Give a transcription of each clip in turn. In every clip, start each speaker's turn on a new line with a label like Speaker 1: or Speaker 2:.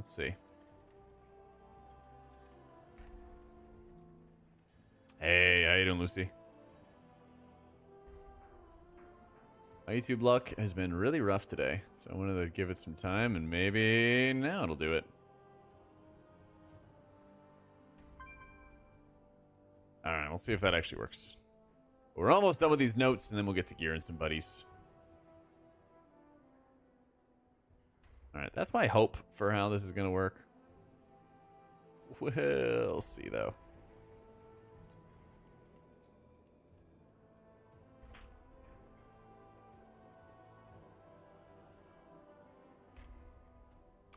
Speaker 1: Let's see. Hey, how you doing, Lucy? My YouTube luck has been really rough today, so I wanted to give it some time, and maybe now it'll do it. Alright, we'll see if that actually works. We're almost done with these notes, and then we'll get to gear and some buddies. Alright, that's my hope for how this is going to work. We'll see, though.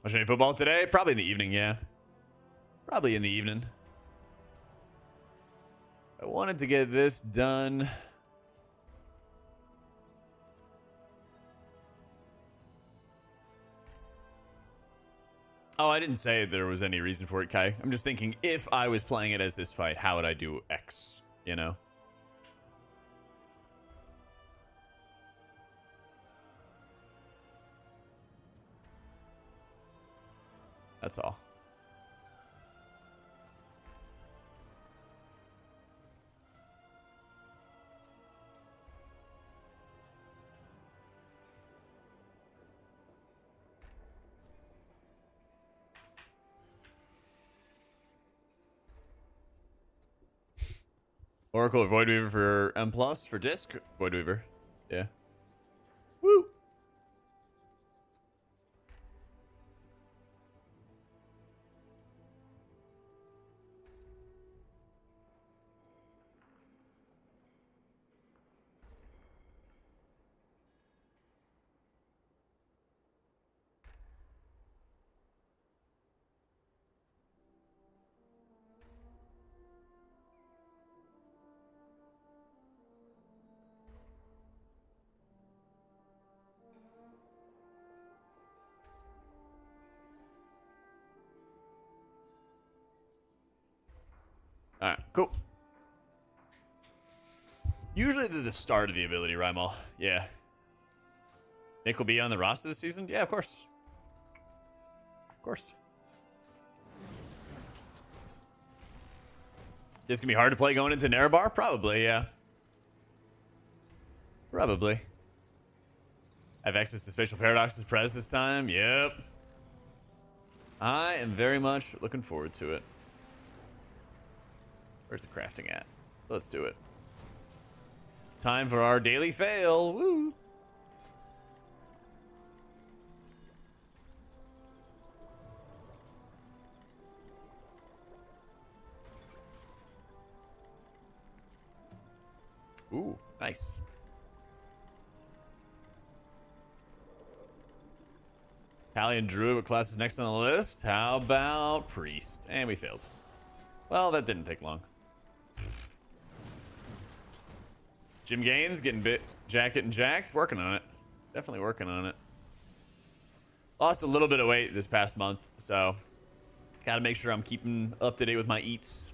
Speaker 1: Watching any football today? Probably in the evening, yeah. Probably in the evening. I wanted to get this done. Oh, I didn't say there was any reason for it, Kai. I'm just thinking, if I was playing it as this fight, how would I do X, you know? That's all. Oracle or Voidweaver for M+, for disc? Voidweaver. Yeah. Woo! Alright, cool. Usually they're the start of the ability, Rymal. Yeah. Nick will be on the roster this season? Yeah, of course. Of course. This can be hard to play going into Nerebar? Probably, yeah. Probably. I have access to Spatial Paradox's Prez this time? Yep. I am very much looking forward to it. Where's the crafting at? Let's do it. Time for our daily fail. Woo! Ooh, nice. Italian Druid, what class is next on the list? How about Priest? And we failed. Well, that didn't take long. Jim Gaines getting getting jacked. Working on it. Definitely working on it. Lost a little bit of weight this past month, so gotta make sure I'm keeping up to date with my eats.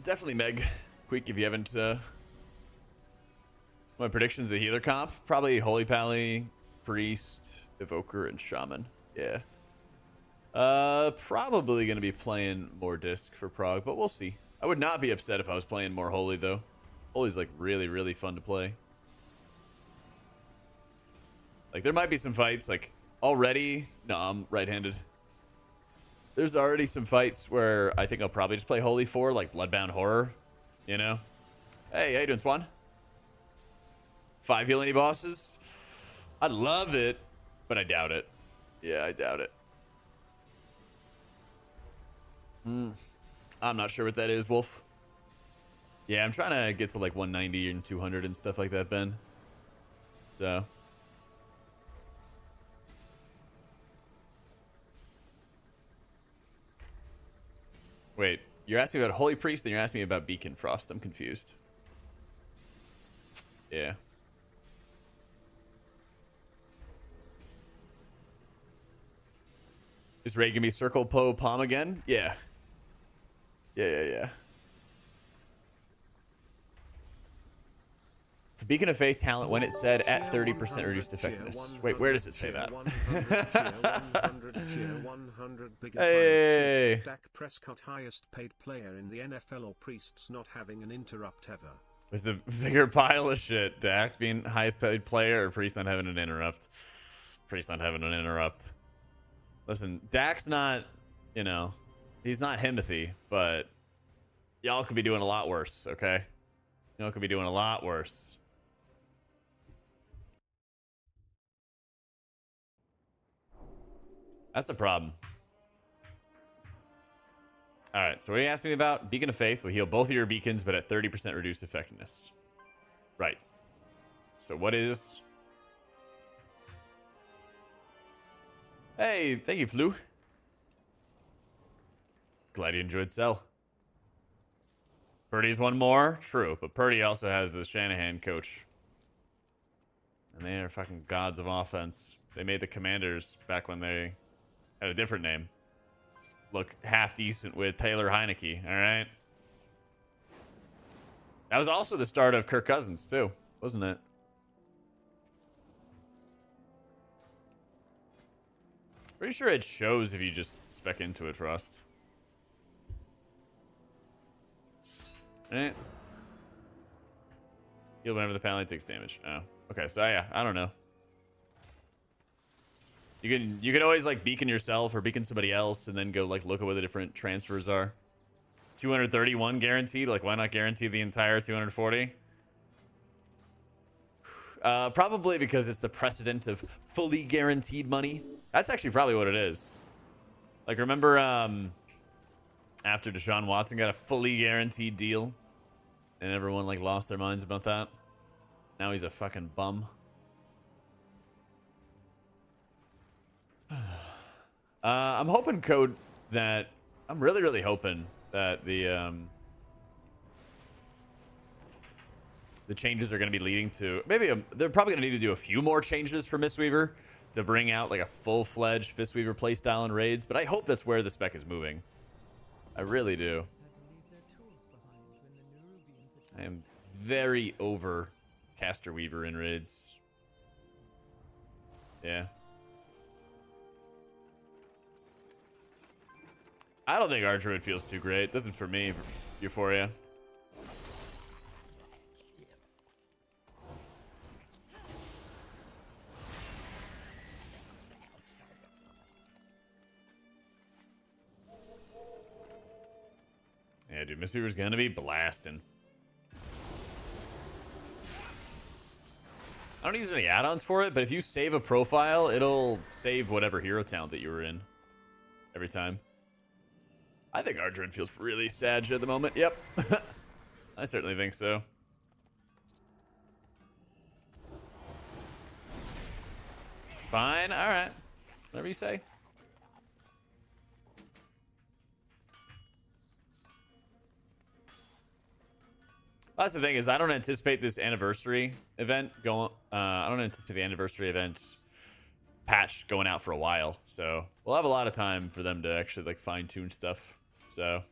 Speaker 1: Definitely Meg. Quick, if you haven't my predictions of the healer comp, probably Holy Pally, Priest, Evoker, and Shaman. Yeah. Probably gonna be playing more disc for Prague, but we'll see. I would not be upset if I was playing more Holy though. Holy's like really, really fun to play. Like there might be some fights like already. No, I'm right-handed. There's already some fights where I think I'll probably just play Holy for, like Bloodbound Horror, you know? Hey, how you doing, Swan? 5 heal any bosses? I'd love it, but I doubt it. Yeah, I doubt it. I'm not sure what that is, Wolf. Yeah, I'm trying to get to like 190 and 200 and stuff like that, Ben. So... Wait, you're asking me about Holy Priest, then you're asking me about Beacon Frost. I'm confused. Yeah. Is Ray gonna be Circle Po Palm again? Yeah. Yeah. Beacon of Faith talent when it said at 30% reduced effectiveness. Wait, where does it say that? Hey.
Speaker 2: Dak Prescott highest paid player in the NFL or Priests not having an interrupt ever.
Speaker 1: Was the bigger pile of shit, Dak being highest paid player or Priest not having an interrupt? Priest not having an interrupt. Listen, Dak's not, you know, he's not Himothy, but y'all could be doing a lot worse, okay? Y'all could be doing a lot worse. That's a problem. All right, so what are you asking me about? Beacon of Faith will heal both of your beacons, but at 30% reduced effectiveness. Right. So what is... Hey, thank you, Flu. Glad you enjoyed Cell. Purdy's one more? True, but Purdy also has the Shanahan coach. And they are fucking gods of offense. They made the Commanders back when they had a different name. Look half decent with Taylor Heineke, all right? That was also the start of Kirk Cousins, too, wasn't it? Pretty sure it shows if you just spec into it, Frost. Right? Heal whenever the penalty takes damage. Oh, okay. So yeah, I don't know. You can always like beacon yourself or beacon somebody else and then go like look at what the different transfers are. 231 guaranteed. Like why not guarantee the entire 240? Probably because it's the precedent of fully guaranteed money. That's actually probably what it is. Like remember after Deshaun Watson got a fully guaranteed deal and everyone like lost their minds about that. Now he's a fucking bum. I'm hoping code that I'm really hoping that the changes are going to be leading to maybe they're probably going to need to do a few more changes for Mistweaver to bring out like a full-fledged Fistweaver playstyle in raids, but I hope that's where the spec is moving. I really do. I am very over Caster Weaver in raids. Yeah. I don't think our Druid feels too great. Doesn't for me, Euphoria. Yeah, dude, Mistweaver's gonna be blasting. I don't use any add-ons for it, but if you save a profile, it'll save whatever hero talent that you were in every time. I think our Druid feels really sad at the moment. Yep. I certainly think so. It's fine. All right. Whatever you say. That's the thing is I don't anticipate this anniversary event going. I don't anticipate the anniversary event patch going out for a while. So we'll have a lot of time for them to actually like fine tune stuff. So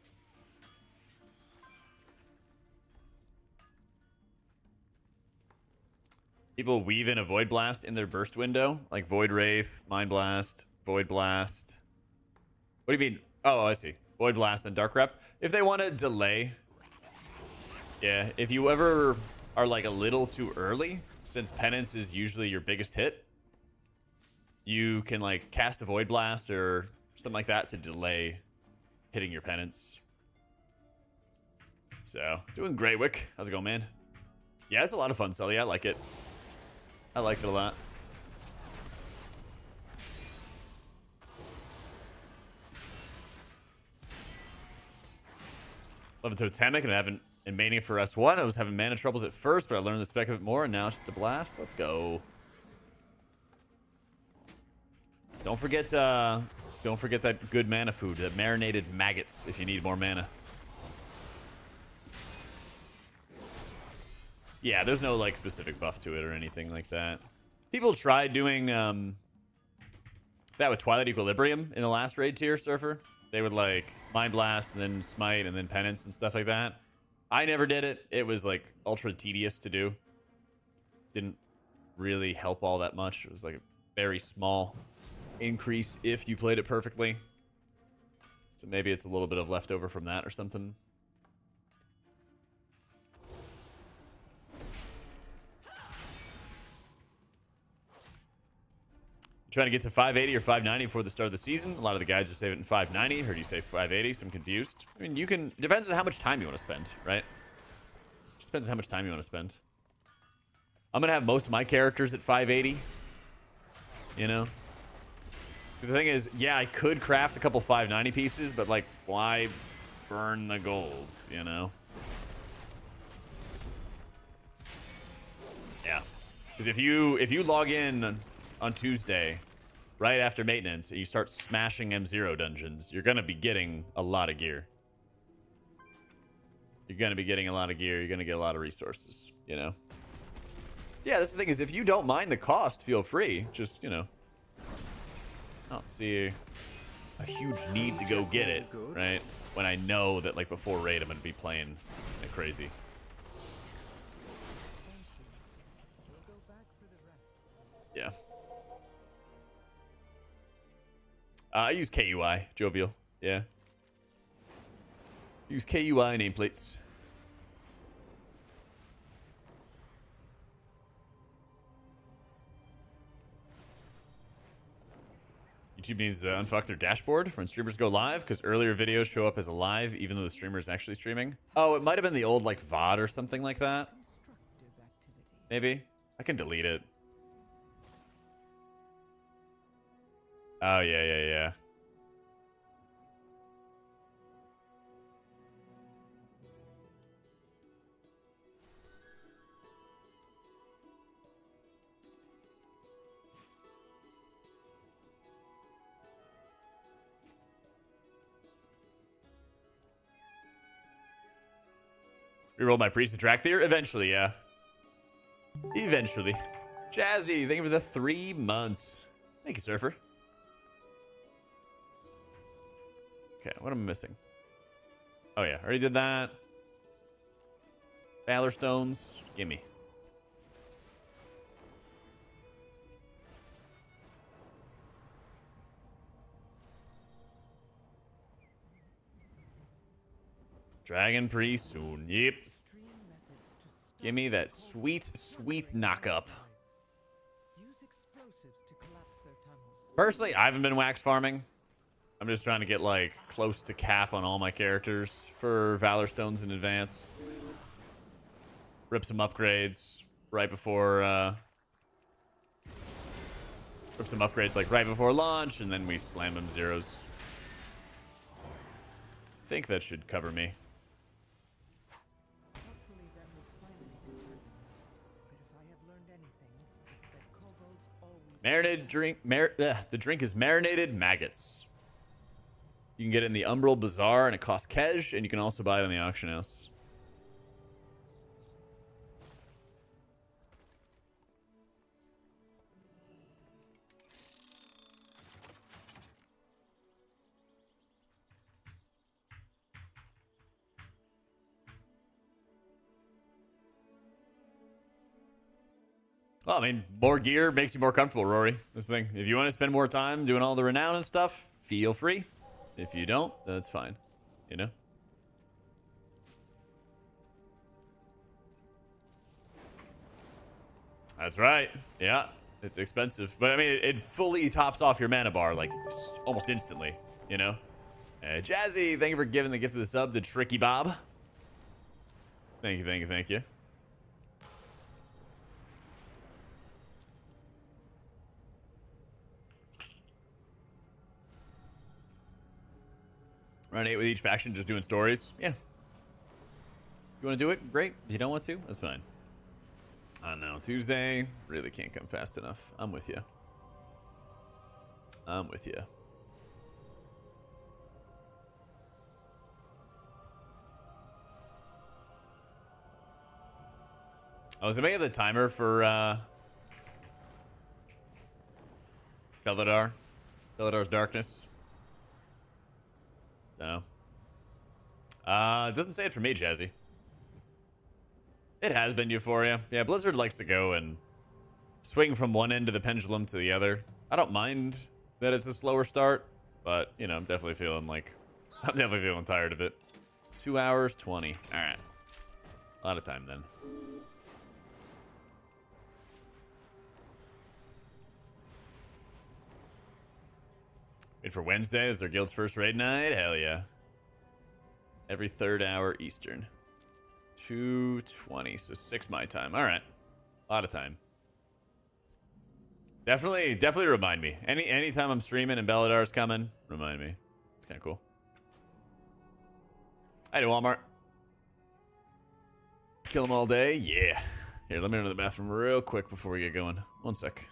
Speaker 1: people weave in a Void Blast in their burst window, like Void Wraith, Mind Blast, Void Blast. What do you mean? Oh, I see. Void Blast and Dark Rep. If they want to delay, yeah. If you ever are like a little too early, since Penance is usually your biggest hit, you can like cast a Void Blast or something like that to delay hitting your Penance. So, doing great, Wick. How's it going, man? Yeah, it's a lot of fun, Sully. I like it. I like it a lot. Love a Totemic, and I haven't in Mania for S1. I was having mana troubles at first, but I learned the spec of it more, and now it's just a blast. Let's go. Don't forget that good mana food, that marinated maggots, if you need more mana. Yeah, there's no like specific buff to it or anything like that. People tried doing that with Twilight Equilibrium in the last raid tier, Surfer. They would like Mind Blast and then Smite and then Penance and stuff like that. I never did it. It was like ultra tedious to do. didn't really help all that much. It was like a very small increase if you played it perfectly. So maybe it's a little bit of leftover from that or something. Trying to get to 580 or 590 before the start of the season. A lot of the guys are saving it in 590. Heard you say 580, so I'm confused. I mean, you can, depends on how much time you want to spend, right? Just depends on how much time you want to spend. I'm going to have most of my characters at 580, you know? Because the thing is, yeah, I could craft a couple 590 pieces, but like, why burn the golds, you know? Yeah. Because if you log in on Tuesday, right after maintenance, and you start smashing M0 dungeons, you're going to be getting a lot of gear. You're going to be getting a lot of gear. You're going to get a lot of resources, you know? Yeah, that's the thing is, if you don't mind the cost, feel free. Just, you know, I don't see a huge need to go get it, right? When I know that, like, before raid, I'm going to be playing like crazy. Yeah. I use KUI, Jovial. Yeah. Use KUI nameplates. YouTube needs to unfuck their dashboard when streamers go live, because earlier videos show up as a live even though the streamer is actually streaming. Oh, it might have been the old, like, VOD or something like that. Maybe. I can delete it. Oh, yeah. Reroll my priest and track theater? Eventually, yeah. Eventually. Jazzy, thank you for the 3 months. Thank you, Surfer. Okay, what am I missing? Oh, yeah, already did that. Valor Stones, gimme. Dragon Priest soon, yep. Gimme that sweet, sweet knock-up. Personally, I haven't been wax farming. I'm just trying to get, like, close to cap on all my characters for Valor Stones in advance. Rip some upgrades right before, rip some upgrades, like, right before launch, and then we slam them zeros. I think that should cover me. Marinated drink. The drink is marinated maggots. You can get it in the Umbral Bazaar, and it costs Kej, and you can also buy it on the auction house. Well, I mean, more gear makes you more comfortable, Rory. This thing. If you want to spend more time doing all the renown and stuff, feel free. If you don't, that's fine. You know? That's right. Yeah, it's expensive. But, I mean, it fully tops off your mana bar, like, almost instantly. You know? Jazzy, thank you for giving the gift of the sub to Tricky Bob. Thank you. Run 8 with each faction, just doing stories. Yeah. You want to do it? Great. If you don't want to, that's fine. I don't know. Tuesday really can't come fast enough. I'm with you. I was making the timer for Felidor's Darkness. No. It doesn't say it for me, Jazzy. It has been Euphoria. Yeah, Blizzard likes to go and swing from one end of the pendulum to the other. I don't mind that it's a slower start, but, you know, I'm definitely feeling tired of it. 2 hours, 20. All right. A lot of time then. Wait for Wednesday. Is our guild's first raid night? Hell yeah. Every 3rd hour Eastern. 2:20, so 6 my time. All right. A lot of time. Definitely remind me. Anytime I'm streaming and Belladar's coming, remind me. It's kind of cool. Hi to Walmart. Kill them all day? Yeah. Here, let me run to the bathroom real quick before we get going. 1 sec.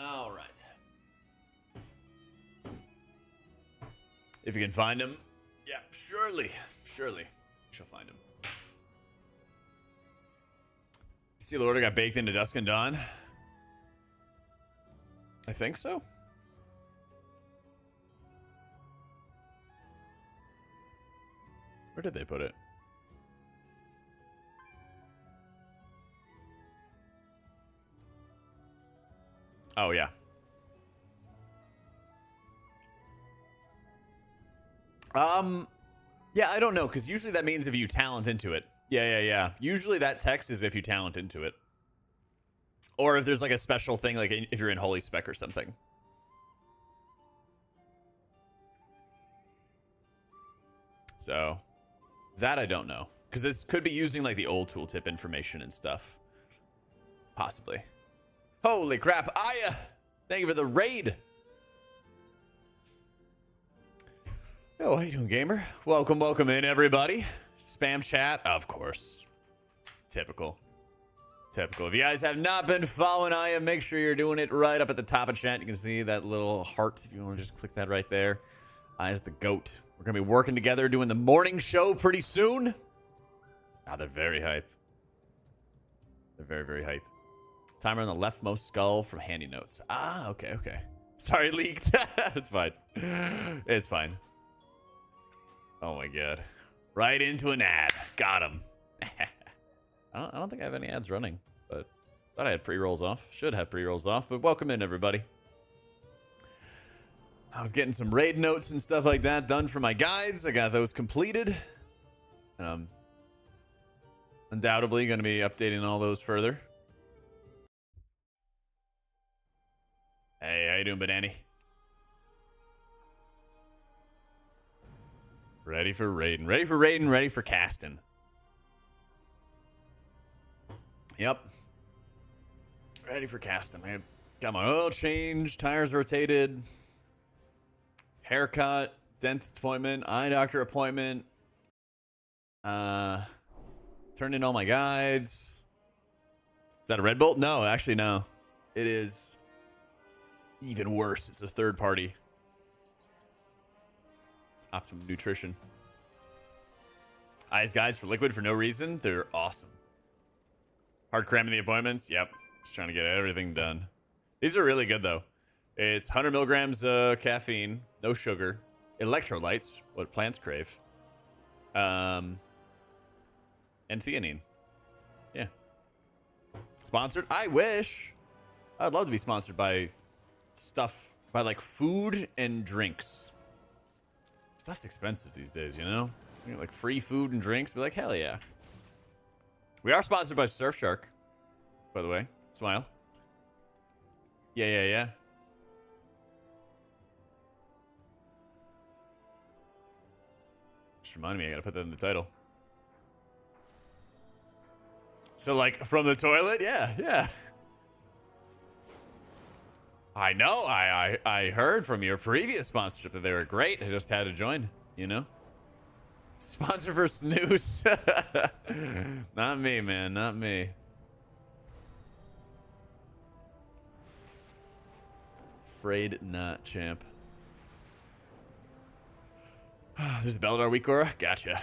Speaker 1: All right. If you can find him, yeah, surely you shall find him. Seal Order got baked into Dusk and Dawn. I think so. Where did they put it? Oh, yeah. Yeah, I don't know, because usually that means if you talent into it. Yeah. Usually that text is if you talent into it. Or if there's like a special thing, like if you're in Holy Spec or something. So, that I don't know. Because this could be using like the old tooltip information and stuff. Possibly. Holy crap, Aya! Thank you for the raid! Oh, how you doing, gamer? Welcome in, everybody. Spam chat, of course. Typical. If you guys have not been following Aya, make sure you're doing it right up at the top of chat. You can see that little heart, if you want to just click that right there. Aya's the GOAT. We're going to be working together doing the morning show pretty soon. Ah, they're very hype. They're very, very hype. Timer on the leftmost skull from handy notes. Ah, okay. Sorry, leaked. It's fine. It's fine. Oh my god. Right into an ad. Got him. I don't think I have any ads running, but thought I had pre-rolls off. Should have pre-rolls off, but welcome in, everybody. I was getting some raid notes and stuff like that done for my guides. I got those completed. Undoubtedly going to be updating all those further. Hey, how you doing, Banani? Ready for raiding, ready for casting. Yep. Ready for casting. I got my oil change, tires rotated, haircut, dentist appointment, eye doctor appointment. Turn in all my guides. Is that a Red Bolt? No, actually, no. It is even worse. It's a third party. It's Optimum Nutrition. Eyes guides for liquid for no reason. They're awesome. Hard cramming the appointments. Yep. Just trying to get everything done. These are really good, though. It's 100 milligrams caffeine, no sugar, electrolytes, what plants crave, and theanine. Yeah. Sponsored? I wish. I'd love to be sponsored by stuff, by like food and drinks. Stuff's expensive these days, you know? You get, like free food and drinks, be like, hell yeah. We are sponsored by Surfshark, by the way. Smile. Yeah. Just reminded me, I gotta put that in the title. So, like, from the toilet? Yeah. I know, I heard from your previous sponsorship that they were great. I just had to join, you know? Sponsor for snooze. Not me, man, not me. Afraid not, champ. There's a Beldar week, Cora. Gotcha.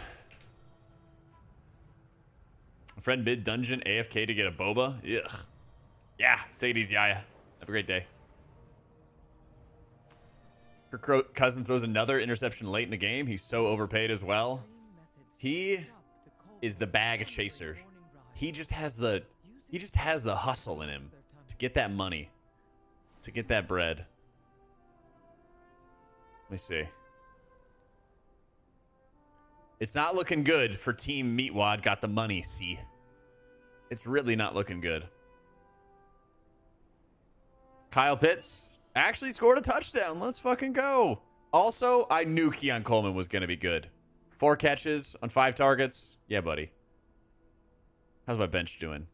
Speaker 1: A friend mid dungeon AFK to get a boba. Ugh. Yeah, take it easy, Aya. Have a great day. Kirk Cousins throws another interception late in the game. He's so overpaid as well. He is the bag chaser. He just has the hustle in him to get that money, to get that bread. Let me see. It's not looking good for Team Meatwad got the money, see? It's really not looking good. Kyle Pitts actually scored a touchdown. Let's fucking go. Also, I knew Keon Coleman was going to be good. 4 catches on 5 targets. Yeah, buddy. How's my bench doing?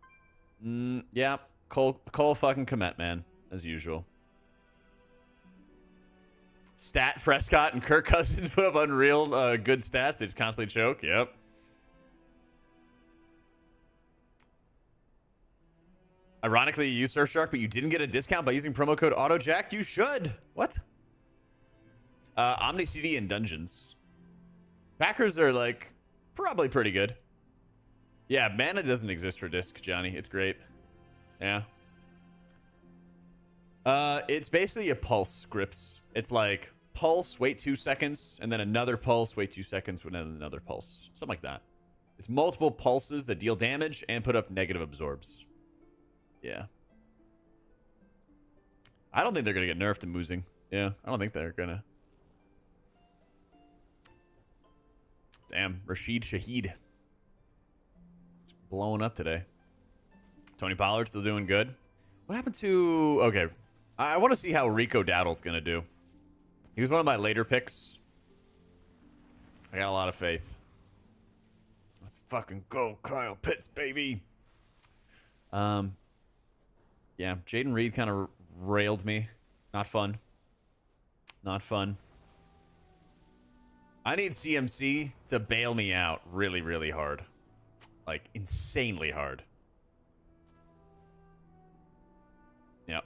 Speaker 1: Yeah, Cole fucking Komet, man, as usual. Stat Prescott and Kirk Cousins put up unreal good stats. They just constantly choke. Yep. Ironically, you used Surfshark, but you didn't get a discount by using promo code AutomaticJak. You should. What? Omni CD and Dungeons. Packers are like probably pretty good. Yeah, mana doesn't exist for disc, Johnny. It's great. Yeah. It's basically a pulse scripts. It's like pulse, wait 2 seconds, and then another pulse, wait 2 seconds, and then another pulse. Something like that. It's multiple pulses that deal damage and put up negative absorbs. Yeah. I don't think they're gonna get nerfed in Moozing. Yeah, I don't think they're gonna. Damn, Rashid Shaheed. It's blowing up today. Tony Pollard still doing good. What happened to... Okay, I want to see how Rico Dowdle's going to do. He was one of my later picks. I got a lot of faith. Let's fucking go, Kyle Pitts, baby. Yeah, Jaden Reed kind of railed me. Not fun. Not fun. I need CMC to bail me out really, really hard. Like, insanely hard. Yep.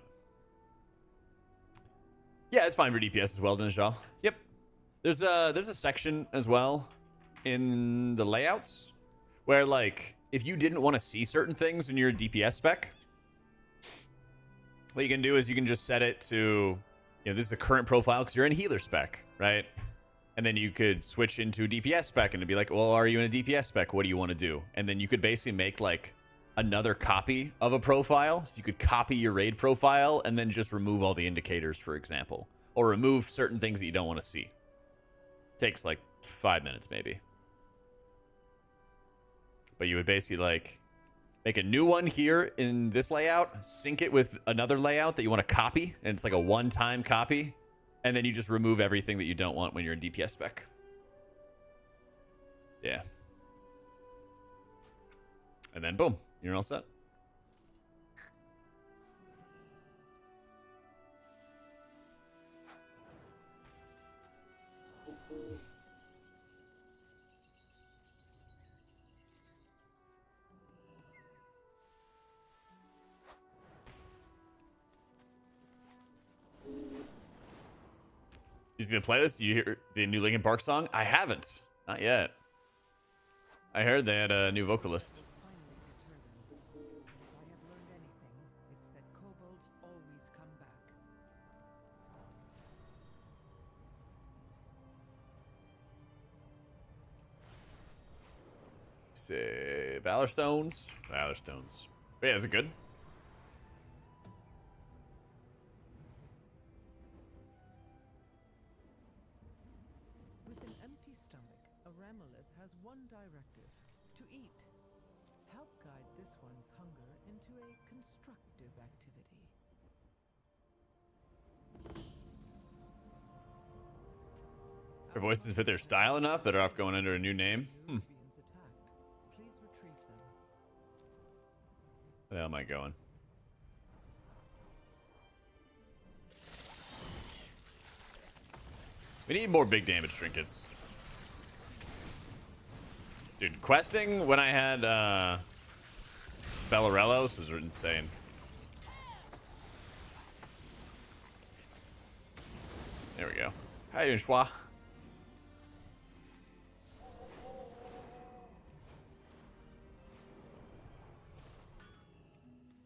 Speaker 1: Yeah, it's fine for DPS as well, Dinajal. Yep. There's a section as well in the layouts where, like, if you didn't want to see certain things in your DPS spec, what you can do is you can just set it to, you know, this is the current profile because you're in healer spec, right? And then you could switch into DPS spec and it'd be like, well, are you in a DPS spec? What do you want to do? And then you could basically make like another copy of a profile. So you could copy your raid profile and then just remove all the indicators, for example, or remove certain things that you don't want to see. Takes like 5 minutes maybe. But you would basically like make a new one here in this layout, sync it with another layout that you want to copy, and it's like a one-time copy. And then you just remove everything that you don't want when you're in DPS spec. Yeah. And then boom, you're all set. He's gonna play this. You hear the new Linkin Park song? I haven't. Not yet. I heard they had a new vocalist. Say Valor Stones. Valor Stones. But yeah, is it good?
Speaker 3: With an empty stomach, a Ramolith has one directive: to eat. Help guide this one's hunger into a constructive activity.
Speaker 1: Their voices fit their style enough. Better off going under a new name.
Speaker 3: Beings attacked. Please retrieve them.
Speaker 1: Where the hell am I going? We need more big damage trinkets. Dude, questing when I had Bellarellos was insane. There we go. How you doing, Schwa?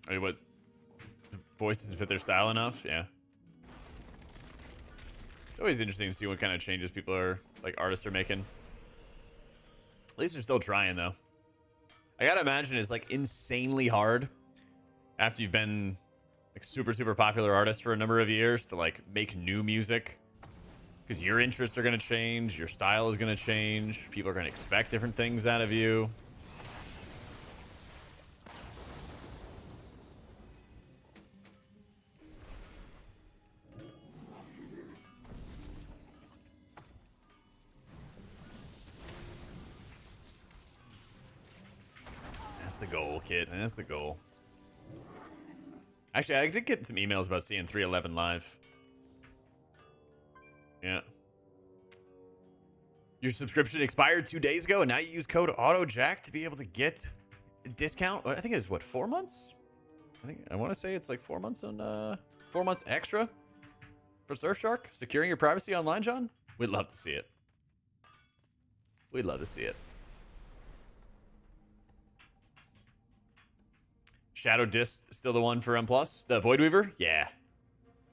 Speaker 1: I mean, what? Voices fit their style enough? Yeah. It's always interesting to see what kind of changes people are, like, artists are making. At least they're still trying, though. I gotta imagine it's, like, insanely hard after you've been, like, super popular artist for a number of years to, like, make new music. Because your interests are gonna change, your style is gonna change, people are gonna expect different things out of you. That's the goal, kid. That's the goal. Actually, I did get some emails about seeing 311 live. Yeah. Your subscription expired 2 days ago, and now you use code AutomaticJak to be able to get a discount. I think it is, what, 4 months? I want to say it's like 4 months on 4 months extra for Surfshark. Securing your privacy online, John. We'd love to see it. We'd love to see it. Shadow Disc still the one for M+. The Void Weaver? Yeah.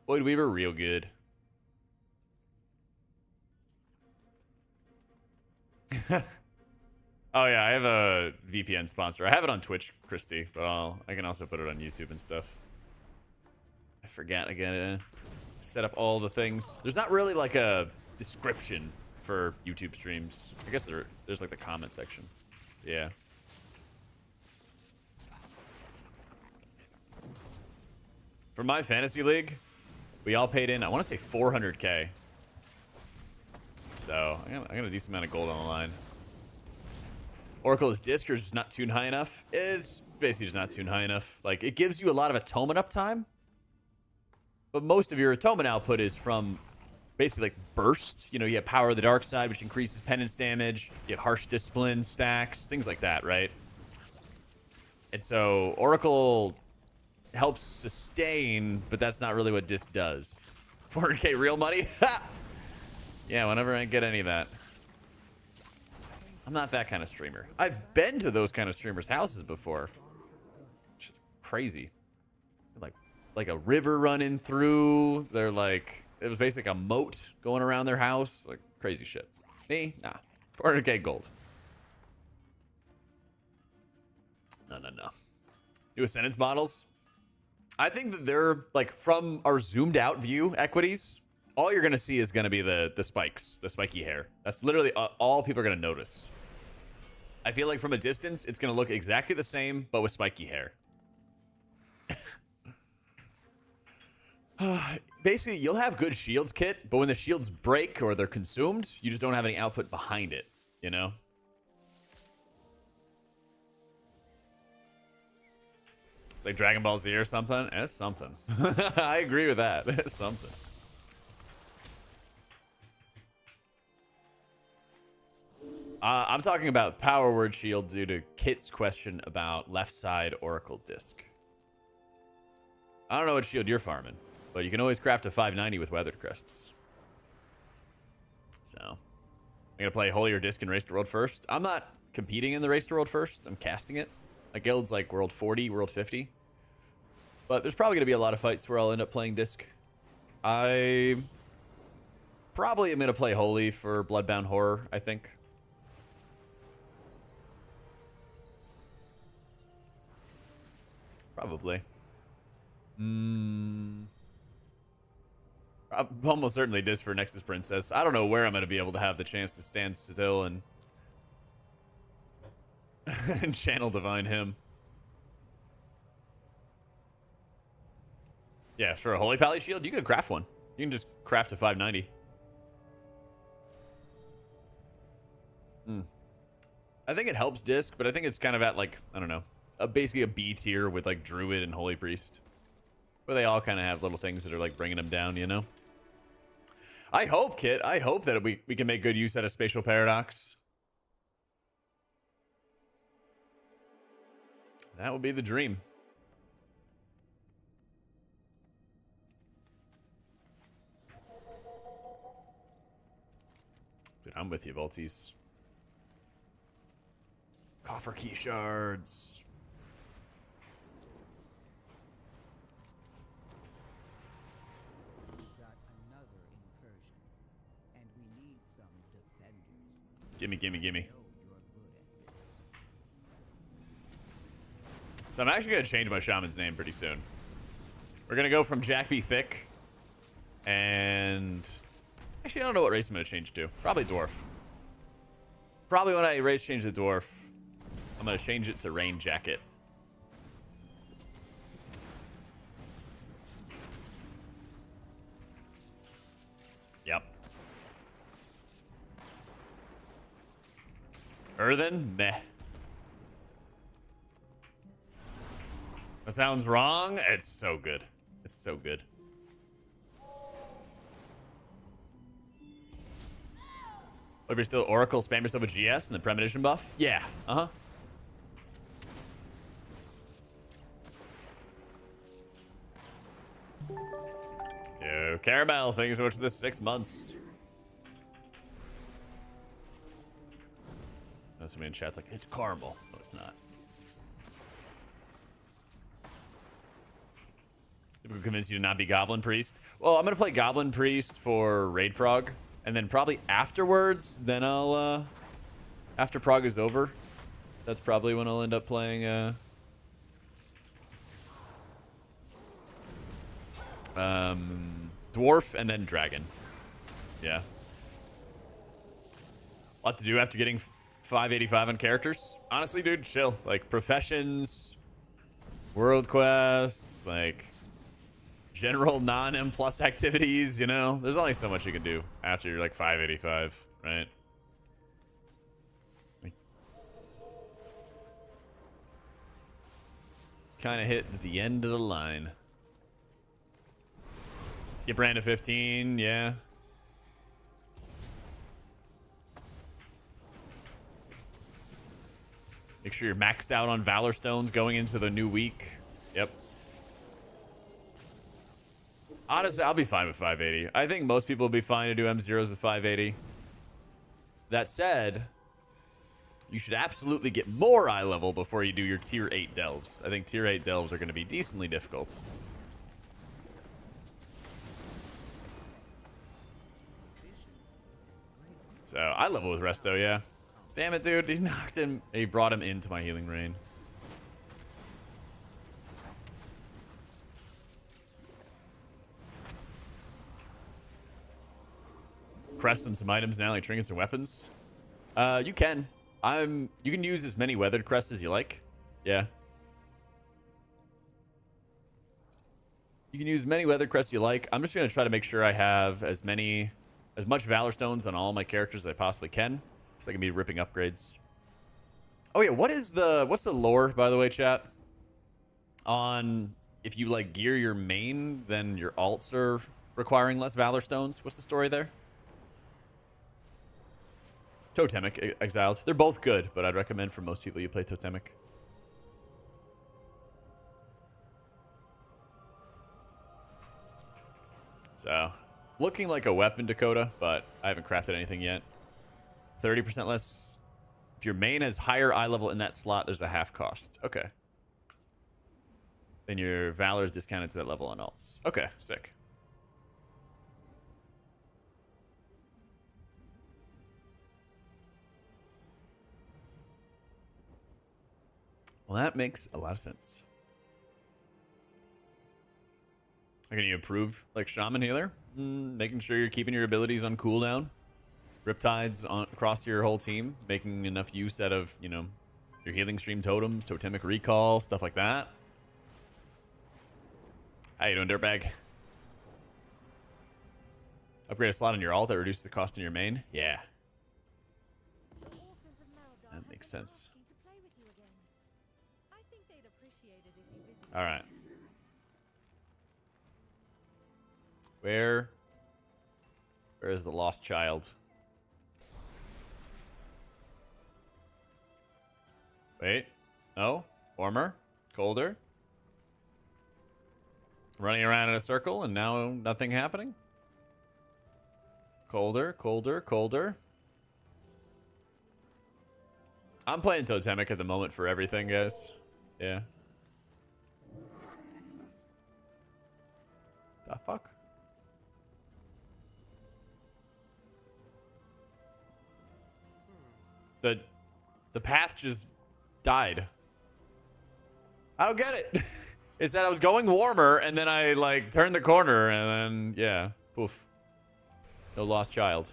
Speaker 1: Void Weaver, real good. Oh yeah, I have a VPN sponsor. I have it on Twitch, Christy, but I can also put it on YouTube and stuff. I forget again. Set up all the things. There's not really like a description for YouTube streams. I guess there's like the comment section. Yeah. For my fantasy league, we all paid in, I want to say 400K. So I got a decent amount of gold on the line. Oracle is disc or just not tuned high enough? It's basically just not tuned high enough. Like, it gives you a lot of atonement uptime, but most of your atonement output is from basically like burst. You know, you have Power of the Dark Side, which increases penance damage. You have Harsh Discipline stacks, things like that, right? And so Oracle helps sustain, but that's not really what disc does. 400K real money? Yeah, whenever I get any of that. I'm not that kind of streamer. I've been to those kind of streamers' houses before. It's crazy. Like a river running through. They're like, it was basically a moat going around their house. Like crazy shit. Me? Nah. 400K gold. No. New Ascendance models. I think that they're like, from our zoomed out view equities, all you're gonna see is gonna be the spikes, the spiky hair. That's literally all people are gonna notice. I feel like from a distance, it's gonna look exactly the same, but with spiky hair. Basically, you'll have good shields kit, but when the shields break or they're consumed, you just don't have any output behind it, you know? It's like Dragon Ball Z or something. It's something. I agree with that. It's something. I'm talking about Power Word Shield due to Kit's question about left side Oracle Disc. I don't know what shield you're farming, but you can always craft a 590 with Weathered Crests. So I'm gonna play Holy or Disc and Race to World first. I'm not competing in the Race to World first. I'm casting it. My guild's like World 40, World 50. But there's probably gonna be a lot of fights where I'll end up playing Disc. I probably am gonna play Holy for Bloodbound Horror, I think. Probably. Almost certainly Disc for Nexus Princess. I don't know where I'm going to be able to have the chance to stand still and, and channel Divine Hymn. Yeah, for a Holy Pally Shield, you could craft one. You can just craft a 590. I think it helps Disc, but I think it's kind of at like, I don't know, basically a B tier with like Druid and Holy Priest. Where they all kind of have little things that are like bringing them down, you know? I hope, Kit. I hope that we can make good use out of Spatial Paradox. That would be the dream. Dude, I'm with you, Volties. Coffer key shards. Gimme, gimme, gimme. So I'm actually going to change my shaman's name pretty soon. We're going to go from Jack B. Thick. And... actually, I don't know what race I'm going to change to. Probably Dwarf. Probably when I race change the Dwarf, I'm going to change it to Rain Jacket. Yep. Earthen? Meh. That sounds wrong. It's so good. It's so good. If you're still Oracle, spam yourself a GS and the Premonition buff? Yeah. Uh-huh. Yo, Caramel, thank you so much for this 6 months. Somebody in chat's like, it's caramel. No, it's not. People convince you to not be Goblin Priest. Well, I'm gonna play Goblin Priest for Raid Prog, and then probably afterwards, then I'll after Prog is over, that's probably when I'll end up playing Dwarf and then Dragon. Yeah. A lot to do after getting 585 on characters. Honestly, dude, chill. Like, professions, world quests, like, general non-M plus activities, you know? There's only so much you can do after you're, like, 585, right? Like, kind of hit the end of the line. Get Brand to 15, yeah. Make sure you're maxed out on Valor Stones going into the new week. Yep. Honestly, I'll be fine with 580. I think most people will be fine to do M0s with 580. That said, you should absolutely get more eye level before you do your tier 8 delves. I think tier 8 delves are going to be decently difficult. So, I level with Resto, yeah. Damn it, dude. He knocked him. He brought him into my healing rain. Crest and some items now, like trinkets and weapons. You can. You can use as many weathered crests as you like. Yeah. You can use as many weathered crests you like. I'm just gonna try to make sure I have as much Valor Stones on all my characters as I possibly can, so I can be ripping upgrades. Oh yeah, what's the lore, by the way, chat? On if you like gear your main, then your alts are requiring less Valor Stones. What's the story there? Totemic, Exiled. They're both good, but I'd recommend for most people you play Totemic. So, looking like a weapon, Dakota, but I haven't crafted anything yet. 30% less. If your main has higher eye level in that slot, there's a half cost. Okay. Then your Valor is discounted to that level on alts. Okay, sick. Well, that makes a lot of sense. Can you improve like Shaman Healer? Making sure you're keeping your abilities on cooldown. Riptides across your whole team. Making enough use out of, you know, your healing stream totems, totemic recall, stuff like that. How you doing, Dirtbag? Upgrade a slot on your alt that reduces the cost in your main? Yeah. That makes sense. Alright. Where is the lost child? Wait. No. Warmer. Colder. Running around in a circle and now nothing happening. Colder, colder, colder. I'm playing Totemic at the moment for everything, guys. Yeah. The fuck? The path just died. I don't get it. It said I was going warmer, and then I like turned the corner, and then yeah, poof. No lost child.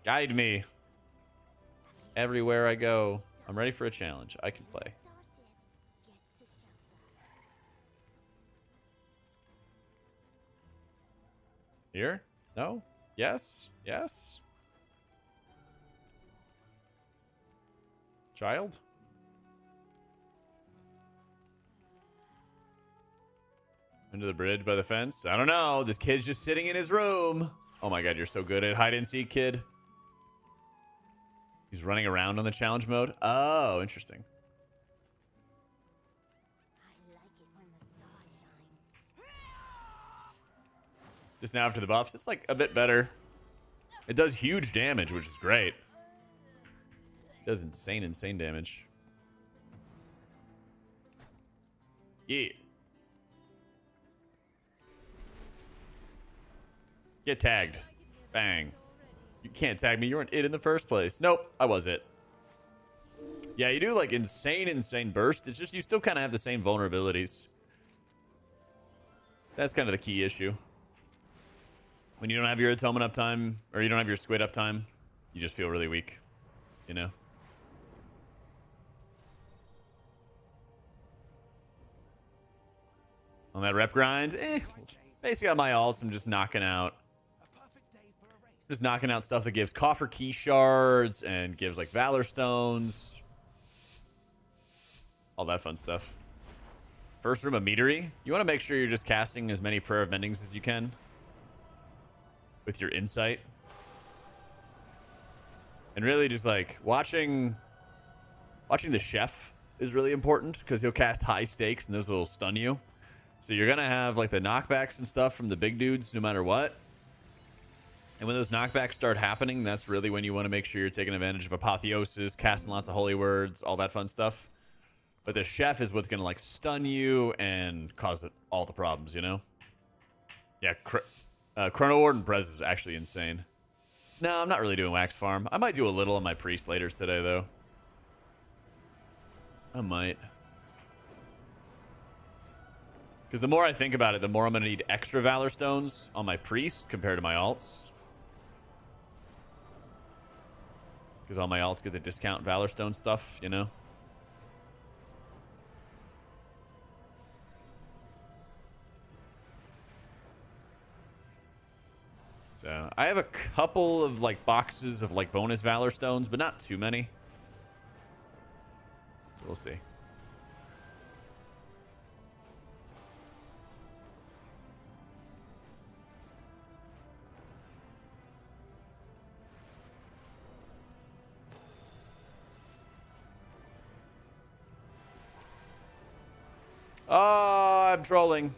Speaker 1: Guide me. Everywhere I go. I'm ready for a challenge. I can play. Here? No? Yes? Yes? Child? Under the bridge by the fence? I don't know. This kid's just sitting in his room. Oh my god, you're so good at hide and seek, kid. He's running around on the challenge mode. Oh, interesting. Just now after the buffs, it's like a bit better. It does huge damage, which is great. It does insane damage. Yeah. Get tagged. Bang. You can't tag me. You weren't it in the first place. Nope, I was it. Yeah, you do like insane burst. It's just you still kind of have the same vulnerabilities. That's kind of the key issue. When you don't have your atonement uptime, or you don't have your squid uptime, you just feel really weak, you know? On that rep grind, basically on my alts, I'm just knocking out stuff that gives coffer key shards and gives like valor stones. All that fun stuff. First room of meadery. You want to make sure you're just casting as many prayer of mendings as you can with your insight. And really just like watching the chef is really important because he'll cast high stakes and those will stun you. So you're going to have like the knockbacks and stuff from the big dudes no matter what. And when those knockbacks start happening, that's really when you want to make sure you're taking advantage of apotheosis, casting lots of holy words, all that fun stuff. But the chef is what's going to like stun you and cause all the problems, you know? Yeah, Chrono Ward and Prez is actually insane. No, I'm not really doing wax farm. I might do a little on my priest later today, though. I might. Because the more I think about it, the more I'm going to need extra Valor Stones on my priest compared to my alts. Because all my alts get the discount Valor Stone stuff, you know? So, I have a couple of, like, boxes of, like, bonus Valor Stones, but not too many. So, we'll see. Oh, I'm trolling.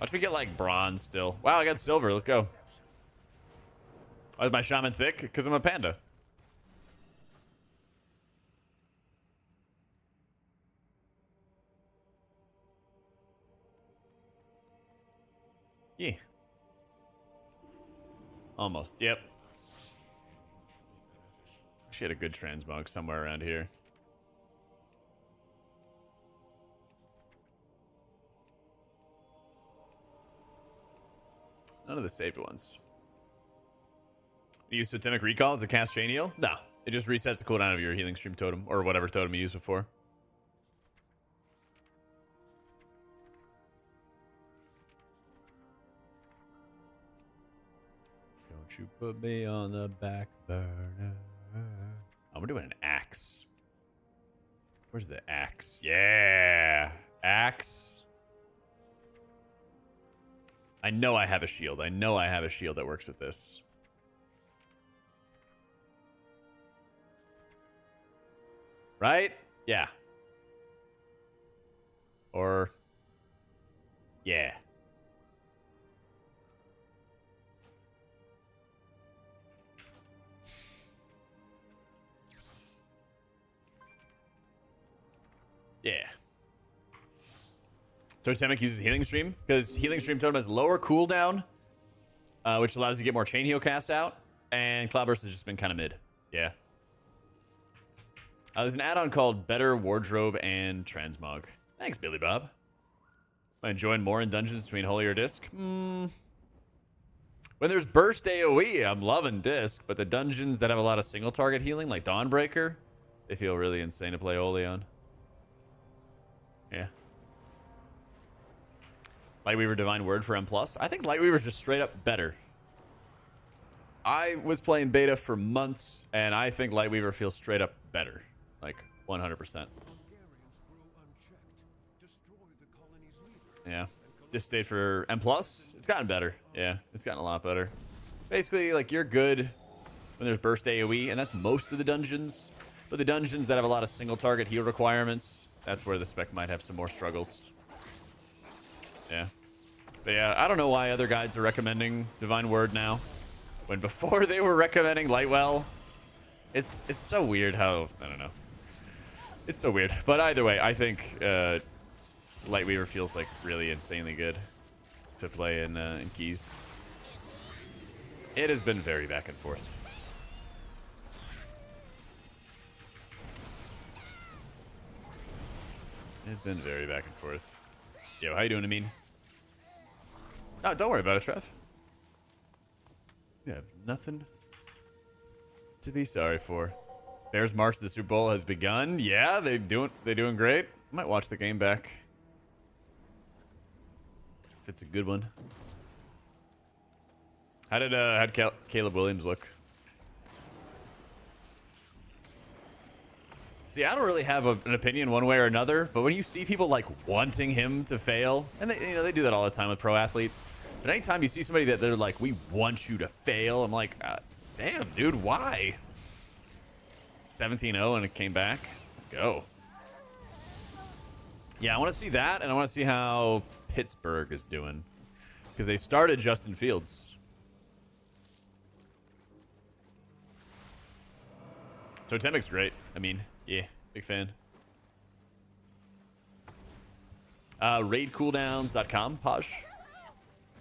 Speaker 1: Watch me get like bronze still. Wow, I got silver. Let's go. Why is my shaman thick? Because I'm a panda. Yeah. Almost. Yep. She had a good transmog somewhere around here. None of the saved ones. Use Totemic Recall as a cast chain heal? No. It just resets the cooldown of your healing stream totem or whatever totem you used before. Don't you put me on the back burner. I'm gonna do an axe. Where's the axe? Yeah. Axe. I know I have a shield. I know I have a shield that works with this. Right? Yeah. Or... yeah. Yeah. Totemic uses Healing Stream because Healing Stream Totem has lower cooldown, which allows you to get more chain heal casts out, and Cloudburst has just been kind of mid. Yeah. There's an add-on called Better Wardrobe and Transmog. Thanks, Billy Bob. Am I enjoying more in dungeons between Holy or Disc? When there's Burst AoE, I'm loving Disc, but the dungeons that have a lot of single target healing, like Dawnbreaker, they feel really insane to play Holy on. Yeah. Lightweaver Divine Word for M+. I think Lightweaver's just straight up better. I was playing beta for months, and I think Lightweaver feels straight up better. Like, 100%. Yeah. This stayed for M+. It's gotten better. Yeah, it's gotten a lot better. Basically, like, you're good when there's Burst AoE, and that's most of the dungeons. But the dungeons that have a lot of single target heal requirements, that's where the spec might have some more struggles. Yeah. But yeah, I don't know why other guides are recommending Divine Word now, when before they were recommending Lightwell. It's so weird how, I don't know. It's so weird. But either way, I think Lightweaver feels like really insanely good to play in keys. It has been very back and forth. It's been very back and forth. Yo, how you doing, Amin? No, don't worry about it, Trev. You have nothing to be sorry for. Bears' march to the Super Bowl has begun. Yeah, they're doing great. Might watch the game back if it's a good one. How'd Caleb Williams look? See, I don't really have an opinion one way or another, but when you see people like wanting him to fail, and they do that all the time with pro athletes, but anytime you see somebody that they're like, we want you to fail, I'm like, damn, dude, why? 17-0 and it came back. Let's go. Yeah, I want to see that, and I want to see how Pittsburgh is doing, because they started Justin Fields. Totemic's great. I mean, yeah, big fan. Raidcooldowns.com, Posh.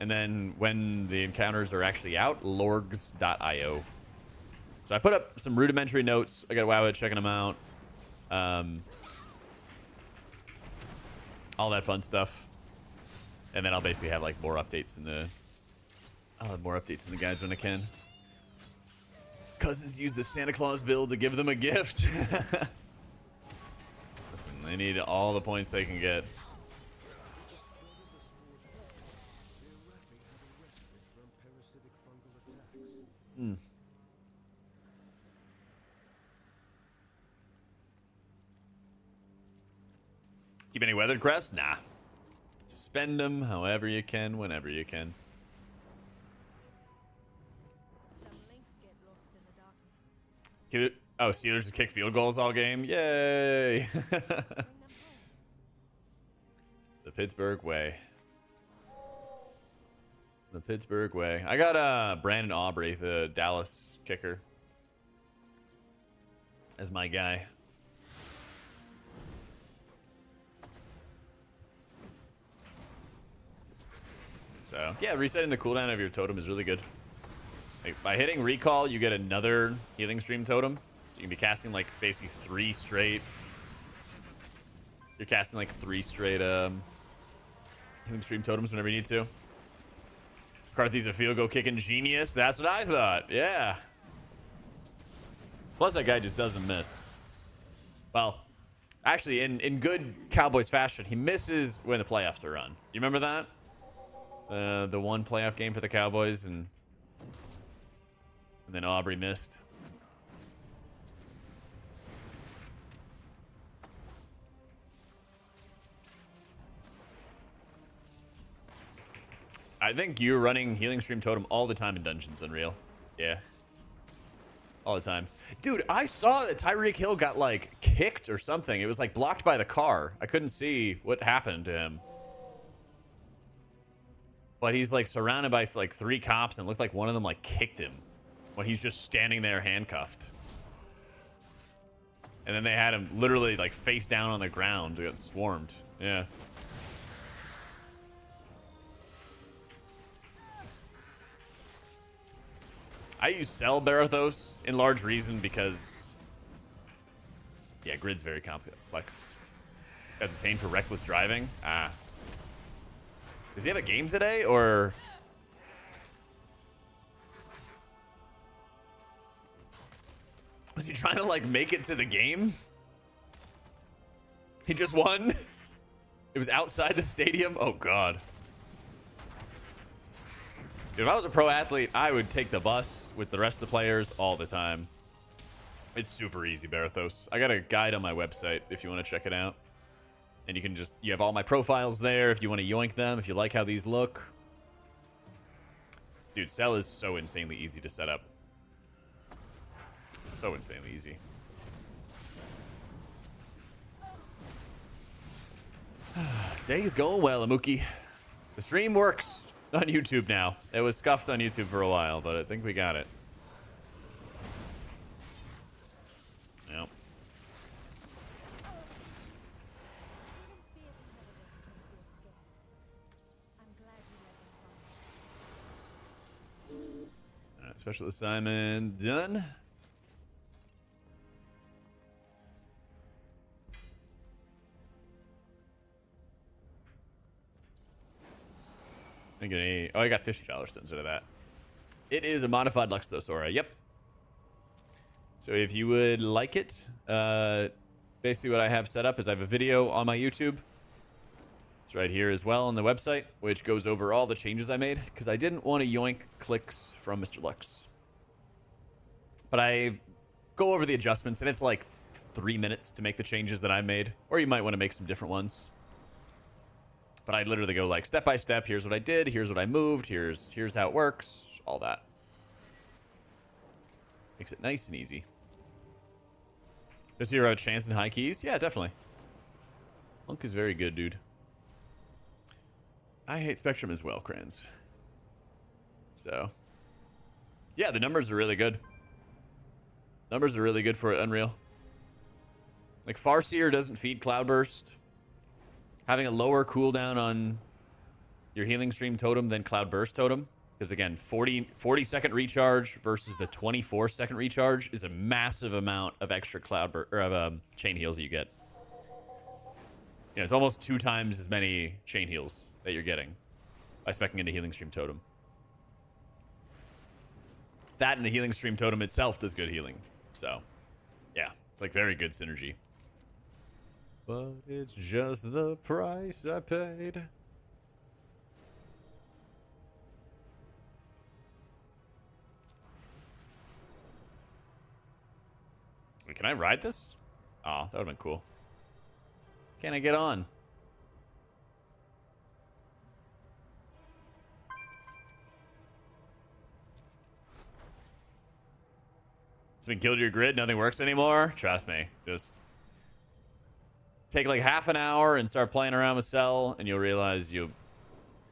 Speaker 1: And then when the encounters are actually out, lorgs.io. So I put up some rudimentary notes. I got Wowit checking them out. All that fun stuff. And then I'll basically have like more updates in the... I'll have more updates in the guides when I can. Cousins use the Santa Claus build to give them a gift. Listen, they need all the points they can get. Keep any weathered crests? Nah. Spend them however you can, whenever you can. Oh, Steelers just kick field goals all game. Yay! The Pittsburgh way. The Pittsburgh way. I got Brandon Aubrey, the Dallas kicker, as my guy. So, yeah, resetting the cooldown of your totem is really good. Like, by hitting recall, you get another healing stream totem. So you can be casting, like, basically 3 straight. You're casting, like, 3 straight healing stream totems whenever you need to. McCarthy's a field goal kicking genius. That's what I thought. Yeah. Plus, that guy just doesn't miss. Well, actually, in good Cowboys fashion, he misses when the playoffs are run. You remember that? The one playoff game for the Cowboys, and then Aubrey missed. I think you're running Healing Stream Totem all the time in Dungeons, Unreal. Yeah. All the time. Dude, I saw that Tyreek Hill got, like, kicked or something. It was, like, blocked by the car. I couldn't see what happened to him. But he's, like, surrounded by, like, 3 cops, and it looked like one of them, like, kicked him when he's just standing there handcuffed. And then they had him literally, like, face down on the ground. He got swarmed. Yeah. I use Cell Barathos in large reason because, yeah, grid's very complex. Got detained for reckless driving. Ah. Does he have a game today, or? Was he trying to, like, make it to the game? He just won? It was outside the stadium? Oh, God. If I was a pro athlete, I would take the bus with the rest of the players all the time. It's super easy, Barathos. I got a guide on my website if you want to check it out. And you can just, you have all my profiles there if you want to yoink them, if you like how these look. Dude, Cell is so insanely easy to set up. So insanely easy. Day is going well, Amuki. The stream works on YouTube now. It was scuffed on YouTube for a while, but I think we got it. Yep. Alright, special assignment done. I got 50 Valor Stones out of that. It is a modified Luxos Aura. Yep. So if you would like it, basically what I have set up is I have a video on my YouTube. It's right here as well on the website, which goes over all the changes I made, because I didn't want to yoink clicks from Mr. Lux. But I go over the adjustments, and it's like 3 minutes to make the changes that I made, or you might want to make some different ones. But I literally go like step by step. Here's what I did. Here's what I moved. Here's how it works. All that. Makes it nice and easy. Does your chance in high keys? Yeah, definitely. Monk is very good, dude. I hate Spectrum as well, Kranz. So, yeah, the numbers are really good. Numbers are really good for Unreal. Like, Farseer doesn't feed Cloudburst. Having a lower cooldown on your healing stream totem than Cloudburst totem. Because again, 40-second recharge versus the 24-second recharge is a massive amount of extra Cloudburst, or of chain heals that you get. You know, it's almost 2 times as many chain heals that you're getting by speccing into healing stream totem. That and the healing stream totem itself does good healing. So, yeah, it's like very good synergy. But it's just the price I paid. Wait, can I ride this? Oh, that would have been cool. Can I get on? It's been killed your grid, nothing works anymore? Trust me, just take like half an hour and start playing around with Cell, and you'll realize you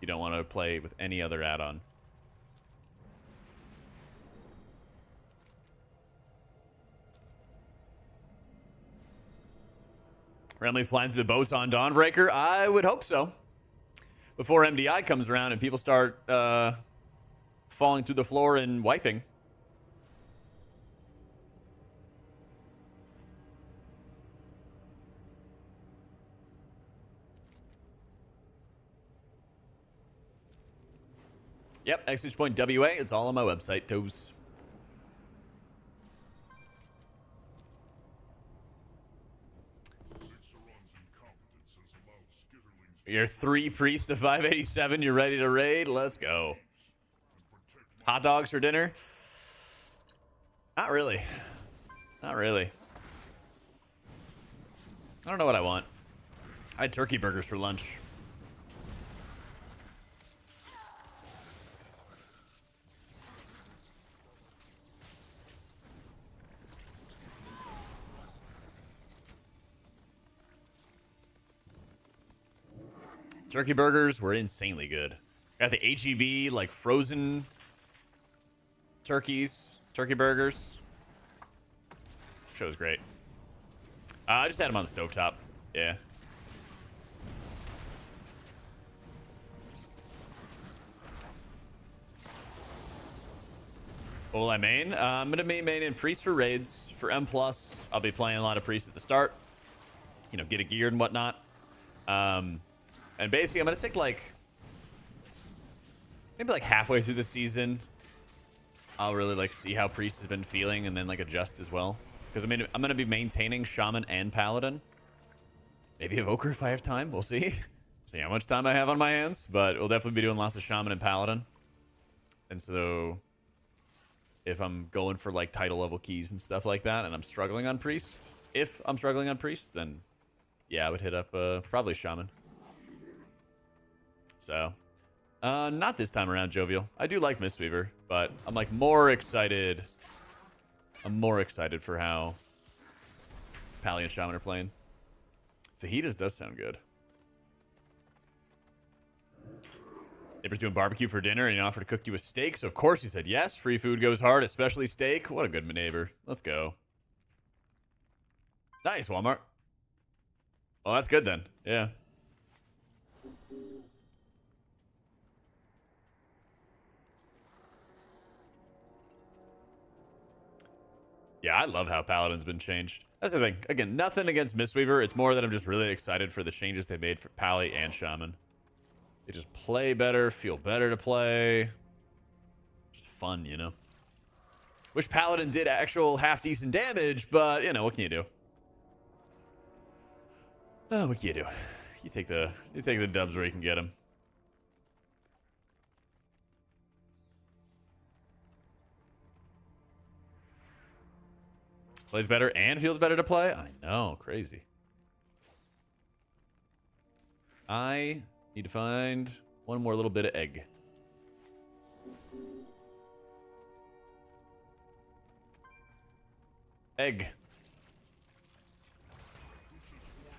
Speaker 1: don't want to play with any other add-on. Randomly flying through the boats on Dawnbreaker? I would hope so. Before MDI comes around and people start falling through the floor and wiping. Yep, exchange point WA. It's all on my website, toes. You're 3 priest to 587. You're ready to raid? Let's go. Hot dogs for dinner? Not really. Not really. I don't know what I want. I had turkey burgers for lunch. Turkey burgers were insanely good. Got the HEB, like, frozen turkey burgers. Show's great. I just had them on the stovetop. Yeah. What will I main? I'm going to main in Priest for raids. For M+, I'll be playing a lot of Priest at the start. You know, get it geared and whatnot. And basically, I'm going to take, like, maybe, like, halfway through the season, I'll really, like, see how Priest has been feeling and then, like, adjust as well. Because, I mean, I'm going to be maintaining Shaman and Paladin. Maybe Evoker if I have time. We'll see. See how much time I have on my hands. But we'll definitely be doing lots of Shaman and Paladin. And so, if I'm going for, like, title level keys and stuff like that, and I'm struggling on Priest, if I'm struggling on Priest, then, yeah, I would hit up probably Shaman. So, not this time around, Jovial. I do like Mistweaver, but I'm, like, more excited. I'm more excited for how Pally and Shaman are playing. Fajitas does sound good. Neighbor's doing barbecue for dinner, and he offered to cook you a steak, so of course he said yes. Free food goes hard, especially steak. What a good neighbor. Let's go. Nice, Walmart. Well, that's good then. Yeah. Yeah, I love how Paladin's been changed. That's the thing. Again, nothing against Mistweaver. It's more that I'm just really excited for the changes they made for Pally and Shaman. They just play better, feel better to play. Just fun, you know? Wish Paladin did actual half-decent damage, but, you know, what can you do? Oh, what can you do? You take the dubs where you can get them. Plays better and feels better to play? I know, crazy. I need to find one more little bit of egg. Egg.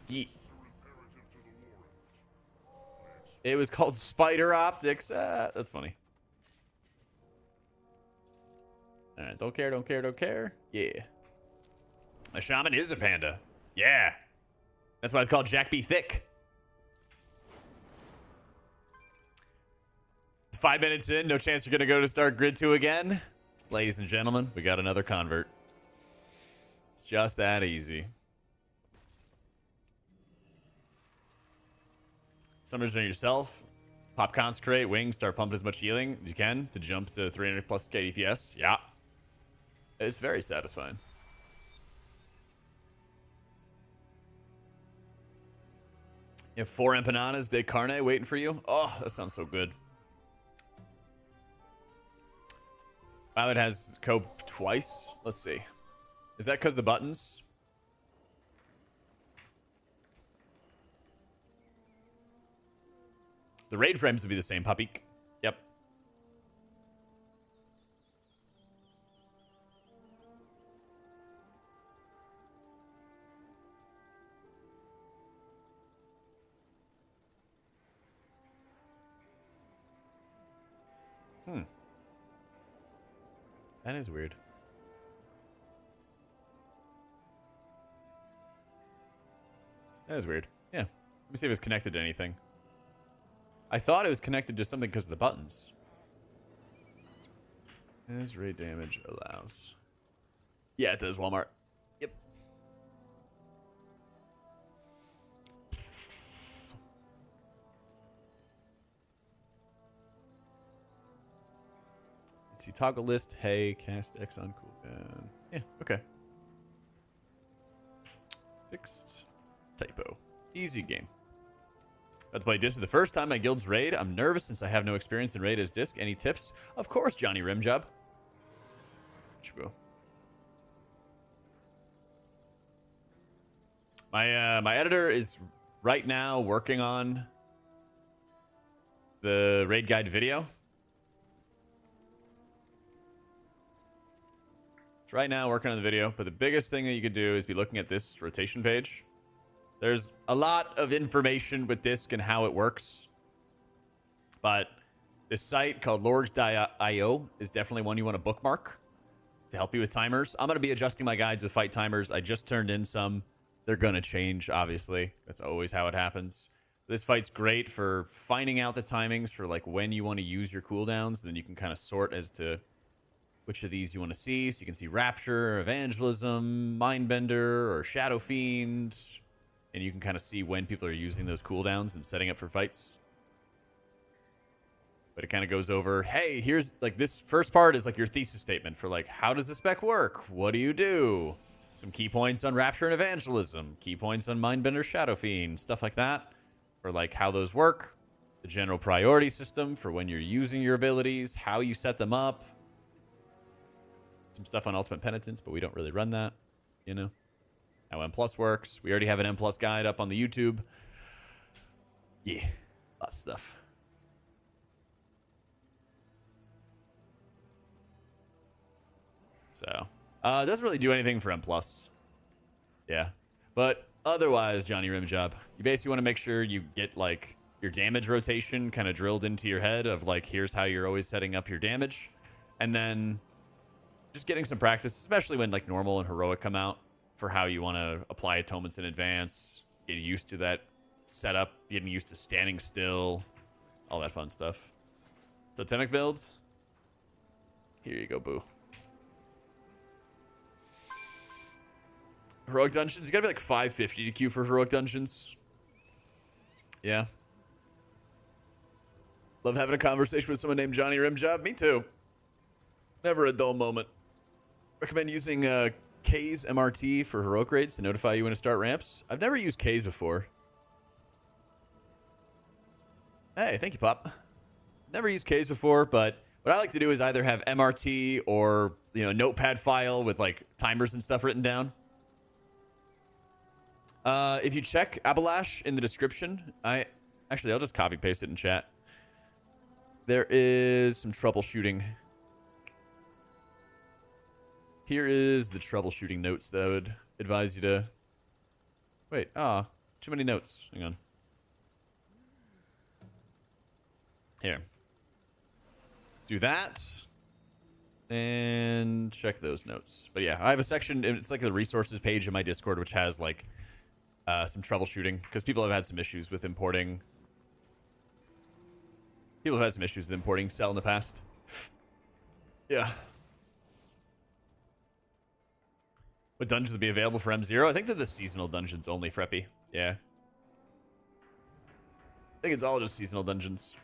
Speaker 1: Yeet. It was called Spider Optics. That's funny. Alright, don't care, don't care, don't care. Yeah. A Shaman is a panda. Yeah. That's why it's called Jack Be Thick. 5 minutes in, no chance you're going to go to start Grid 2 again. Ladies and gentlemen, we got another convert. It's just that easy. Summers on yourself. Pop Consecrate, Wings, start pumping as much healing as you can to jump to 300 plus K DPS. Yeah. It's very satisfying. You have 4 empanadas de carne waiting for you. Oh, that sounds so good. Violet has cope twice. Let's see. Is that because the buttons? The raid frames would be the same, puppy. Yep. That is weird. That was weird. Yeah. Let me see if it's connected to anything. I thought it was connected to something because of the buttons. As raid damage allows. Yeah, it does, Walmart. Yep. Let's see, toggle list, hey, cast X on cooldown. Yeah, okay. Fixed. Typo. Easy game. About to play Disc for the first time. My guild's raid. I'm nervous since I have no experience in raid as Disc. Any tips? Of course, Johnny Rimjob. My editor is right now working on the raid guide video. It's right now working on the video, but the biggest thing that you could do is be looking at this rotation page. There's a lot of information with Disc and how it works, but this site called lorgs.io is definitely one you want to bookmark to help you with timers. I'm going to be adjusting my guides with fight timers. I just turned in some. They're going to change, obviously. That's always how it happens. This fight's great for finding out the timings for like when you want to use your cooldowns. Then you can kind of sort as to which of these you want to see. So you can see Rapture, Evangelism, Mindbender, or Shadow Fiend. And you can kind of see when people are using those cooldowns and setting up for fights. But it kind of goes over, hey, here's like this first part is like your thesis statement for like, how does the spec work? What do you do? Some key points on Rapture and Evangelism, key points on Mindbender, Shadow Fiend, stuff like that. For like how those work, the general priority system for when you're using your abilities, how you set them up. Some stuff on Ultimate Penitence, but we don't really run that, you know. How M Plus works. We already have an M Plus guide up on the YouTube. Yeah, lots of stuff. So, it doesn't really do anything for M Plus. Yeah, but otherwise, Johnny Rimjob, you basically want to make sure you get like your damage rotation kind of drilled into your head of like, here's how you're always setting up your damage, and then just getting some practice, especially when like normal and heroic come out, for how you want to apply atonements in advance, get used to that setup, getting used to standing still, all that fun stuff. Totemic builds. Here you go, boo. Heroic dungeons. You gotta be like 550 to queue for heroic dungeons. Yeah. Love having a conversation with someone named Johnny Rimjob. Me too. Never a dull moment. Recommend using K's MRT for heroic raids to notify you when to start ramps. I've never used K's before. Hey, thank you, Pop. Never used K's before, but what I like to do is either have MRT or, you know, a notepad file with like timers and stuff written down. If you check Abalash in the description, I'll just copy paste it in chat. There is some troubleshooting. Here is the troubleshooting notes that I would advise you to... Wait, too many notes. Hang on. Here. Do that. And check those notes. But yeah, I have a section, it's like the resources page in my Discord, which has like some troubleshooting, because people have had some issues with importing... People have had some issues with importing Cell in the past. Yeah. What dungeons will be available for M0? I think they're the seasonal dungeons only, Freppy. Yeah. I think it's all just seasonal dungeons.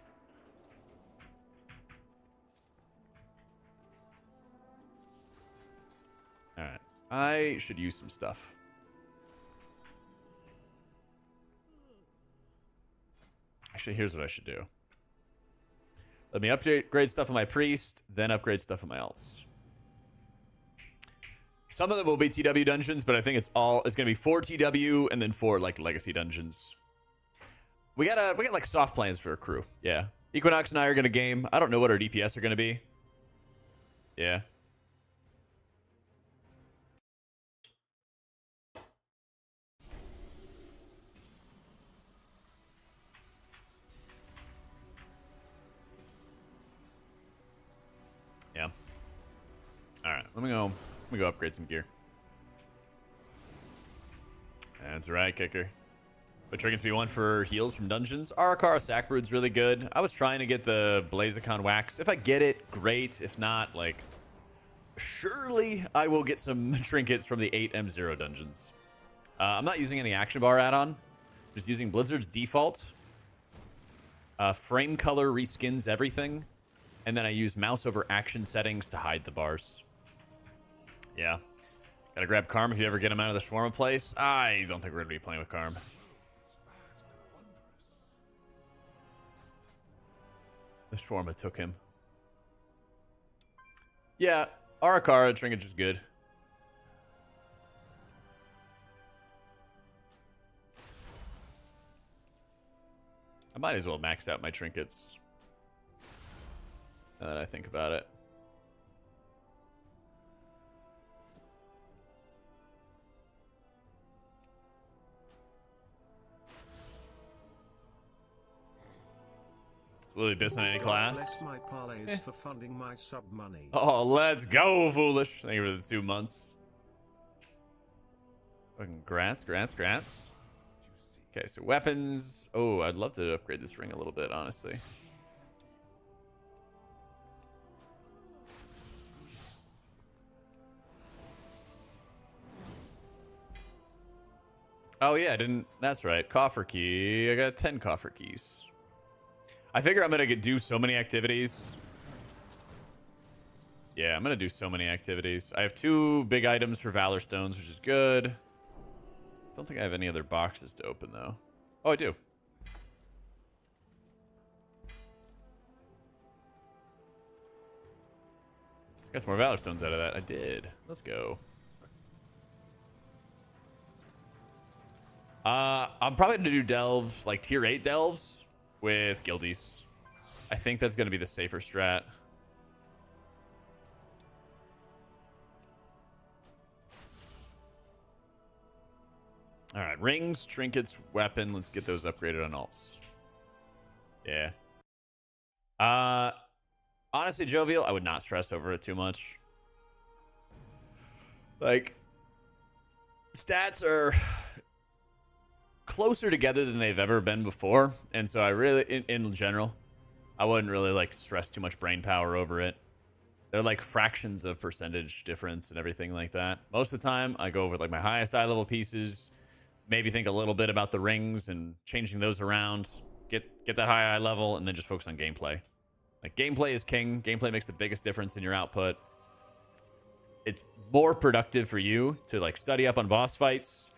Speaker 1: Alright. I should use some stuff. Actually, here's what I should do. Let me upgrade stuff on my priest, then upgrade stuff on my alts. Some of them will be TW dungeons, but I think it's going to be 4 TW and then 4 like legacy dungeons. We got like soft plans for a crew. Yeah. Equinox and I are going to game. I don't know what our DPS are going to be. Yeah. Yeah. All right. Let me go upgrade some gear. That's right, Kicker. But trinkets we want for heals from dungeons. Arakara Sackbrood's really good. I was trying to get the Blazicon Wax. If I get it, great. If not, like, surely I will get some trinkets from the 8M0 dungeons. I'm not using any action bar add-on. Just using Blizzard's default. Frame color reskins everything. And then I use mouse over action settings to hide the bars. Yeah. Gotta grab Karm if you ever get him out of the Shawarma place. I don't think we're gonna be playing with Karm. The Shawarma took him. Yeah, Arakara trinket is good. I might as well max out my trinkets. Now that I think about it. It's literally best in any class.
Speaker 2: Bless my parlays for funding my sub money.
Speaker 1: Oh, let's go, Foolish. Thank you for the 2 months. Fucking grats. Okay, so weapons. Oh, I'd love to upgrade this ring a little bit, honestly. Oh, yeah, I didn't. That's right. Coffer key. I got 10 coffer keys. I figure I'm going to do so many activities. Yeah, I'm going to do so many activities. I have 2 big items for Valor Stones, which is good. Don't think I have any other boxes to open, though. Oh, I do. Got some more Valor Stones out of that. I did. Let's go. I'm probably going to do delves, like tier 8 delves with guildies. I think that's going to be the safer strat. All right, rings, trinkets, weapon. Let's get those upgraded on alts. Yeah. Honestly, Jovial, I would not stress over it too much. Like, stats are closer together than they've ever been before, and so I really, in general, I wouldn't really like stress too much brain power over it. They're like fractions of percentage difference and everything like that. Most of the time, I go over like my highest eye level pieces. Maybe think a little bit about the rings and changing those around. Get that high eye level and then just focus on gameplay. Like, gameplay is king. Gameplay makes the biggest difference in your output. It's more productive for you to like study up on boss fights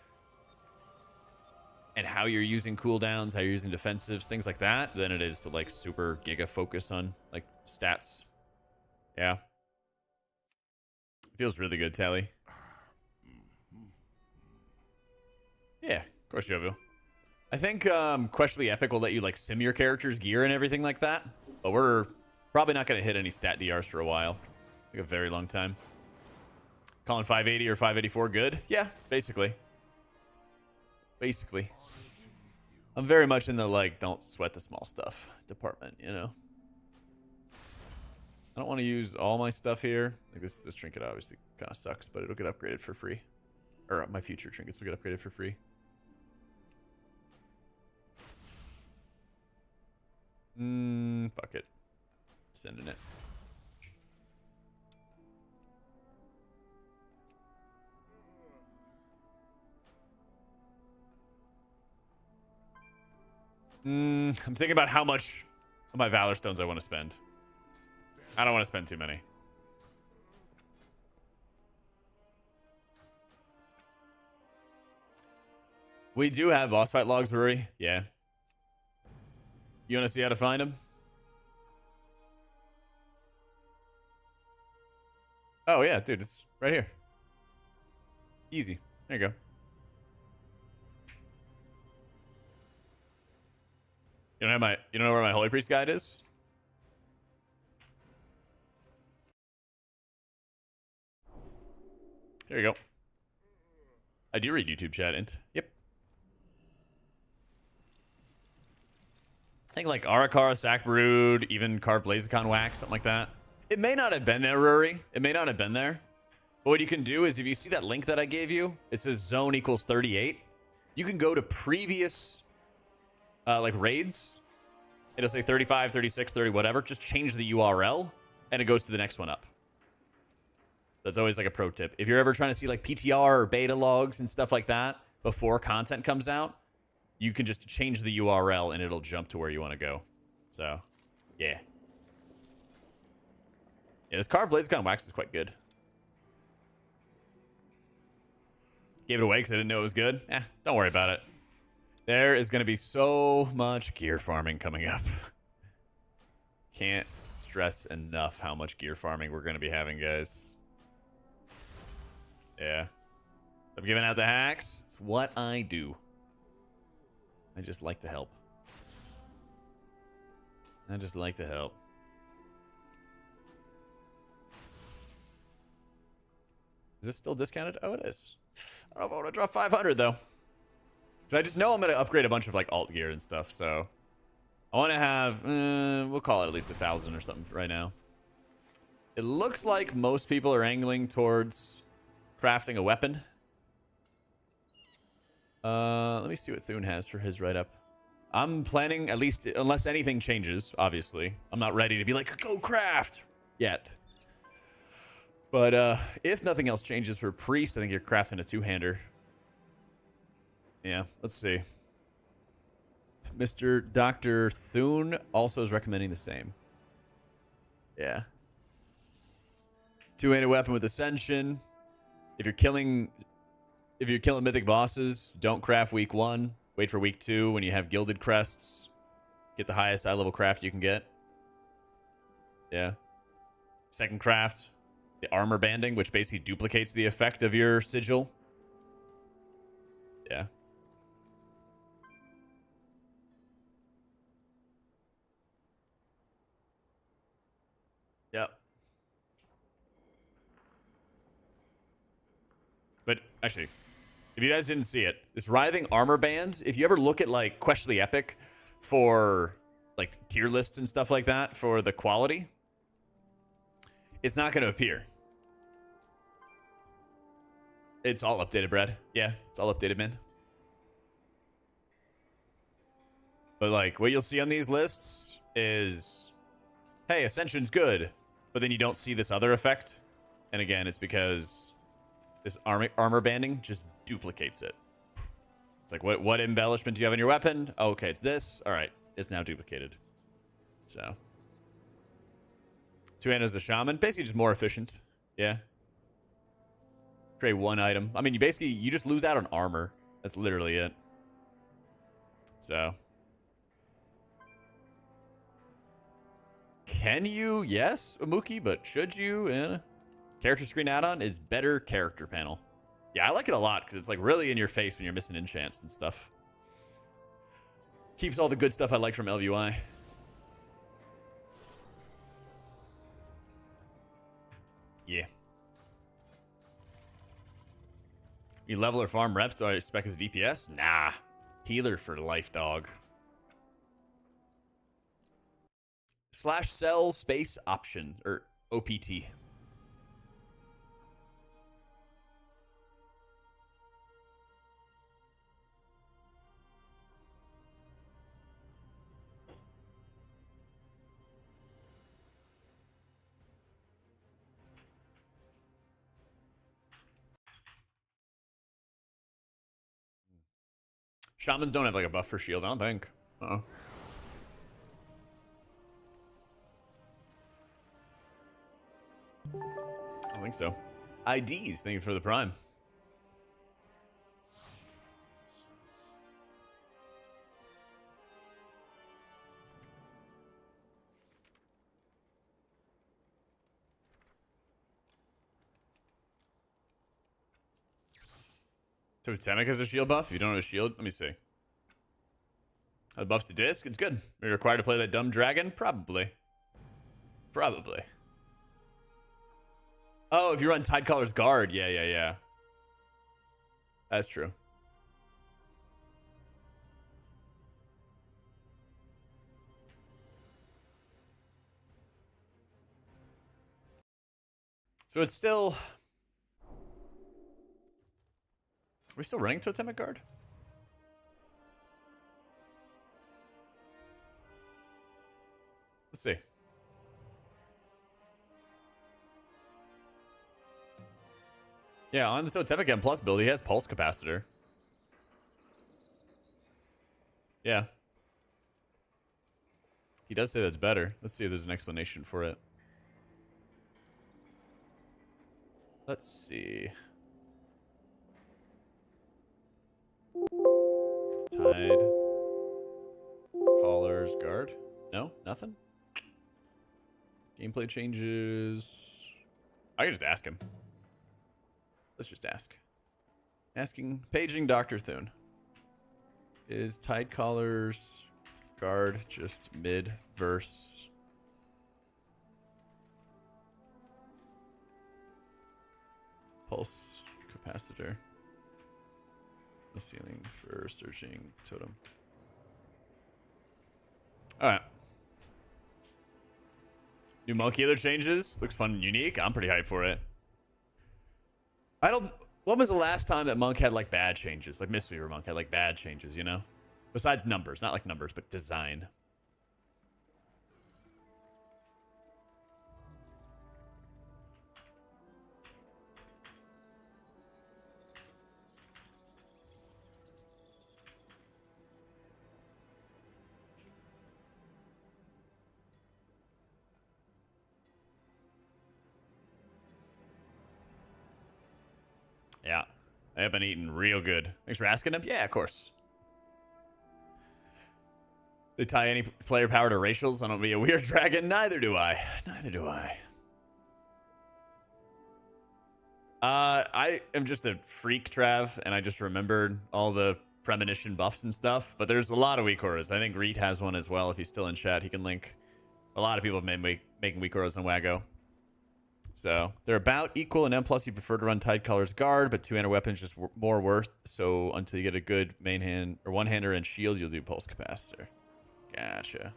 Speaker 1: and how you're using cooldowns, how you're using defensives, things like that, than it is to like super giga focus on like stats. Yeah. It feels really good, Tally. Yeah, of course, Jovial. I think Questionably Epic will let you like sim your character's gear and everything like that, but we're probably not going to hit any stat DRs for a while. Like a very long time. Calling 580 or 584 good? Yeah, basically. Basically. I'm very much in the like don't sweat the small stuff department, you know. I don't want to use all my stuff here. Like this trinket obviously kind of sucks, but it'll get upgraded for free. Or my future trinkets will get upgraded for free. Fuck it. Sending it. I'm thinking about how much of my Valor Stones I want to spend. I don't want to spend too many. We do have boss fight logs, Rory. Yeah. You want to see how to find them? Oh, yeah, dude. It's right here. Easy. There you go. You don't know where my Holy Priest guide is? There you go. I do read YouTube chat, Int. Yep. I think like Arakara, Sackbrood, even Carved Blazicon Wax, something like that. It may not have been there, Rory. It may not have been there. But what you can do is if you see that link that I gave you, it says zone equals 38. You can go to previous like raids, it'll say 35, 36, 30, whatever. Just change the URL, and it goes to the next one up. That's always like a pro tip. If you're ever trying to see like PTR or beta logs and stuff like that before content comes out, you can just change the URL and it'll jump to where you want to go. So, yeah. Yeah, this Carved Blaze Gun Wax is quite good. Gave it away because I didn't know it was good. Don't worry about it. There is going to be so much gear farming coming up. Can't stress enough how much gear farming we're going to be having, guys. Yeah. I'm giving out the hacks. It's what I do. I just like to help. I just like to help. Is this still discounted? Oh, it is. I don't know if I want to drop 500, though. Because I just know I'm going to upgrade a bunch of, like, alt gear and stuff, so... I want to have... we'll call it at least 1,000 or something right now. It looks like most people are angling towards... crafting a weapon. Let me see what Thune has for his write-up. I'm planning, at least, unless anything changes, obviously. I'm not ready to be like, go craft! Yet. But, if nothing else changes for Priest, I think you're crafting a two-hander. Yeah, let's see. Mr. Dr. Thune also is recommending the same. Yeah. Two-handed weapon with Ascension. If you're killing mythic bosses, don't craft week 1. Wait for week 2 when you have gilded crests. Get the highest high level craft you can get. Yeah. Second craft, the armor banding, which basically duplicates the effect of your sigil. Yeah. Yep. But actually, if you guys didn't see it, this writhing armor band, if you ever look at like Questly Epic for like tier lists and stuff like that for the quality, it's not going to appear. It's all updated, Brad. Yeah, it's all updated, man. But like what you'll see on these lists is, hey, Ascension's good, but then you don't see this other effect. And again, it's because this armor banding just duplicates it. It's like, what embellishment do you have in your weapon? Oh, okay, it's this. All right, it's now duplicated. So, two-handed as a shaman, basically just more efficient. Yeah. Create one item. I mean, you just lose out on armor. That's literally it. So, can you? Yes, Amuki, but should you? Character screen add-on is better character panel. Yeah, I like it a lot because it's like really in your face when you're missing enchants and stuff. Keeps all the good stuff I like from LVI. Yeah. You level or farm reps, do I expect as a DPS? Nah. Healer for life, dog. /sell space option, or OPT. Shamans don't have like a buff for shield, I don't think. Uh-oh. I don't think so. IDs, thank you for the prime. Totemic has a shield buff? If you don't have a shield, let me see. The buffs to disc? It's good. Are you required to play that dumb dragon? Probably. Probably. Oh, if you run Tidecaller's Guard. Yeah. That's true. So it's still... Are we still running Totemic Guard? Let's see. Yeah, on the Totemic M Plus build, he has Pulse Capacitor. Yeah. He does say that's better. Let's see if there's an explanation for it. Let's see. Tide. Callers, guard. No, nothing. Gameplay changes. I can just ask him. Let's just ask. Paging Dr. Thune. Is Tide Callers guard just mid verse? Pulse capacitor. The ceiling for searching totem. Alright. New monk healer changes. Looks fun and unique. I'm pretty hyped for it. When was the last time that monk had like bad changes? Like Mistweaver monk had like bad changes, you know? Besides numbers, not like numbers, but design. Yeah, I have been eating real good. Thanks for asking him. Yeah, of course. They tie any player power to racials. I don't be a weird dragon. Neither do I. Neither do I. I am just a freak, Trav, and I just remembered all the premonition buffs and stuff. But there's a lot of weak auras. I think Reed has one as well. If he's still in chat, he can link. A lot of people have been making weak auras on Wago. So they're about equal in M+. You prefer to run Tide Colors guard, but two-hander weapons just more worth. So until you get a good main hand or one-hander and shield, you'll do Pulse Capacitor. Gotcha.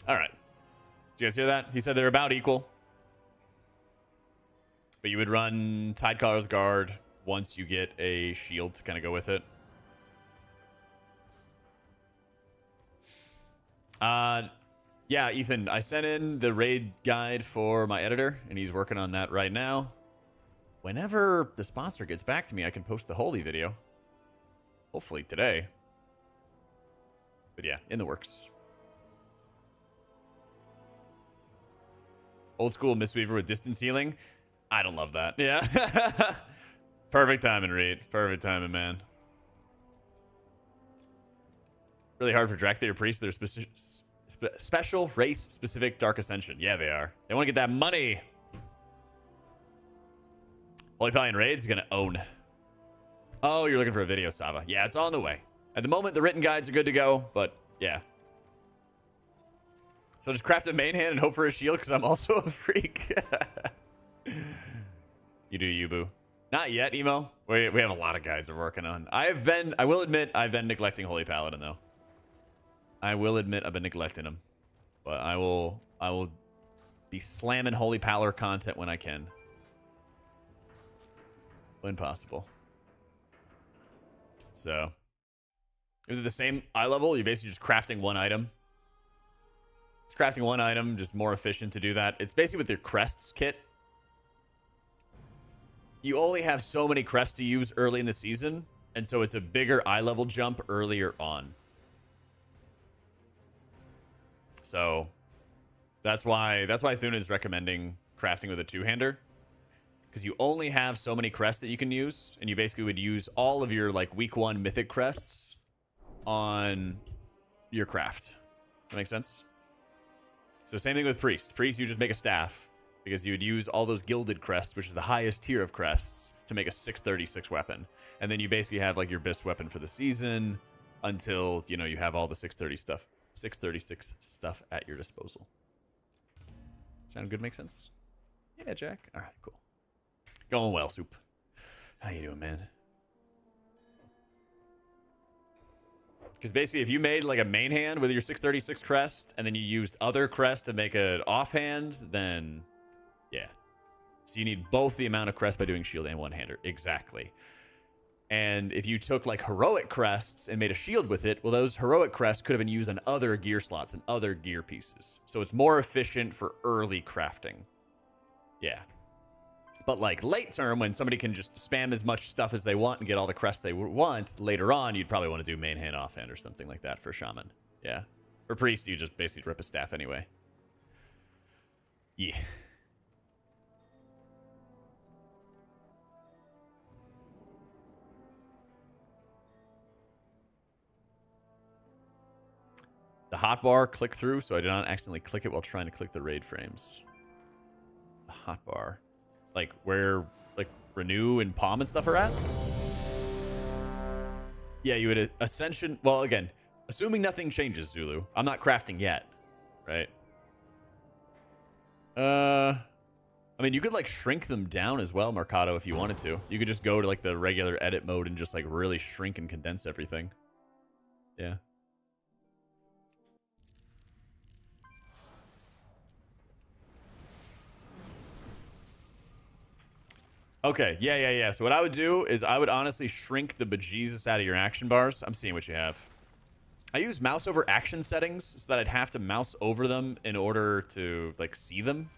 Speaker 1: All right. Did you guys hear that? He said they're about equal. But you would run Tide Colors guard once you get a shield to kind of go with it. Yeah, Ethan, I sent in the raid guide for my editor, and he's working on that right now. Whenever the sponsor gets back to me, I can post the Holy video. Hopefully today. But yeah, in the works. Old school Mistweaver with distance healing. I don't love that. Yeah. Perfect timing, Reed. Perfect timing, man. Really hard for Dracth or Priest. They're special race-specific Dark Ascension. Yeah, they are. They want to get that money. Holy Palian Raids is going to own. Oh, you're looking for a video, Sava. Yeah, it's on the way. At the moment, the written guides are good to go, but yeah. So just craft a main hand and hope for a shield because I'm also a freak. You do you, boo. Not yet, Emo. We have a lot of guides we're working on. I will admit, I've been neglecting Holy Paladin, though. I will admit I've been neglecting him. But I will be slamming Holy Pallor content when I can. When possible. So, if they're the same eye level, you're basically just crafting one item. It's crafting one item, just more efficient to do that. It's basically with your crests kit. You only have so many crests to use early in the season, and so it's a bigger eye level jump earlier on. So that's why Thune is recommending crafting with a two-hander, because you only have so many crests that you can use, and you basically would use all of your like week 1 mythic crests on your craft. That makes sense? So same thing with Priest. Priest, you just make a staff, because you would use all those gilded crests, which is the highest tier of crests, to make a 636 weapon. And then you basically have like your best weapon for the season until, you know, you have all the 636 stuff at your disposal. Sound good? Make sense? Yeah, Jack. All right, cool. Going well, Soup. How you doing, man? Because basically, if you made like a main hand with your 636 crest, and then you used other crest to make an offhand, then yeah. So you need both the amount of crest by doing shield and one-hander. Exactly. And if you took like heroic crests and made a shield with it, well, those heroic crests could have been used on other gear slots and other gear pieces. So it's more efficient for early crafting. Yeah. But like late term, when somebody can just spam as much stuff as they want and get all the crests they want, later on, you'd probably want to do main hand, offhand, or something like that for Shaman. Yeah. For Priest, you just basically rip a staff anyway. Yeah. The hotbar click through, so I do not accidentally click it while trying to click the raid frames. The hotbar. Like where like Renew and Palm and stuff are at? Yeah, you would Ascension. Well, again, assuming nothing changes, Zulu. I'm not crafting yet, right? I mean, you could like shrink them down as well, Mercado, if you wanted to. You could just go to like the regular edit mode and just like really shrink and condense everything. Yeah. Okay, yeah. So what I would do is I would honestly shrink the bejesus out of your action bars. I'm seeing what you have. I use mouse over action settings so that I'd have to mouse over them in order to like see them.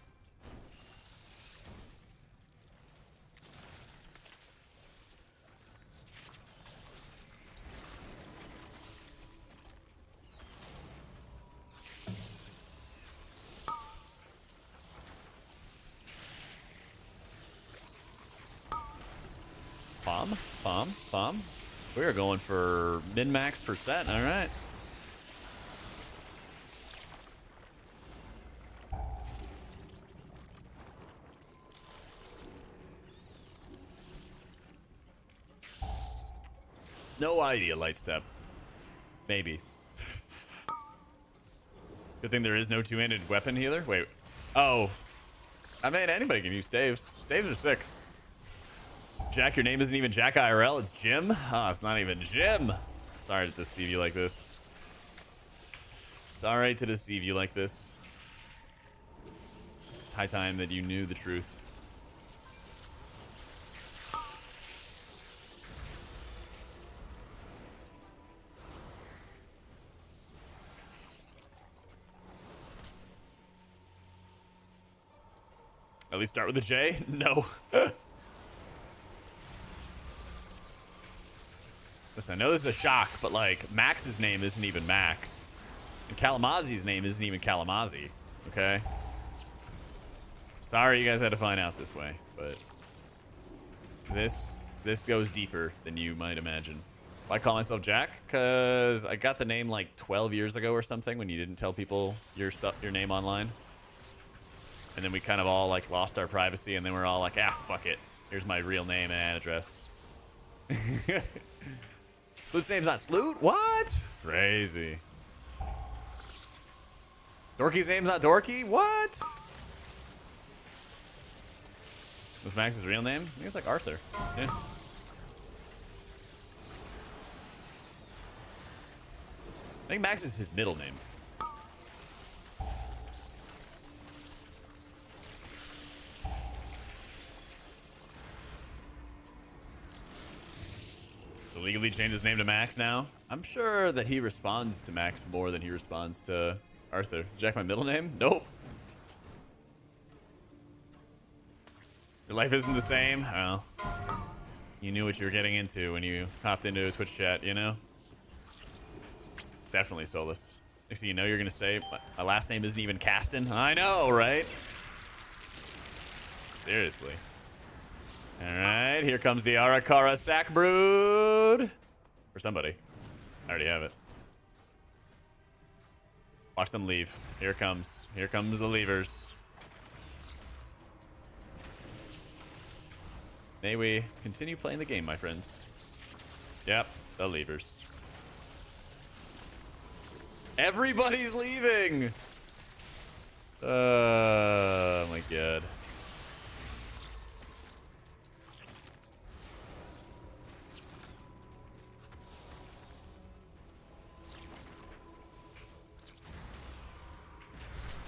Speaker 1: Palm. We are going for min-max percent. All right. No idea, Lightstep. Maybe. Good thing there is no two-handed weapon healer. Wait. Oh. I mean, anybody can use staves. Staves are sick. Jack, your name isn't even Jack IRL, it's Jim? Oh, it's not even Jim. Sorry to deceive you like this. Sorry to deceive you like this. It's high time that you knew the truth. At least start with a J? No. Listen, I know this is a shock, but like Max's name isn't even Max. And Kalamazi's name isn't even Kalamazi. Okay? Sorry you guys had to find out this way, but this goes deeper than you might imagine. Why call myself Jack? Cause I got the name like 12 years ago or something when you didn't tell people your name online. And then we kind of all like lost our privacy, and then we're all like, ah, fuck it. Here's my real name and address. Sloot's name's not Sloot? What? Crazy. Dorky's name's not Dorky? What? What's Max's real name? I think it's like Arthur. Yeah. I think Max is his middle name. So legally change his name to Max now? I'm sure that he responds to Max more than he responds to Arthur. Jack, my middle name? Nope. Your life isn't the same? Well, you knew what you were getting into when you hopped into a Twitch chat, you know? Definitely Solus. Next thing you know, you're going to say, my last name isn't even Caston? I know, right? Seriously. All right, here comes the Arakara Sack Brood. For somebody. I already have it. Watch them leave. Here comes. Here comes the leavers. May we continue playing the game, my friends. Yep, the leavers. Everybody's leaving! Oh my god.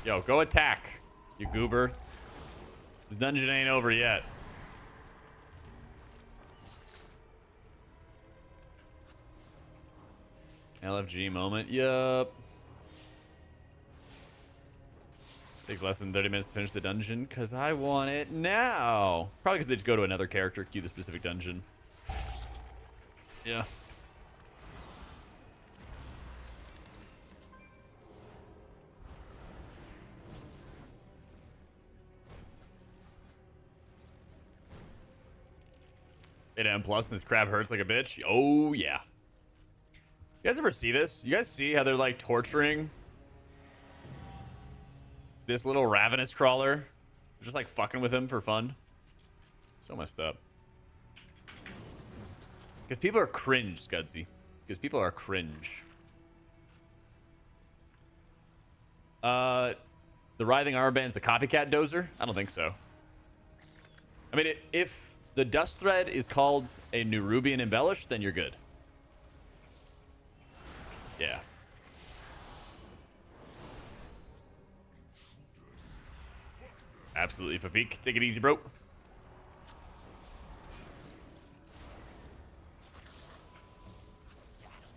Speaker 1: Yo, go attack, you goober. This dungeon ain't over yet. LFG moment. Yup. Takes less than 30 minutes to finish the dungeon because I want it now. Probably because they just go to another character, queue the specific dungeon. Yeah. It M plus and this crab hurts like a bitch. Oh yeah. You guys ever see this? You guys see how they're like torturing this little ravenous crawler? They're just like fucking with him for fun. So messed up. Because people are cringe, Scudsy. Because people are cringe. The writhing armor band's the copycat dozer? I don't think so. I mean, if the dust thread is called a Nerubian embellish, then you're good. Yeah. Absolutely, Papik. Take it easy, bro.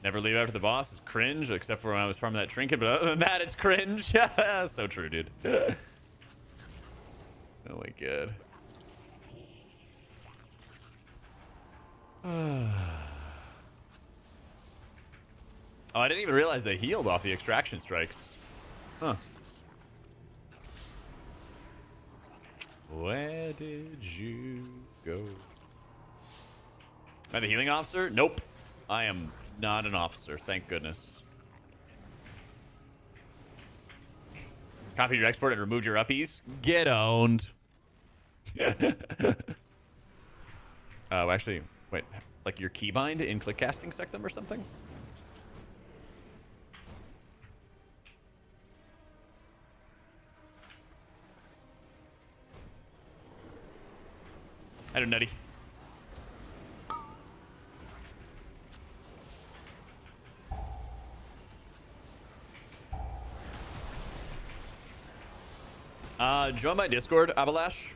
Speaker 1: Never leave after the boss is cringe, except for when I was farming that trinket, but other than that, it's cringe. So true, dude. Oh my god. Oh, I didn't even realize they healed off the extraction strikes. Huh. Where did you go? Am I the healing officer? Nope. I am not an officer, thank goodness. Copied your export and removed your uppies? Get owned. Oh, actually, wait. Like your keybind in click casting sectum or something? I don't nutty. Join my Discord, Abalash.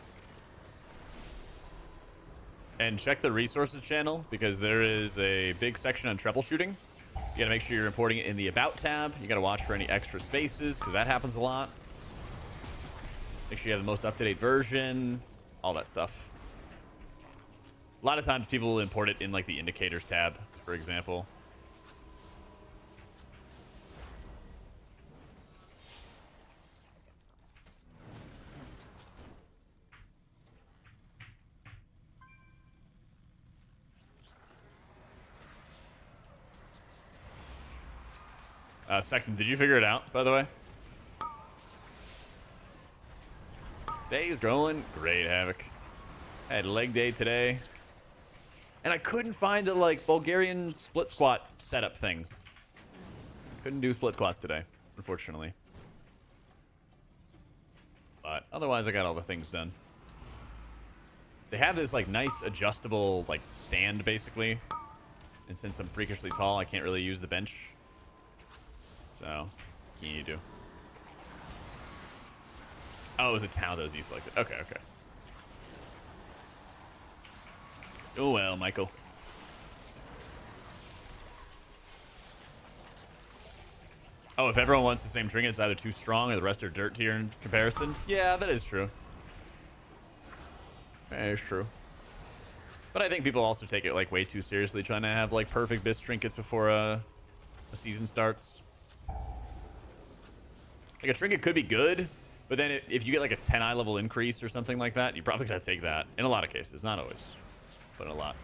Speaker 1: And check the resources channel because there is a big section on troubleshooting. You gotta make sure you're importing it in the About tab. You gotta watch for any extra spaces because that happens a lot. Make sure you have the most up-to-date version, all that stuff. A lot of times people will import it in like the indicators tab, for example. Second, did you figure it out, by the way? Day is going great, Havoc. I had leg day today. And I couldn't find the, like, Bulgarian split squat setup thing. Couldn't do split squats today, unfortunately. But otherwise, I got all the things done. They have this, like, nice adjustable, like, stand, basically. And since I'm freakishly tall, I can't really use the bench. So, what can you do? Oh, it was the town that was deselected. Okay, okay. Oh well, Michael. Oh, if everyone wants the same trinket, it's either too strong or the rest are dirt tier in comparison. Yeah, that is true. That is true. But I think people also take it like way too seriously, trying to have like perfect BIS trinkets before a season starts. Like a trinket could be good, but then if you get like a 10 eye level increase or something like that, you probably gotta take that. In a lot of cases, not always, but a lot.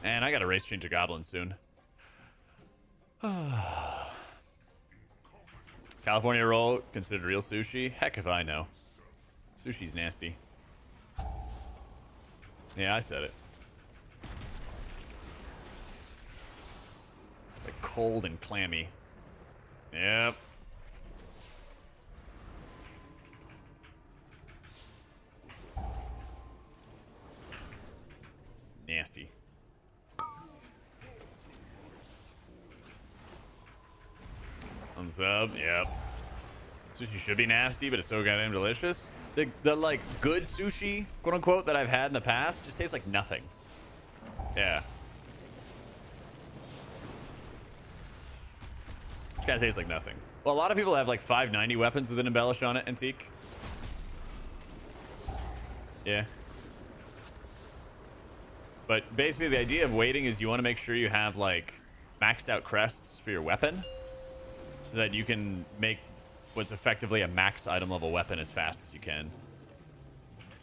Speaker 1: And I gotta race change a goblin soon. California roll considered real sushi? Heck if I know. Sushi's nasty. Yeah, I said it. Like cold and clammy. Yep. It's nasty. Unsub, yep. Sushi should be nasty, but it's so goddamn delicious. The like good sushi, quote unquote, that I've had in the past just tastes like nothing. Yeah. Just kind of tastes like nothing. Well, a lot of people have like 590 weapons with an embellish on it, Antique. Yeah. But basically the idea of waiting is you want to make sure you have like maxed out crests for your weapon so that you can make what's effectively a max item level weapon as fast as you can.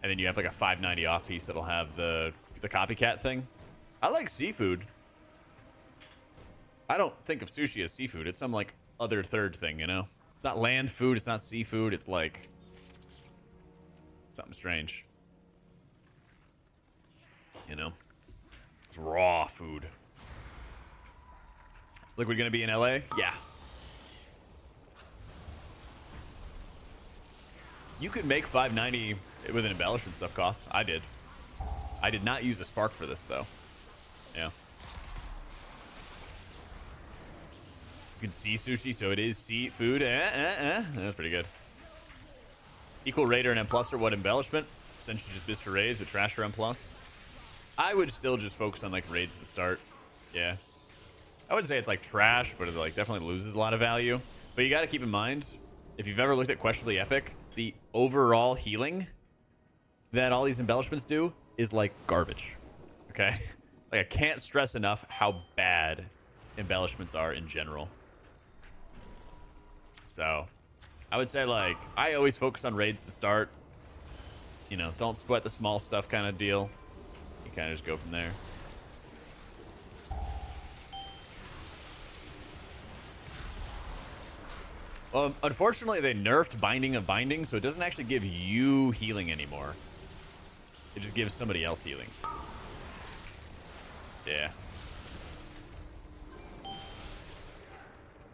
Speaker 1: And then you have like a 590 off piece that'll have the copycat thing. I like seafood. I don't think of sushi as seafood. It's some like other third thing, you know? It's not land food, it's not seafood, it's like something strange. You know? It's raw food. Liquid gonna be in LA? Yeah. You could make 590 with an embellishment stuff cost. I did. I did not use a spark for this though. Yeah. You can see sushi, so it is seafood. That's pretty good. Equal Raider and M plus or what embellishment? Essentially just bits for raids, but trash for M plus. I would still just focus on like raids at the start. Yeah. I wouldn't say it's like trash, but it like definitely loses a lot of value. But you got to keep in mind, if you've ever looked at Questionably Epic, the overall healing that all these embellishments do is like garbage. Okay? Like I can't stress enough how bad embellishments are in general. So I would say like I always focus on raids at the start. You know, don't sweat the small stuff kind of deal. You kind of just go from there. Well, unfortunately, they nerfed Binding of Binding, so it doesn't actually give you healing anymore. It just gives somebody else healing. Yeah.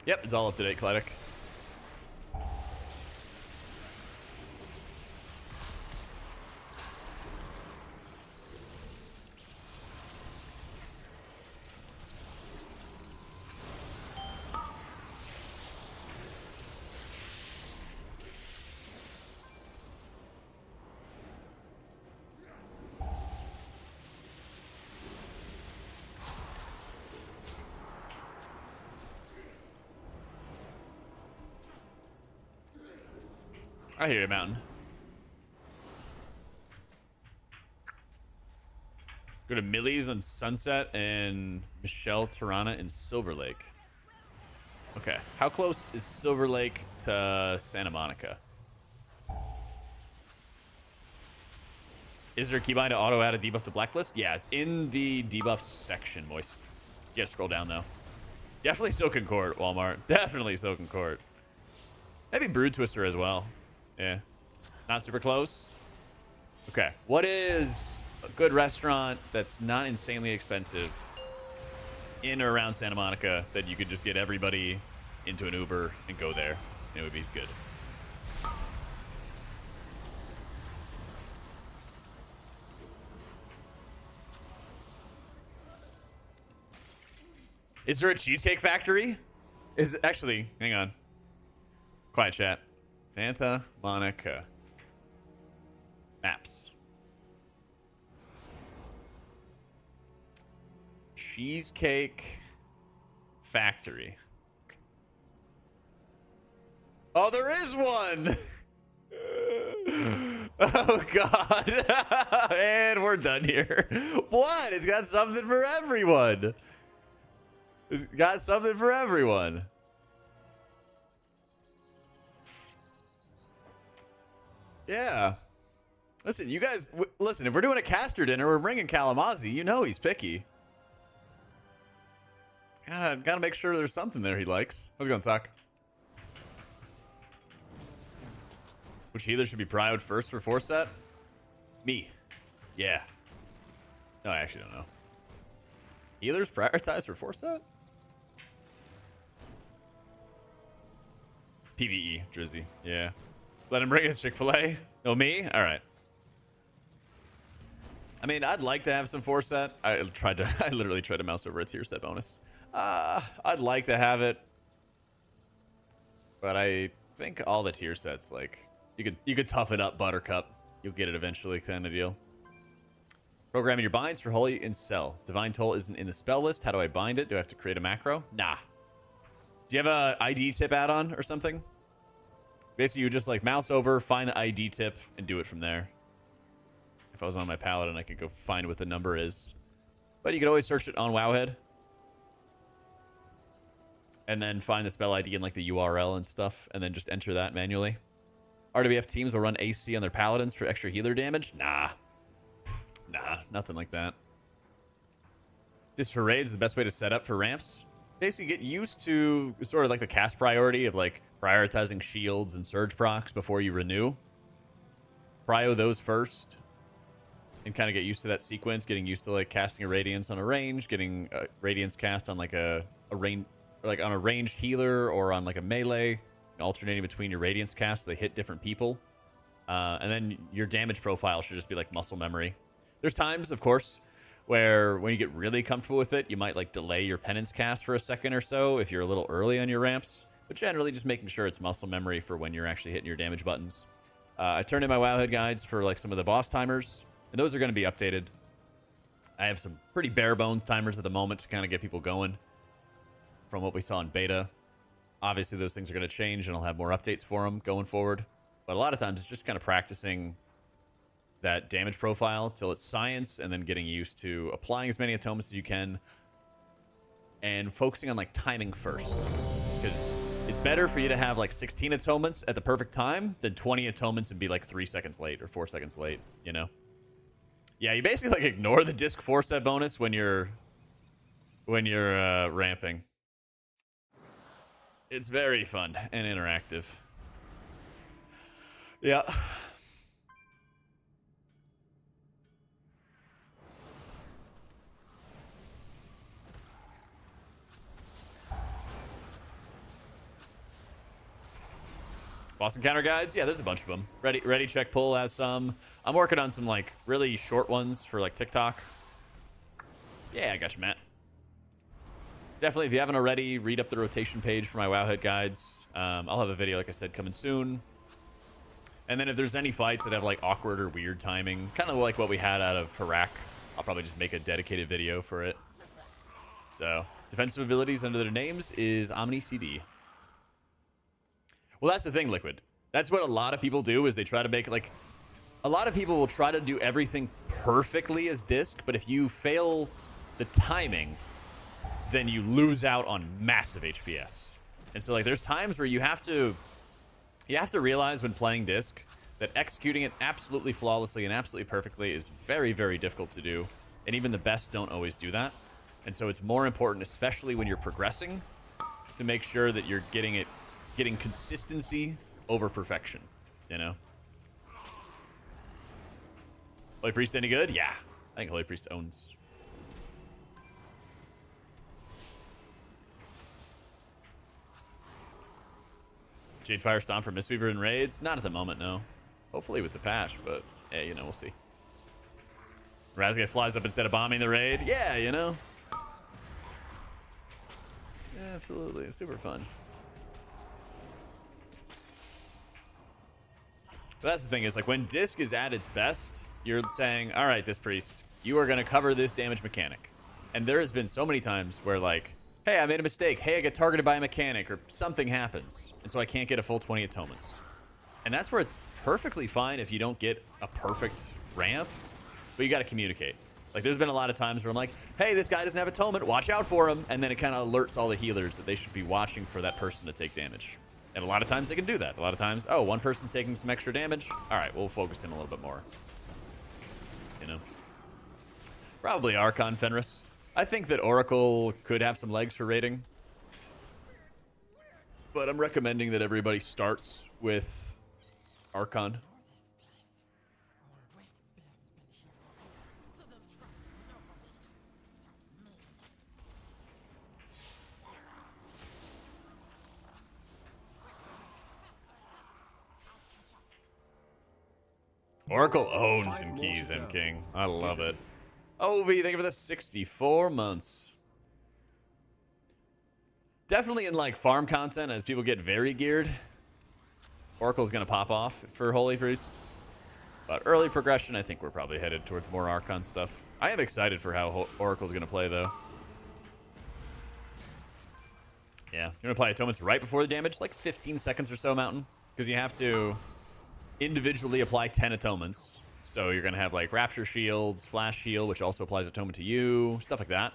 Speaker 1: Yep, it's all up to date, Kledik. I hear you, Mountain. Go to Millie's on Sunset and Michelle Tirana in Silver Lake. Okay. How close is Silver Lake to Santa Monica? Is there a keybind to auto add a debuff to Blacklist? Yeah, it's in the debuff section, Moist. You gotta scroll down, though. Definitely Silken Court, Walmart. Definitely Silken Court. Maybe Brood Twister as well. Yeah. Not super close. Okay. What is a good restaurant that's not insanely expensive in or around Santa Monica that you could just get everybody into an Uber and go there? It would be good. Is there a Cheesecake Factory? Is actually, hang on. Quiet chat. Santa Monica. Maps. Cheesecake Factory. Oh, there is one! Oh, God. And we're done here. What? It's got something for everyone. It's got something for everyone. Yeah. Listen, you guys, listen, if we're doing a caster dinner, we're bringing Kalamazoo. You know he's picky. Gotta make sure there's something there he likes. How's it going, Sock? Which healer should be prioed first for 4 set? Me. Yeah. No, I actually don't know. Healers prioritized for 4 set? PvE, Drizzy. Yeah. Let him bring us Chick-fil-A. No, me? All right. I mean, I'd like to have some 4 set. I literally tried to mouse over a tier set bonus. I'd like to have it. But I think all the tier sets, like, you could tough it up, Buttercup. You'll get it eventually, kind of deal. Programming your binds for Holy and Cell. Divine Toll isn't in the spell list. How do I bind it? Do I have to create a macro? Nah. Do you have a ID tip add-on or something? Basically, you just like mouse over, find the ID tip, and do it from there. If I was on my Paladin, I could go find what the number is. But you could always search it on Wowhead. And then find the spell ID and like the URL and stuff, and then just enter that manually. RWF teams will run AC on their Paladins for extra healer damage? Nah. Nah, nothing like that. This for raids is the best way to set up for ramps. Basically get used to sort of like the cast priority of like prioritizing shields and surge procs before you renew. Prio those first. And kind of get used to that sequence, getting used to like casting a Radiance on a range, getting a Radiance cast on like a range, like on a ranged healer or on like a melee, and alternating between your Radiance casts so they hit different people. And then your damage profile should just be like muscle memory. There's times, of course, where when you get really comfortable with it, you might like delay your penance cast for a second or so if you're a little early on your ramps. But generally just making sure it's muscle memory for when you're actually hitting your damage buttons. I turned in my Wowhead guides for like some of the boss timers, and those are going to be updated. I have some pretty bare bones timers at the moment to kind of get people going from what we saw in beta. Obviously, those things are going to change, and I'll have more updates for them going forward. But a lot of times, it's just kind of practicing that damage profile till it's science, and then getting used to applying as many atonements as you can, and focusing on like timing first, because it's better for you to have like 16 atonements at the perfect time than 20 atonements and be like 3 seconds late or 4 seconds late, you know? Yeah, you basically like ignore the disc 4 set bonus when you're ramping. It's very fun and interactive. Yeah. Boss encounter guides? Yeah, there's a bunch of them. Ready check pull has some. I'm working on some like really short ones for like TikTok. Yeah, I got you, Matt. Definitely, if you haven't already, read up the rotation page for my Wowhead guides. I'll have a video, like I said, coming soon. And then if there's any fights that have like awkward or weird timing, kind of like what we had out of Harak, I'll probably just make a dedicated video for it. So, defensive abilities under their names is Omni CD. Well, that's the thing, Liquid. That's what a lot of people do, is they try to make, like, a lot of people will try to do everything perfectly as disc, but if you fail the timing, then you lose out on massive HPS. And so, like, there's times where you have to realize when playing disc that executing it absolutely flawlessly and absolutely perfectly is very, very difficult to do. And even the best don't always do that. And so it's more important, especially when you're progressing, to make sure that you're getting consistency over perfection, you know? Holy Priest any good? Yeah. I think Holy Priest owns. Jade Firestorm for Mistweaver and raids? Not at the moment, no. Hopefully with the patch, but yeah, you know, we'll see. Razgat flies up instead of bombing the raid? Yeah, you know? Yeah, absolutely. It's super fun. But that's the thing, is like when disc is at its best, you're saying, all right, this priest, you are going to cover this damage mechanic. And there has been so many times where like, hey, I made a mistake. Hey, I get targeted by a mechanic, or something happens. And so I can't get a full 20 atonements. And that's where it's perfectly fine if you don't get a perfect ramp, but you got to communicate. Like there's been a lot of times where I'm like, hey, this guy doesn't have atonement, watch out for him. And then it kind of alerts all the healers that they should be watching for that person to take damage. And a lot of times they can do that. A lot of times, oh, one person's taking some extra damage. All right, we'll focus him a little bit more. You know? Probably Archon Fenris. I think that Oracle could have some legs for raiding. But I'm recommending that everybody starts with Archon. Oracle owns and keys M King. I love it. Ovi, thank you for the 64 months. Definitely in like farm content, as people get very geared, Oracle's gonna pop off for Holy Priest. But early progression, I think we're probably headed towards more Archon stuff. I am excited for how Oracle's gonna play though. Yeah, you're gonna apply atonements right before the damage, like 15 seconds or so, Mountain, because you have to individually apply 10 atonements. So you're gonna have like Rapture Shields, Flash Shield, which also applies atonement to you, stuff like that.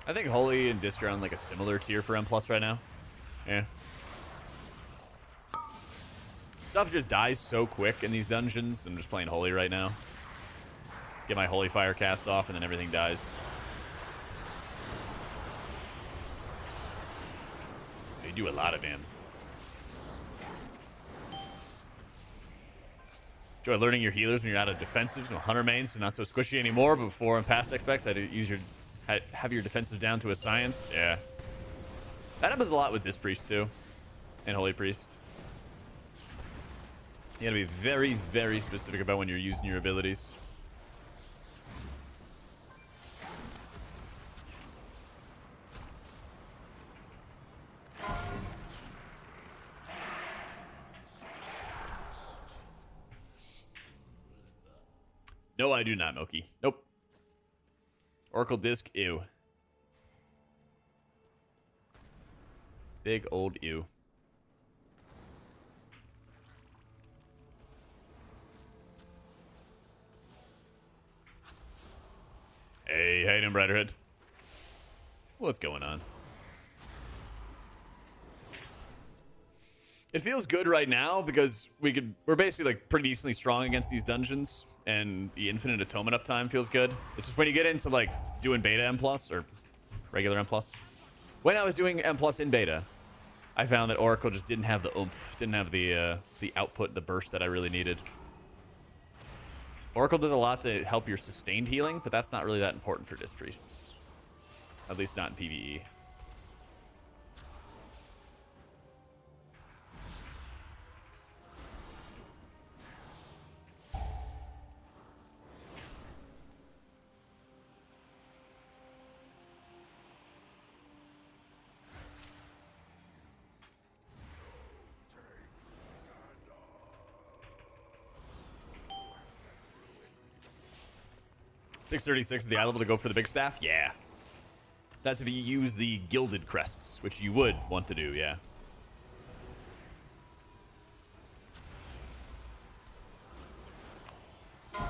Speaker 1: I think Holy and Disc are on like a similar tier for M+ right now. Yeah. Stuff just dies so quick in these dungeons that I'm just playing Holy right now. Get my Holy Fire cast off and then everything dies. They do a lot of damage. Enjoy learning your healers when you're out of defensives. No, Hunter mains, so not so squishy anymore. But before in past XPEX, I had to use have your defensive down to a science. Yeah. That happens a lot with Disc Priest too. And Holy Priest. You gotta be very, very specific about when you're using your abilities. No, I do not, Moki. Nope. Oracle Disc, ew. Big old ew. Hey, how you doing, Brighterhead? What's going on? It feels good right now because we're basically like pretty decently strong against these dungeons, and the infinite atonement uptime feels good. It's just when you get into like doing beta M+ or regular M+. When I was doing M+ in beta, I found that Oracle just didn't have the oomph, didn't have the output, the burst that I really needed. Oracle does a lot to help your sustained healing, but that's not really that important for Disc Priests. At least not in PvE. $636 is the eye level to go for the big staff? Yeah. That's if you use the gilded crests, which you would want to do, yeah.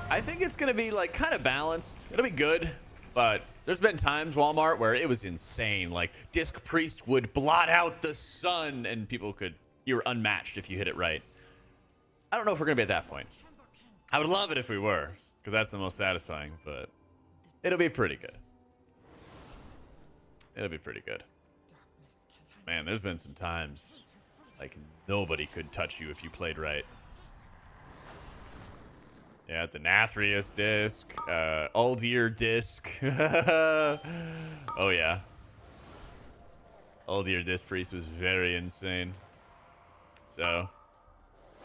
Speaker 1: I think it's going to be like kind of balanced. It'll be good, but there's been times, Walmart, where it was insane. Like, Disc Priest would blot out the sun, and you were unmatched if you hit it right. I don't know if we're going to be at that point. I would love it if we were, because that's the most satisfying, but it'll be pretty good. It'll be pretty good. Man, there's been some times, like, nobody could touch you if you played right. Yeah, the Nathrius disc, Uldir disc. Oh, yeah. Uldir Disc Priest was very insane. So,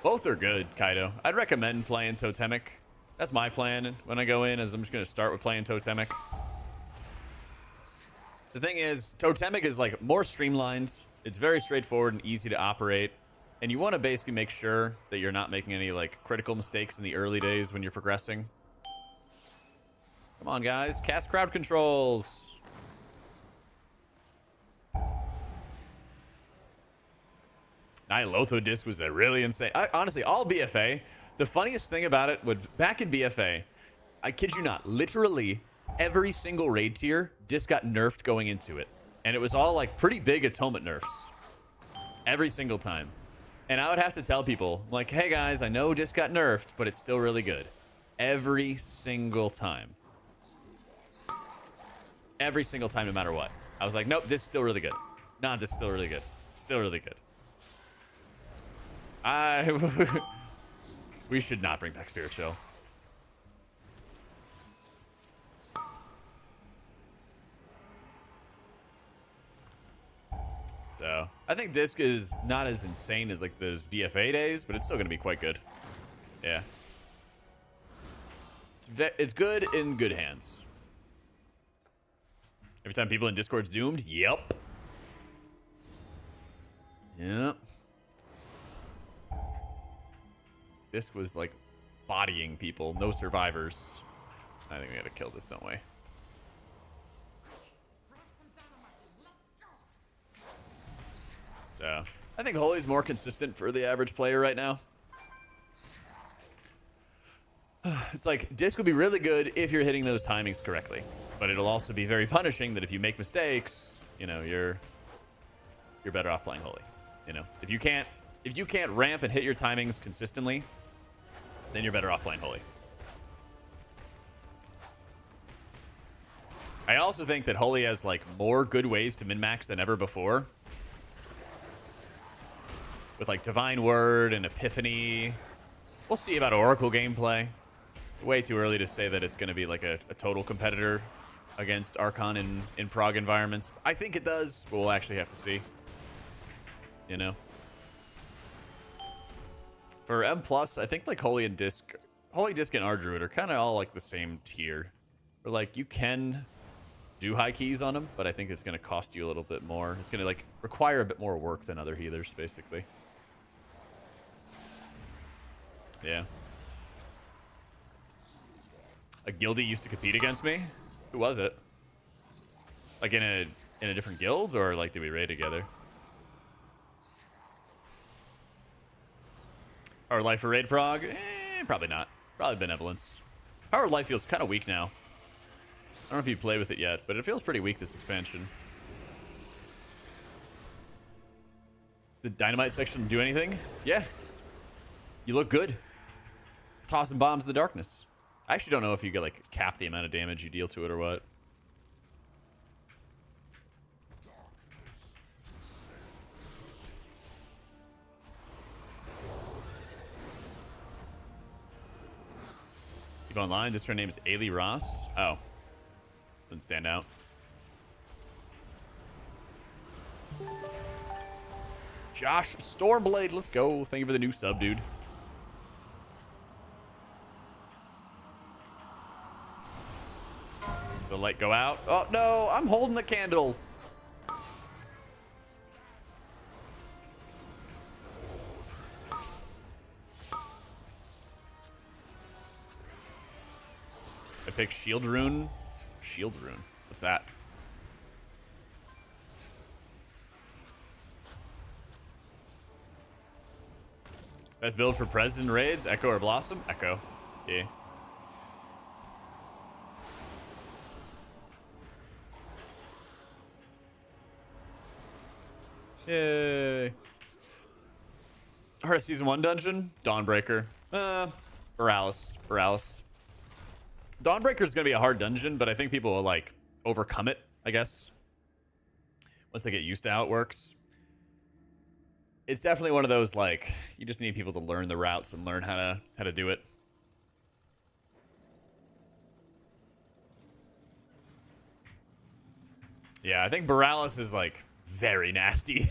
Speaker 1: both are good, Kaido. I'd recommend playing Totemic. That's my plan when I go in, is I'm just going to start with playing Totemic. The thing is, Totemic is like more streamlined. It's very straightforward and easy to operate. And you want to basically make sure that you're not making any like critical mistakes in the early days when you're progressing. Come on, guys. Cast crowd controls. Nyalotho disc was a really insane. Honestly, all BFA. The funniest thing about it was back in BFA, I kid you not, literally every single raid tier disc got nerfed going into it. And it was all like pretty big atonement nerfs. Every single time. And I would have to tell people, like, hey guys, I know disc got nerfed, but it's still really good. Every single time. Every single time, no matter what. I was like, nope, this is still really good. Nah, this is still really good. Still really good. We should not bring back Spirit Show. So, I think Disc is not as insane as like those BFA days, but it's still going to be quite good. Yeah. It's good in good hands. Every time people in Discord's doomed? Yep. Yep. This was like bodying people. No survivors. I think we gotta kill this, don't we? So, I think Holy's more consistent for the average player right now. It's like, Disc would be really good if you're hitting those timings correctly. But it'll also be very punishing that if you make mistakes, you know, you're better off playing Holy. You know, if you can't ramp and hit your timings consistently, then you're better off playing Holy. I also think that Holy has like more good ways to min-max than ever before. With like Divine Word and Epiphany. We'll see about Oracle gameplay. Way too early to say that it's going to be like a total competitor against Archon in prog environments. I think it does, but we'll actually have to see. You know? For M+, I think like Holy Disc and R Druid are kind of all like the same tier. Where like you can do high keys on them, but I think it's going to cost you a little bit more. It's going to like require a bit more work than other healers, basically. Yeah. A guildie used to compete against me? Who was it? Like in a different guild, or like did we raid together? Power Life for raid prog? Probably not. Probably Benevolence. Power Life feels kind of weak now. I don't know if you play with it yet, but it feels pretty weak this expansion. Did Dynamite section do anything? Yeah. You look good. Tossing bombs in the darkness. I actually don't know if you get like cap the amount of damage you deal to it or what. Keep online. This her name is Ailey Ross. Oh. Didn't stand out. Josh Stormblade, let's go. Thank you for the new sub, dude. The light go out. Oh no, I'm holding the candle. I picked Shield Rune. Shield Rune. What's that? Best build for President raids? Echo or Blossom? Echo. Yeah. Yay. Hardest Season 1 dungeon? Dawnbreaker. Borealis. Dawnbreaker is going to be a hard dungeon, but I think people will, like, overcome it, I guess. Once they get used to how it works. It's definitely one of those, like, you just need people to learn the routes and learn how to do it. Yeah, I think Borealis is, like, very nasty.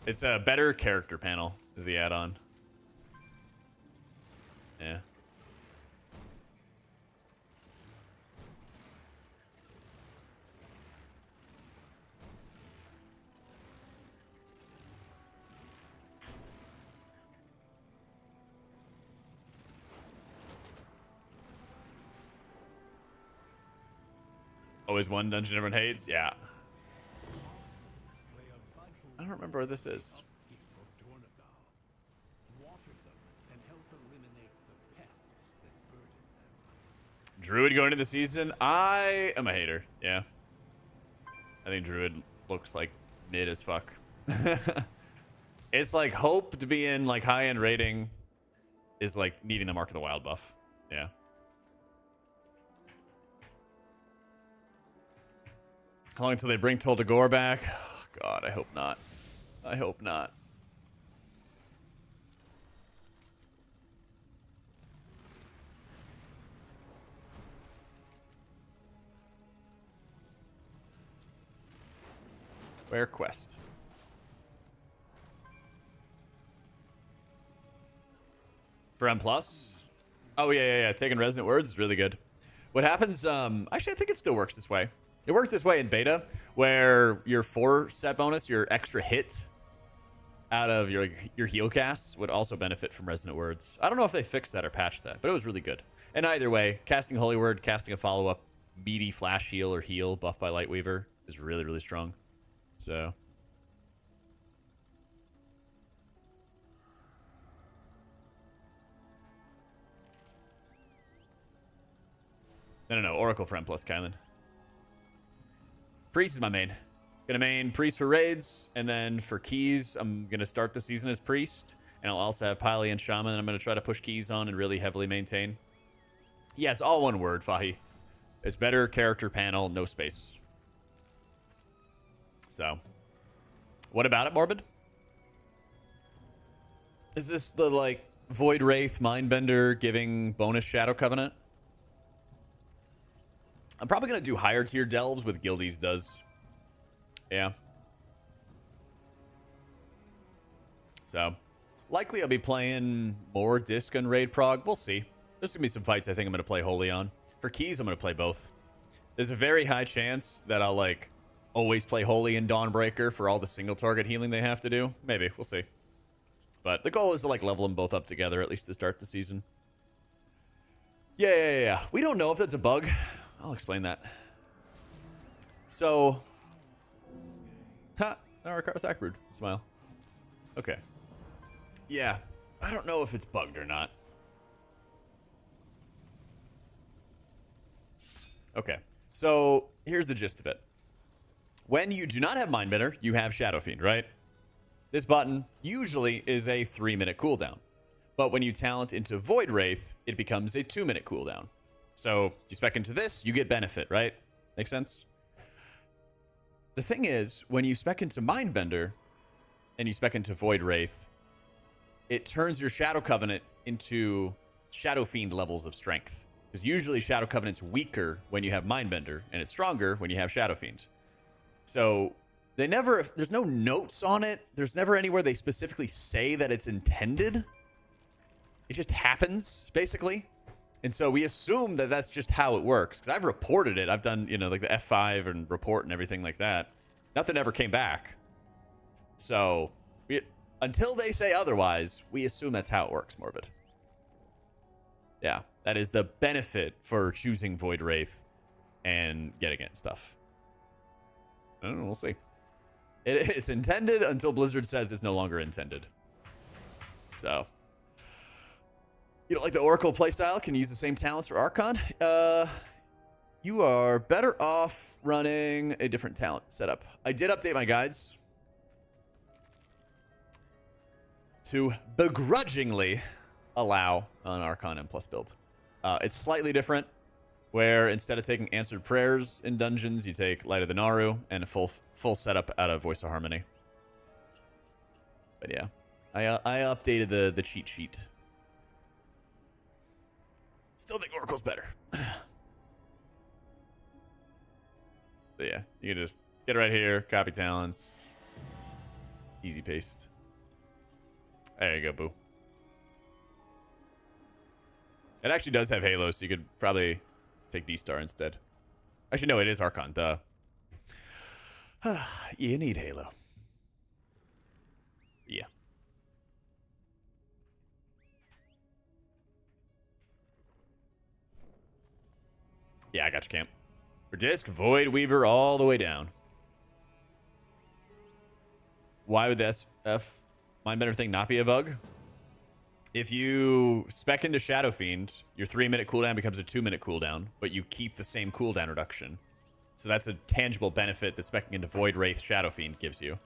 Speaker 1: It's a better character panel is the add-on. Yeah. Always one dungeon everyone hates? Yeah. I don't remember where this is. Druid going into the season? I am a hater. Yeah. I think Druid looks like mid as fuck. It's like hope to be in like high-end rating is like needing the Mark of the Wild buff. Yeah. How long until they bring Tol Dagor back? Oh, God, I hope not. I hope not. Where quest? For M+? Oh, yeah. Taking Resonant Words is really good. What happens, actually, I think it still works this way. It worked this way in beta, where your 4 set bonus, your extra hit out of your heal casts would also benefit from Resonant Words. I don't know if they fixed that or patched that, but it was really good. And either way, casting Holy Word, casting a follow-up meaty flash heal or heal buffed by Lightweaver is really, really strong. So... No. Oracle Friend plus Kylan. Priest is my main. Gonna main Priest for raids, and then for keys, I'm gonna start the season as Priest, and I'll also have Pily and Shaman, and I'm gonna try to push keys on and really heavily maintain. Yeah, it's all one word, Fahi. It's better character panel, no space. So, what about it, Morbid? Is this the, like, Void Wraith Mindbender giving bonus Shadow Covenant? I'm probably going to do higher tier delves with Guildies does. Yeah. So, likely I'll be playing more Disc and Raid Prog. We'll see. There's going to be some fights I think I'm going to play Holy on. For keys, I'm going to play both. There's a very high chance that I'll, like, always play Holy and Dawnbreaker for all the single target healing they have to do. Maybe. We'll see. But the goal is to, like, level them both up together, at least to start the season. Yeah. We don't know if that's a bug. I'll explain that. So, our car's Akbrood. Smile. Okay. Yeah, I don't know if it's bugged or not. Okay, so here's the gist of it. When you do not have Mindbender, you have Shadow Fiend, right? This button usually is a 3-minute cooldown. But when you talent into Void Wraith, it becomes a 2-minute cooldown. So you spec into this, you get benefit, right? Make sense? The thing is, when you spec into Mindbender and you spec into Void Wraith, it turns your Shadow Covenant into Shadow Fiend levels of strength. Because usually Shadow Covenant's weaker when you have Mindbender, and it's stronger when you have Shadow Fiend. So they never, there's no notes on it. There's never anywhere they specifically say that it's intended. It just happens, basically. And so we assume that that's just how it works. Because I've reported it. I've done, like the F5 and report and everything like that. Nothing ever came back. So, until they say otherwise, we assume that's how it works, Morbid. Yeah, that is the benefit for choosing Void Wraith and getting it and stuff. I don't know, we'll see. It's intended until Blizzard says it's no longer intended. So... You don't like the Oracle playstyle? Can you use the same talents for Archon? You are better off running a different talent setup. I did update my guides to begrudgingly allow an Archon M+ build. It's slightly different, where instead of taking Answered Prayers in dungeons, you take Light of the Naru and a full setup out of Voice of Harmony. But yeah, I updated the cheat sheet. Still think Oracle's better. But yeah, you can just get it right here, copy talents. Easy paste. There you go, boo. It actually does have Halo, so you could probably take D-Star instead. Actually, no, it is Archon, duh. You need Halo. Yeah. Yeah, I got you, Camp. For Disc, Void Weaver all the way down. Why would the SF Mindbender thing not be a bug? If you spec into Shadow Fiend, your 3-minute cooldown becomes a 2-minute cooldown, but you keep the same cooldown reduction. So that's a tangible benefit that specking into Void Wraith Shadow Fiend gives you.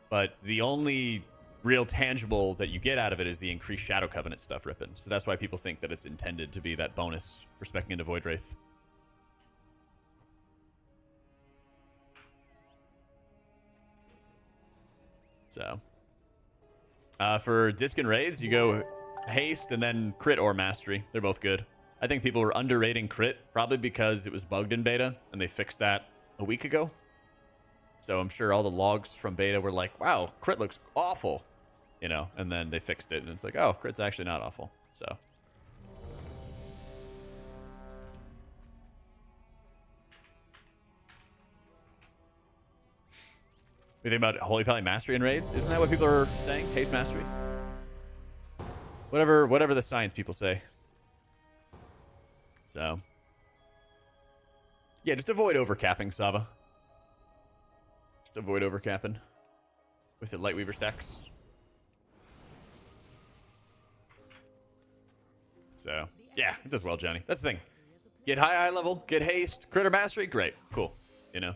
Speaker 1: But the only real tangible that you get out of it is the increased Shadow Covenant stuff ripping. So that's why people think that it's intended to be that bonus for specking into Void Wraith. So, for Disc and Raids, you go Haste and then Crit or Mastery. They're both good. I think people were underrating Crit, probably because it was bugged in beta, and they fixed that a week ago. So I'm sure all the logs from beta were like, wow, Crit looks awful, and then they fixed it, and it's like, oh, Crit's actually not awful. So, We think about Holy Pally Mastery in raids. Isn't that what people are saying? Haste Mastery? Whatever the science people say. So. Yeah, just avoid overcapping, Sava. Just avoid overcapping. With the Lightweaver stacks. So, yeah, it does well, Johnny. That's the thing. Get high level, get haste, critter mastery, great, cool. You know?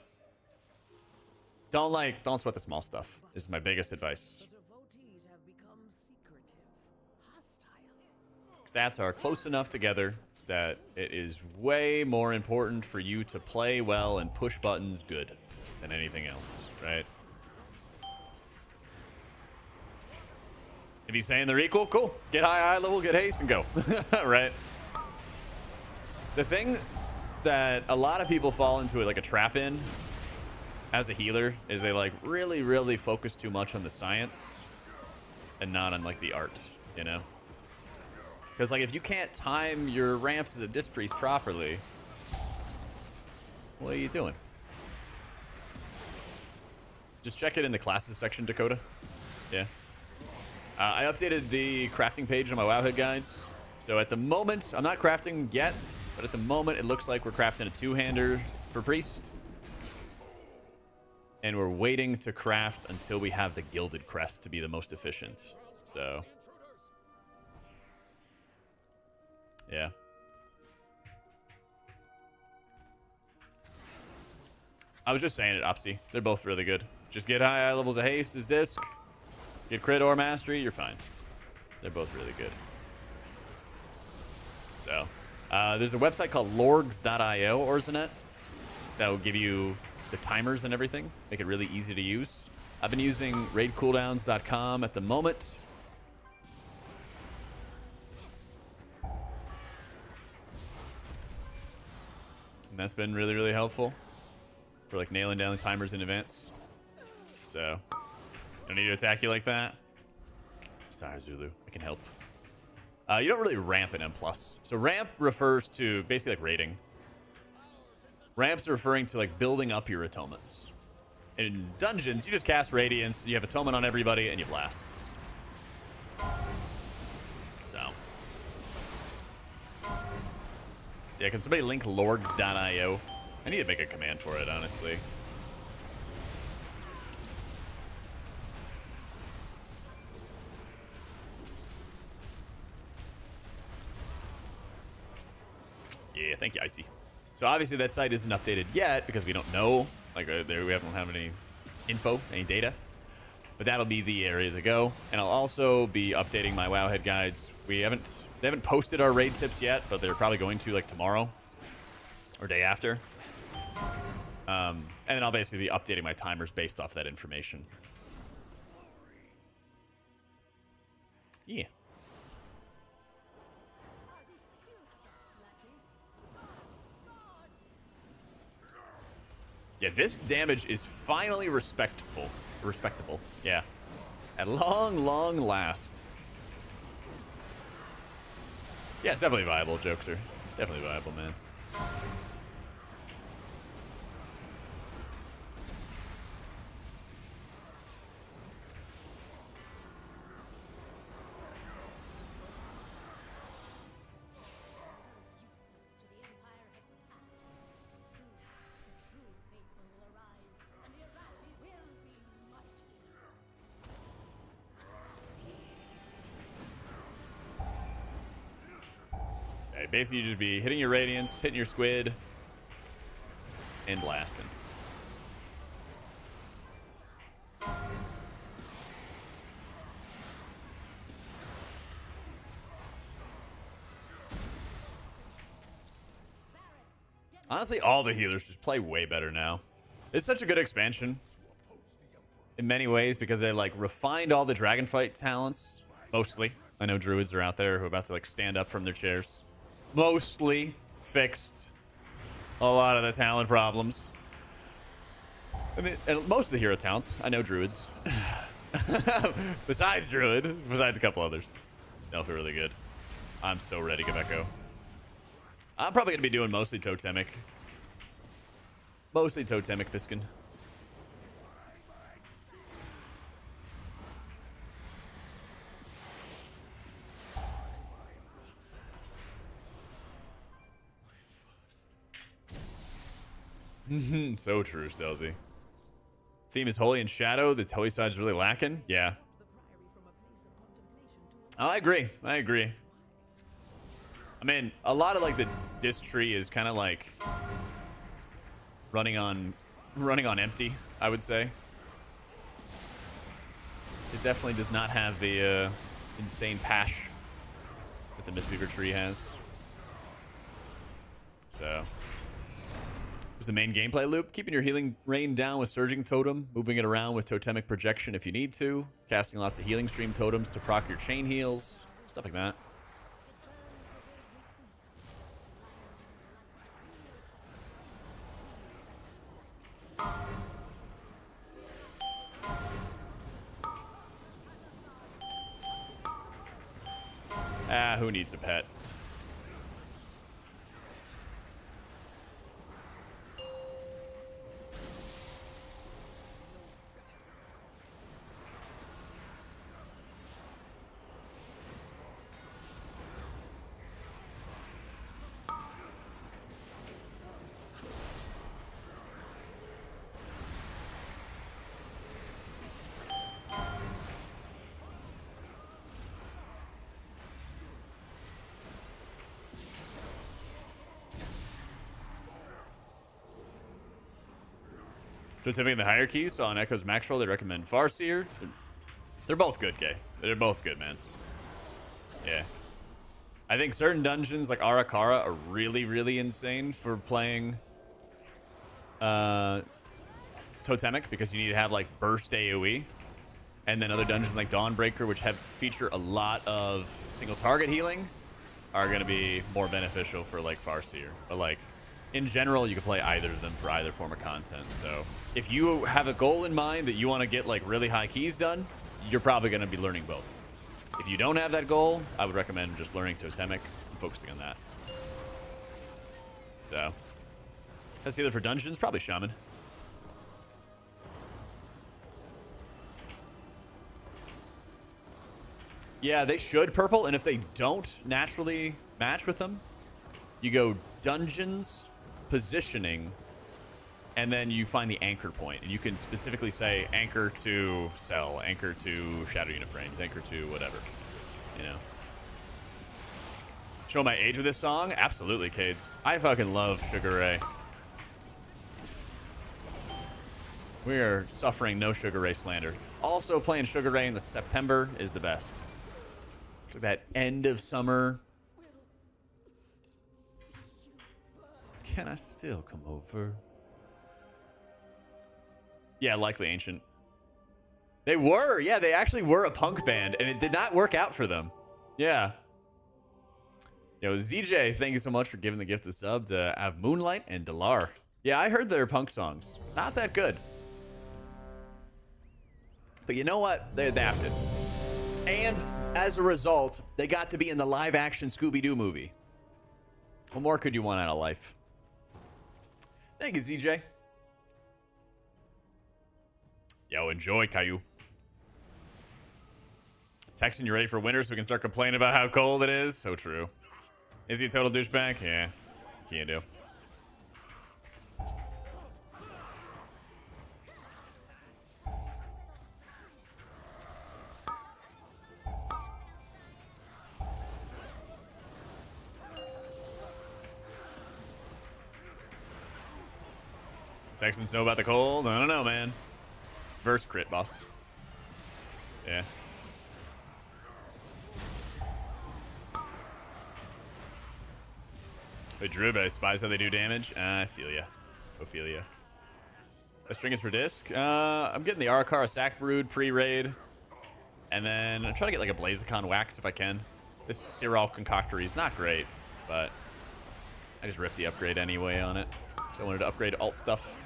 Speaker 1: Don't sweat the small stuff. This is my biggest advice.
Speaker 3: Devotees have become secretive, hostile.
Speaker 1: Stats are close enough together that it is way more important for you to play well and push buttons good than anything else, right? If he's saying they're equal, cool. Get high level, get haste, and go. Right? The thing that a lot of people fall into it like a trap in as a healer is they like really focus too much on the science and not on like the art, you know? Because like if you can't time your ramps as a disc priest properly, what are you doing? Just check it in the classes section, Dakota. Yeah. I updated the crafting page on my Wowhead guides. So at the moment, I'm not crafting yet, but at the moment it looks like we're crafting a two-hander for priest. And we're waiting to craft until we have the gilded crest to be the most efficient. So, yeah. I was just saying it, Opsy. They're both really good. Just get high levels of haste as disc. Get crit or mastery, you're fine. They're both really good. So, there's a website called lorgs.io, Orzanet, that will give you the timers and everything. Make it really easy to use. I've been using raidcooldowns.com at the moment. And that's been really helpful for like nailing down the timers in advance. So, don't need to attack you like that. Sorry, Zulu. I can help. You don't really ramp in M+. So ramp refers to basically like raiding. Ramps are referring to like building up your atonements. In dungeons, you just cast Radiance, you have atonement on everybody, and you blast. So. Yeah, can somebody link lorgs.io? I need to make a command for it, honestly. Yeah, thank you, Icy. So obviously that site isn't updated yet because we don't know. Like we haven't have any info, any data. But that'll be the area to go. And I'll also be updating my Wowhead guides. They haven't posted our raid tips yet, but they're probably going to like tomorrow or day after. And then I'll basically be updating my timers based off that information. Yeah. Yeah, disc damage is finally respectable. Yeah. At long last. Yeah, it's definitely viable, Jokester. Definitely viable, man. Basically, you just be hitting your Radiance, hitting your Squid, and blasting. Honestly, all the healers just play way better now. It's such a good expansion in many ways because they like refined all the Dragonfight talents, mostly. I know druids are out there who are about to like stand up from their chairs. Mostly fixed a lot of the talent problems. And most of the hero talents, I know druids. Besides druid, besides a couple others. They'll feel really good. I'm so ready, Gabeko. I'm probably going to be doing mostly Totemic. Mostly Totemic Fiskin. So true, Stelzy. Theme is holy and shadow. The holy side is really lacking. Yeah. Oh, I agree. I agree. I mean, a lot of like the disc tree is kind of like running on empty, I would say. It definitely does not have the insane pash that the Mistweaver tree has. So, here's the main gameplay loop. Keeping your healing rain down with Surging Totem, moving it around with Totemic Projection if you need to, casting lots of healing stream totems to proc your chain heals, stuff like that. Ah, who needs a pet? So typically the hierarchy, so on Echo's Max Roll, they recommend Farseer. They're both good, Kay. They're both good, man. Yeah. I think certain dungeons like Arakara are really, really insane for playing Totemic because you need to have like burst AoE. And then other dungeons like Dawnbreaker, which feature a lot of single target healing, are going to be more beneficial for like Farseer. But like in general, you can play either of them for either form of content. So if you have a goal in mind that you want to get like really high keys done, you're probably going to be learning both. If you don't have that goal, I would recommend just learning Totemic and focusing on that. So that's either for dungeons, probably Shaman. Yeah, they should purple, and if they don't naturally match with them, you go dungeons, positioning, and then you find the anchor point, and you can specifically say anchor to cell, anchor to shadow unit frames, anchor to whatever, you know. Show my age with this song? Absolutely, Cades. I fucking love Sugar Ray. We are suffering no Sugar Ray slander. Also playing Sugar Ray in the September is the best. That end of summer. Can I still come over? Yeah, likely Ancient. They were. Yeah, they actually were a punk band, and it did not work out for them. Yeah. Yo, ZJ, thank you so much for giving the gift of sub to Av Moonlight and Delar. Yeah, I heard their punk songs. Not that good. But you know what? They adapted. And as a result, they got to be in the live-action Scooby-Doo movie. What more could you want out of life? Thank you, ZJ. Yo, enjoy, Caillou. Texting you ready for winter so we can start complaining about how cold it is? So true. Is he a total douchebag? Yeah. Can't do. Texans know about the cold? I don't know, man. Verse crit, boss. Yeah. Wait, Druid, but I spies how they do damage? I feel ya. Ophelia. A string is for disc. I'm getting the Arakara Sack Brood pre-raid. And then I'm trying to get like a Blazicon Wax if I can. This Cyril Concoctory is not great, but I just ripped the upgrade anyway on it. So I wanted to upgrade alt stuff.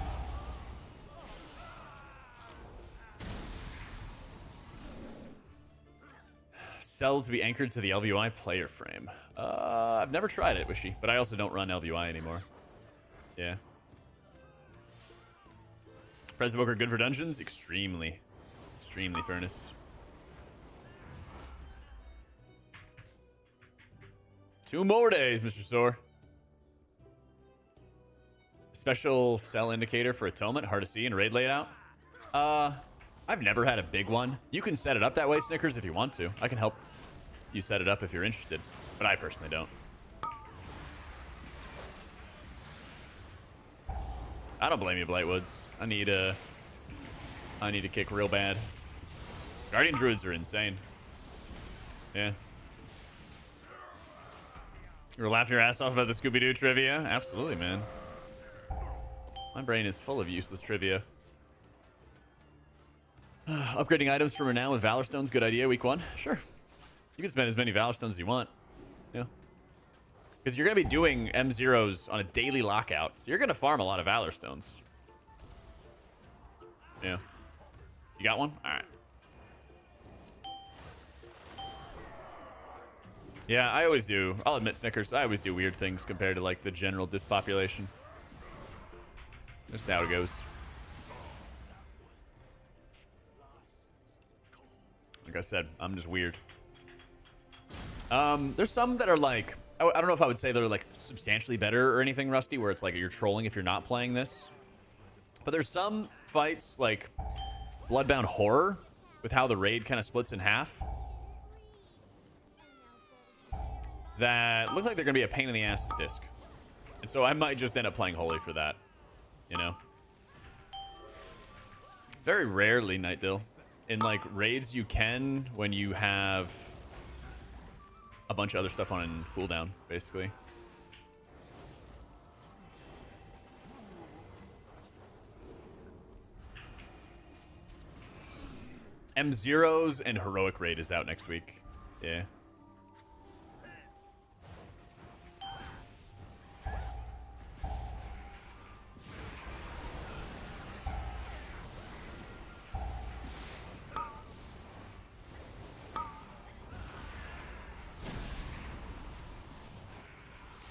Speaker 1: Cell to be anchored to the LVI player frame. I've never tried it, Wishy, but I also don't run LVI anymore. Yeah. Prez Evoker good for dungeons? Extremely. Extremely, Furnace. Two more days, Mr. Sore. Special cell indicator for atonement, hard to see in raid layout. I've never had a big one. You can set it up that way, Snickers, if you want to. I can help you set it up if you're interested, but I personally don't. I don't blame you, Blightwoods. I need to kick real bad. Guardian Druids are insane. Yeah. You were laughing your ass off about the Scooby-Doo trivia? Absolutely, man. My brain is full of useless trivia. Upgrading items from renown with Valor Stones, good idea, week 1? Sure. You can spend as many Valor Stones as you want. Yeah. Because you're going to be doing M0s on a daily lockout, so you're going to farm a lot of Valor Stones. Yeah. You got one? Alright. Yeah, I always do. I'll admit, Snickers, I always do weird things compared to, like, the general dispopulation. That's how it goes. Like I said, I'm just weird. There's some that are, like... I don't know if I would say they're, like, substantially better or anything, Rusty, where it's, like, you're trolling if you're not playing this. But there's some fights, like Bloodbound Horror, with how the raid kind of splits in half, that look like they're going to be a pain in the ass to disc. And so I might just end up playing Holy for that, you know? Very rarely, Nightdill. In, like, raids you can when you have a bunch of other stuff on cooldown, basically. M0s and Heroic Raid is out next week. Yeah.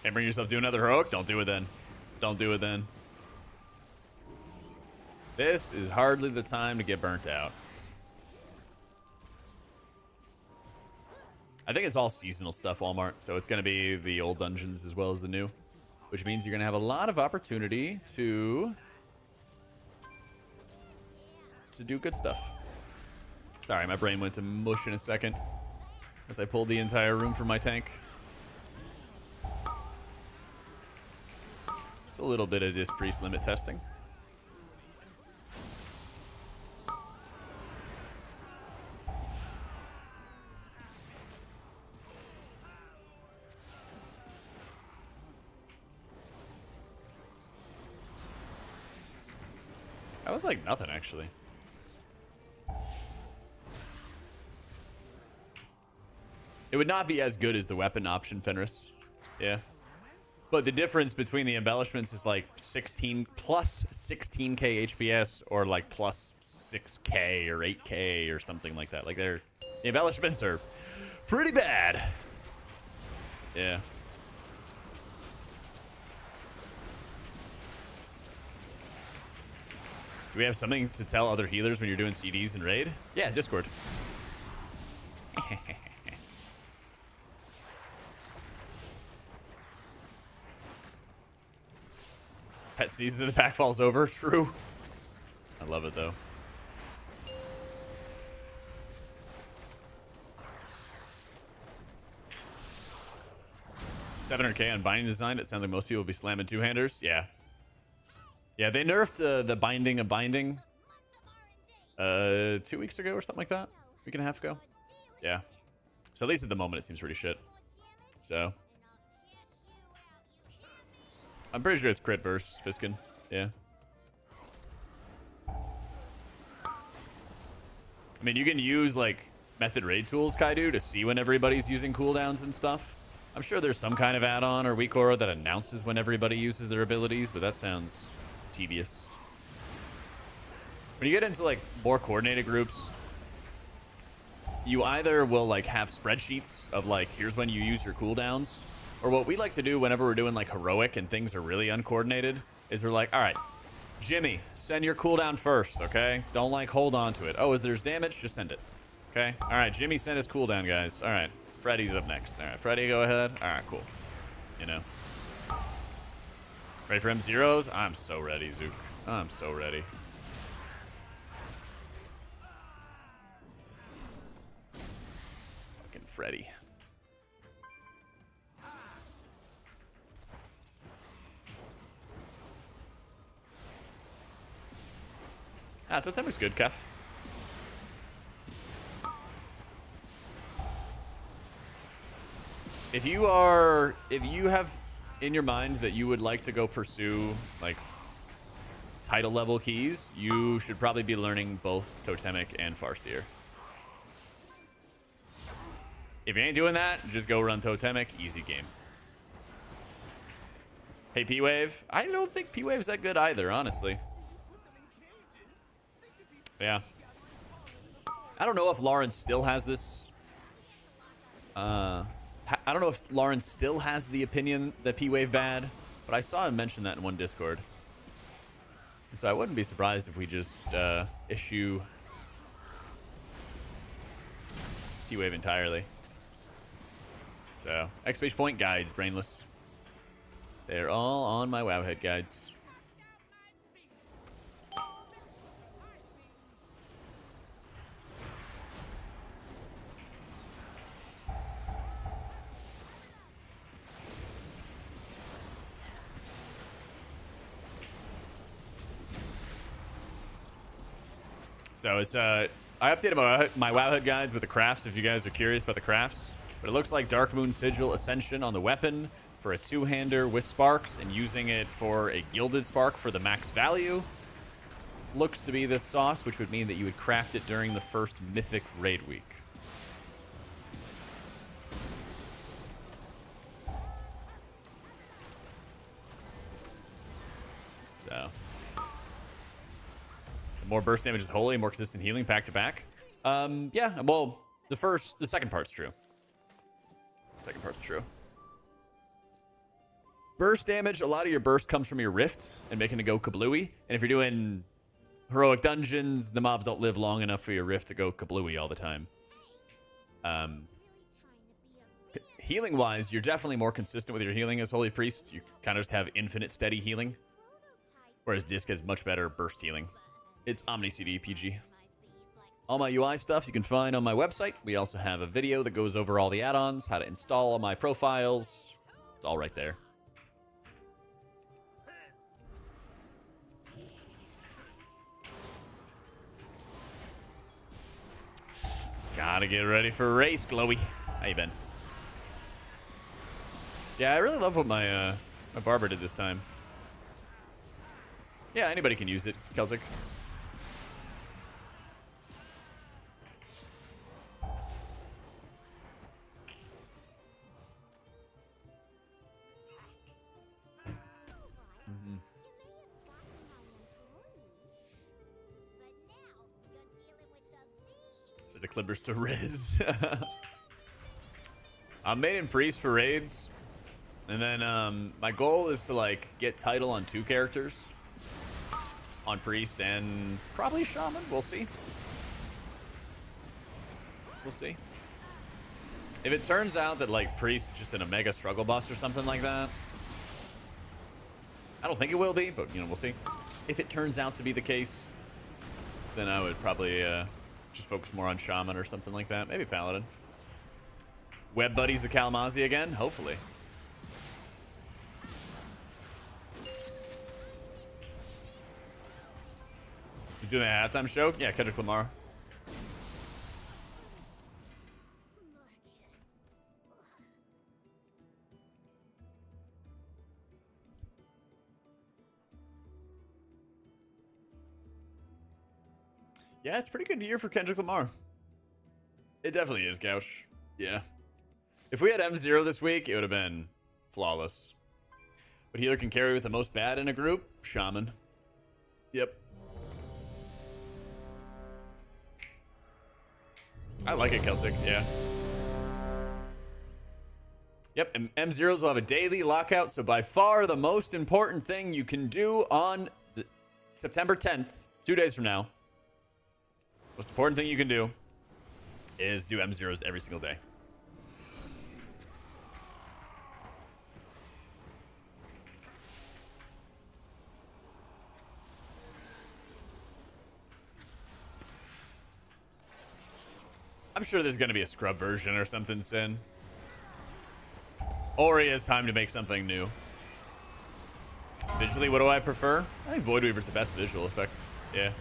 Speaker 1: Can't bring yourself to another heroic? Don't do it then. Don't do it then. This is hardly the time to get burnt out. I think it's all seasonal stuff, Walmart, so it's going to be the old dungeons as well as the new, which means you're going to have a lot of opportunity to do good stuff. Sorry, my brain went to mush in a second as I pulled the entire room from my tank. Just a little bit of this priest limit testing. That was like nothing, actually. It would not be as good as the weapon option, Fenris. Yeah. But the difference between the embellishments is like 16 plus 16k HPS or like plus 6k or 8k or something like that. Like the embellishments are pretty bad. Yeah. Do we have something to tell other healers when you're doing CDs and raid? Yeah, Discord. Pet season, the pack falls over. True. I love it, though. $700K on binding design. It sounds like most people will be slamming two-handers. Yeah. Yeah, they nerfed the binding of binding 2 weeks ago or something like that. Week and a half ago. Yeah. So at least at the moment it seems pretty shit. So I'm pretty sure it's crit verse Fiskin. Yeah. I mean, you can use like method raid tools, Kaidu, to see when everybody's using cooldowns and stuff. I'm sure there's some kind of add-on or weak aura that announces when everybody uses their abilities, but that sounds tedious. When you get into like more coordinated groups, you either will like have spreadsheets of like, here's when you use your cooldowns, or what we like to do whenever we're doing like heroic and things are really uncoordinated is we're like, all right, Jimmy, send your cooldown first, okay? Don't like hold on to it. Oh, there's damage? Just send it, okay? All right, Jimmy sent his cooldown, guys. All right, Freddy's up next. All right, Freddy, go ahead. All right, cool. You know. Ready for M0s? I'm so ready, Zook. I'm so ready. Fucking Freddy. Ah, Totemic's good, Kef. If you have in your mind that you would like to go pursue like title level keys, you should probably be learning both Totemic and Farseer. If you ain't doing that, just go run Totemic, easy game. Hey, P-Wave. I don't think P-Wave's that good either, honestly. Yeah. I don't know if Lauren still has this. I don't know if Lauren still has the opinion that P-Wave bad, but I saw him mention that in one Discord. And so I wouldn't be surprised if we just issue P-Wave entirely. So, exclamation point guides, Brainless. They're all on my Wowhead guides. So it's I updated my Wowhead guides with the crafts if you guys are curious about the crafts. But it looks like Dark Moon Sigil Ascension on the weapon for a two-hander with sparks and using it for a gilded spark for the max value. Looks to be this sauce, which would mean that you would craft it during the first Mythic raid week. So more burst damage is holy, more consistent healing back to back. Yeah, well, the second part's true. The second part's true. Burst damage, a lot of your burst comes from your rift and making it go kablooey. And if you're doing heroic dungeons, the mobs don't live long enough for your rift to go kablooey all the time. Healing wise, you're definitely more consistent with your healing as Holy Priest. You kind of just have infinite steady healing. Whereas Disc has much better burst healing. It's Omni CD PG. All my UI stuff you can find on my website. We also have a video that goes over all the add-ons, how to install all my profiles. It's all right there. Gotta get ready for a race, Glowy. How you been? Yeah, I really love what my my barber did this time. Yeah, anybody can use it, Celtic. So the Clippers to Riz. I'm main priest for raids, and then my goal is to like get title on 2 characters, on priest and probably shaman. We'll see. We'll see. If it turns out that like priest is just an Omega struggle bus or something like that, I don't think it will be, but you know, we'll see. If it turns out to be the case, then I would probably just focus more on shaman or something like that. Maybe paladin. Web buddies the Kalamazi again, hopefully. You doing that halftime show? Yeah, Kendrick Lamar. Yeah, it's a pretty good year for Kendrick Lamar. It definitely is, Gouch. Yeah. If we had M0 this week, it would have been flawless. But healer can carry with the most bad in a group? Shaman. Yep. I like it, Celtic, yeah. Yep, and M0s will have a daily lockout, so by far the most important thing you can do on September 10th, 2 days from now, most important thing you can do is do M0s every single day. I'm sure there's gonna be a scrub version or something soon. Or he has time to make something new. Visually, what do I prefer? I think Void Weaver's the best visual effect. Yeah.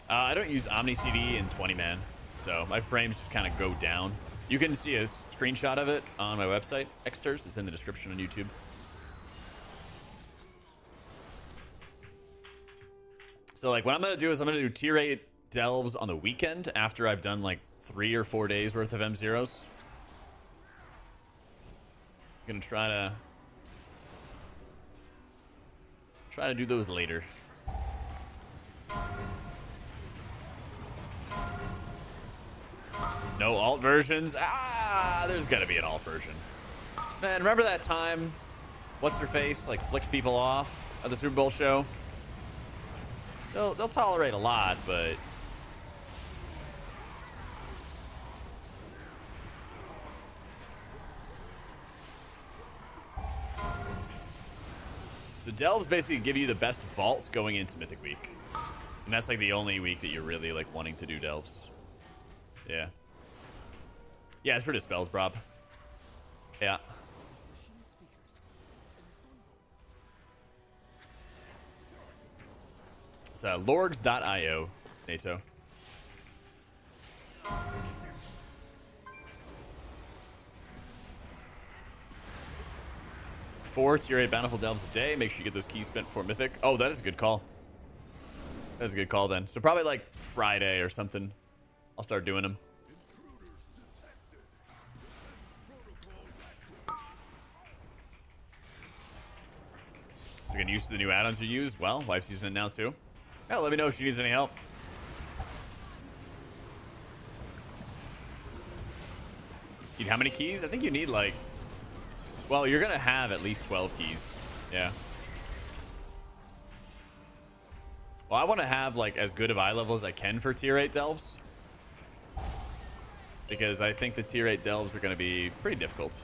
Speaker 1: I don't use Omni CD in 20-man, so my frames just kind of go down. You can see a screenshot of it on my website, Xters. It's in the description on YouTube. So like what I'm gonna do is I'm gonna do tier 8 delves on the weekend after I've done like 3 or 4 days worth of M0s. I'm gonna try to do those later. No alt versions? Ah, there's gotta be an alt version. Man, remember that time what's her face like flicked people off at the Super Bowl show? They'll tolerate a lot, but so delves basically give you the best vaults going into Mythic Week. And that's like the only week that you're really like wanting to do delves. Yeah. Yeah, it's for dispels, Brob. Yeah. It's lorgs.io, NATO. Four tier 8 bountiful delves a day. Make sure you get those keys spent before Mythic. Oh, that is a good call. That is a good call then. So probably like Friday or something. I'll start doing them. So getting used to the new add-ons you use? Well, wife's using it now too. Yeah, let me know if she needs any help. You need how many keys? I think you need like... Well, you're going to have at least 12 keys. Yeah. Well, I want to have like as good of eye level as I can for tier 8 delves. Because I think the tier 8 delves are going to be pretty difficult.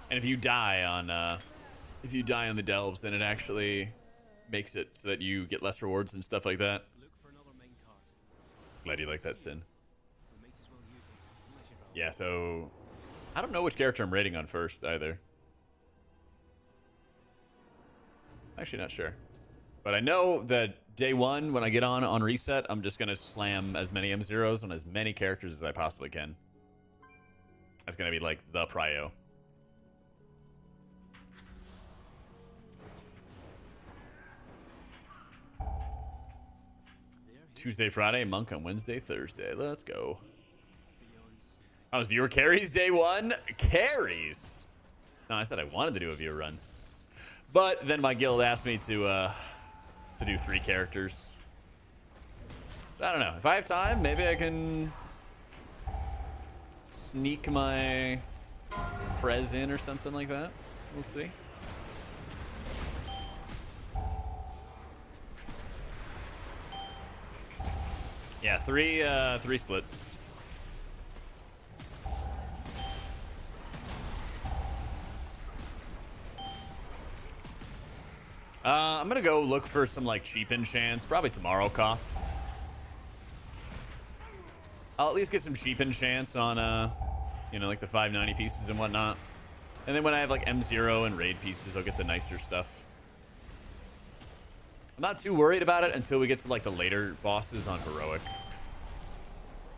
Speaker 1: And if you die on the delves, then it actually makes it so that you get less rewards and stuff like that. Glad you like that, Sin. Yeah, so I don't know which character I'm rating on first either. Actually, not sure. But I know that day one, when I get on reset, I'm just going to slam as many M0s on as many characters as I possibly can. That's going to be like the prio. Tuesday, Friday, Monk on Wednesday, Thursday. Let's go. Oh, was viewer carries day one? Carries? No, I said I wanted to do a viewer run. But then my guild asked me to do 3 characters. So I don't know. If I have time, maybe I can sneak my prez in or something like that. We'll see. Yeah, 3 splits. I'm gonna go look for some like cheap enchants, probably tomorrow, Koth. I'll at least get some cheap enchants on you know, like the 590 pieces and whatnot. And then when I have like M0 and raid pieces, I'll get the nicer stuff. I'm not too worried about it until we get to like the later bosses on heroic.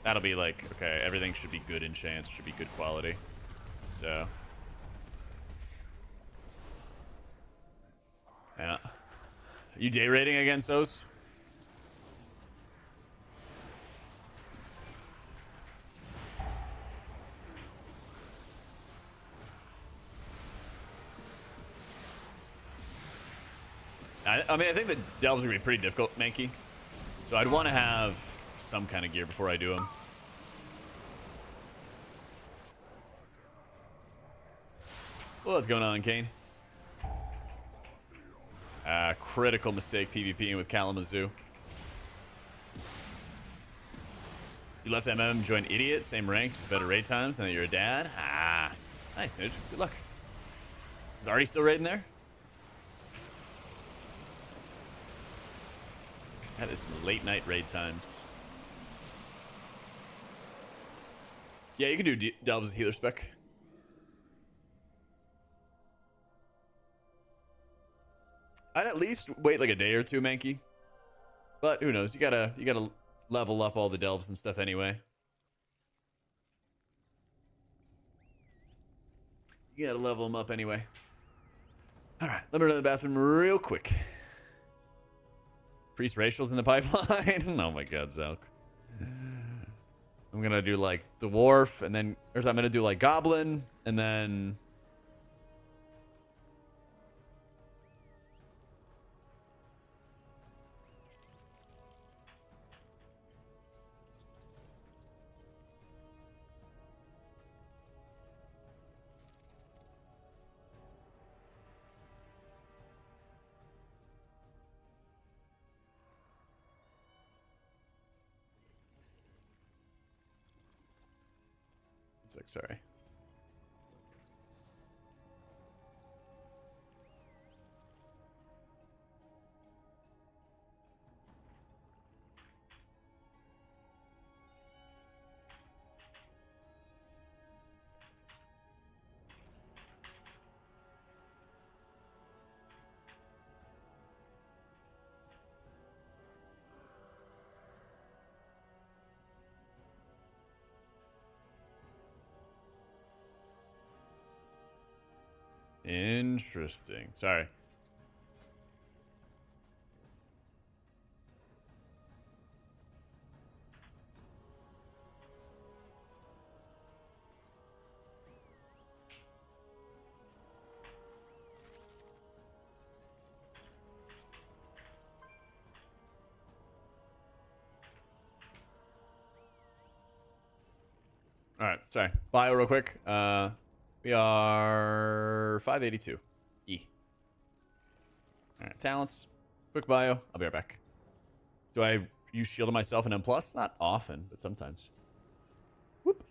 Speaker 1: That'll be like, okay, everything should be good enchants, should be good quality. So yeah. Are you day rating against those? I mean, I think the delves are going to be pretty difficult, Mankey. So I'd want to have some kind of gear before I do them. Well, what's going on, Kane? Critical mistake PvPing with Kalamazoo. You left MM, joined Idiot, same rank, just better raid times, and that you're a dad. Ah, nice, dude. Good luck. Is Artie still raiding there? That is some late night raid times. Yeah, you can do Delves as healer spec. I'd at least wait like a day or two, Mankey. But who knows? You gotta level up all the delves and stuff anyway. You gotta level them up anyway. All right, let me run to the bathroom real quick. Priest racials in the pipeline. Oh my God, Zelk. I'm gonna do like dwarf, and then I'm gonna do like goblin, and then. It's like, sorry. Interesting. Sorry. All right, sorry. Bio real quick. We are 582. E. All right, talents. Quick bio. I'll be right back. Do I use shield on myself in M+? Not often, but sometimes. Whoop.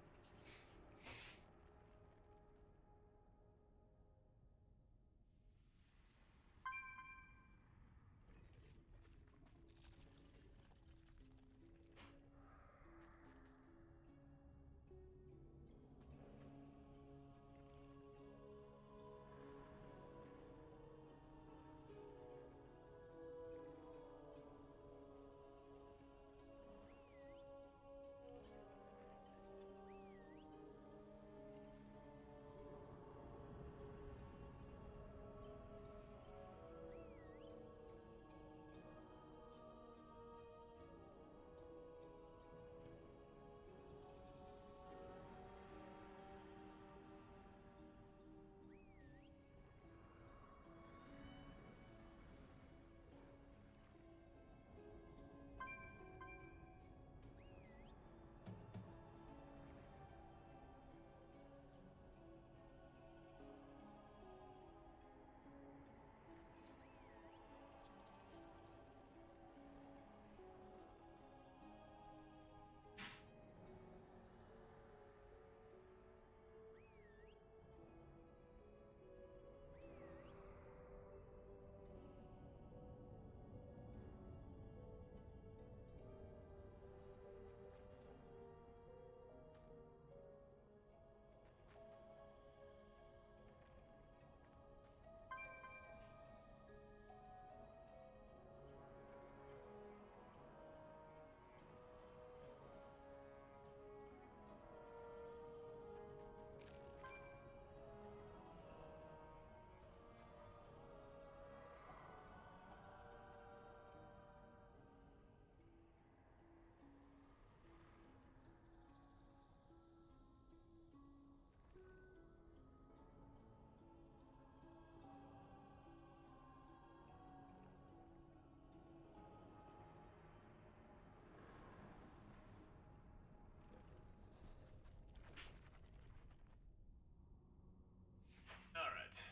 Speaker 1: All right.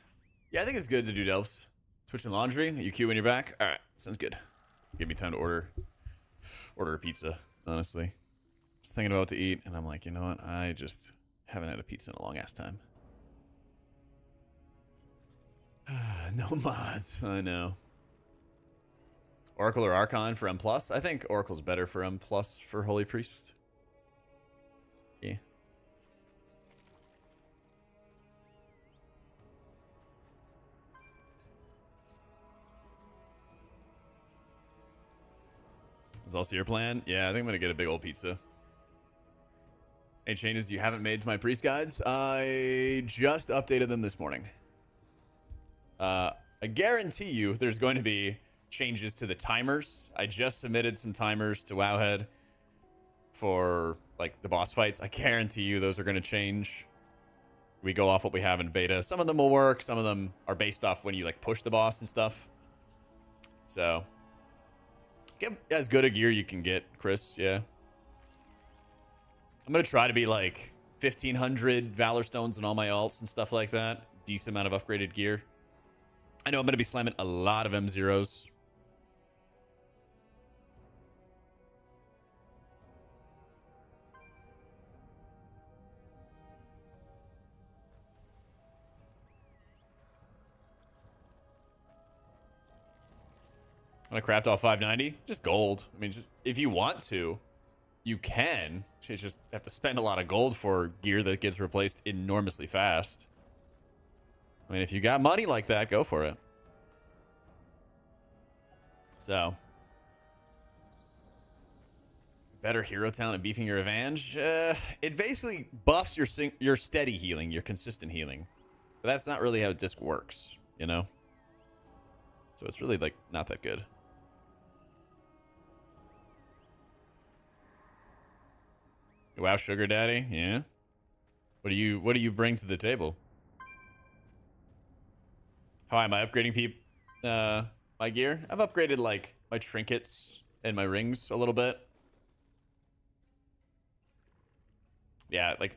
Speaker 1: Yeah, I think it's good to do delves. Switch and laundry. You queue when you're back. All right, sounds good. Give me time to order a pizza, honestly. Just thinking about what to eat, and I'm like, you know what? I just haven't had a pizza in a long ass time. No mods. I know. Oracle or Archon for M+? I think Oracle's better for M+ for Holy Priest. Yeah. Is also your plan? Yeah, I think I'm gonna get a big old pizza. Any changes you haven't made to my priest guides? I just updated them this morning. I guarantee you there's going to be changes to the timers. I just submitted some timers to Wowhead for like the boss fights. I guarantee you those are going to change. We go off what we have in beta. Some of them will work. Some of them are based off when you like push the boss and stuff. So get as good a gear you can get, Chris. Yeah. I'm going to try to be like 1,500 Valor Stones and all my alts and stuff like that. Decent amount of upgraded gear. I know I'm going to be slamming a lot of M0s. I'm going to craft all 590. Just gold. I mean, just if you want to, you can. You just have to spend a lot of gold for gear that gets replaced enormously fast. I mean, if you got money like that, go for it. So, better hero talent and beefing your advantage. It basically buffs your steady healing, your consistent healing. But that's not really how disc works, you know? So it's really, like, not that good. Wow, sugar daddy, yeah. What do you bring to the table? How am I upgrading my gear? I've upgraded like my trinkets and my rings a little bit. Yeah, like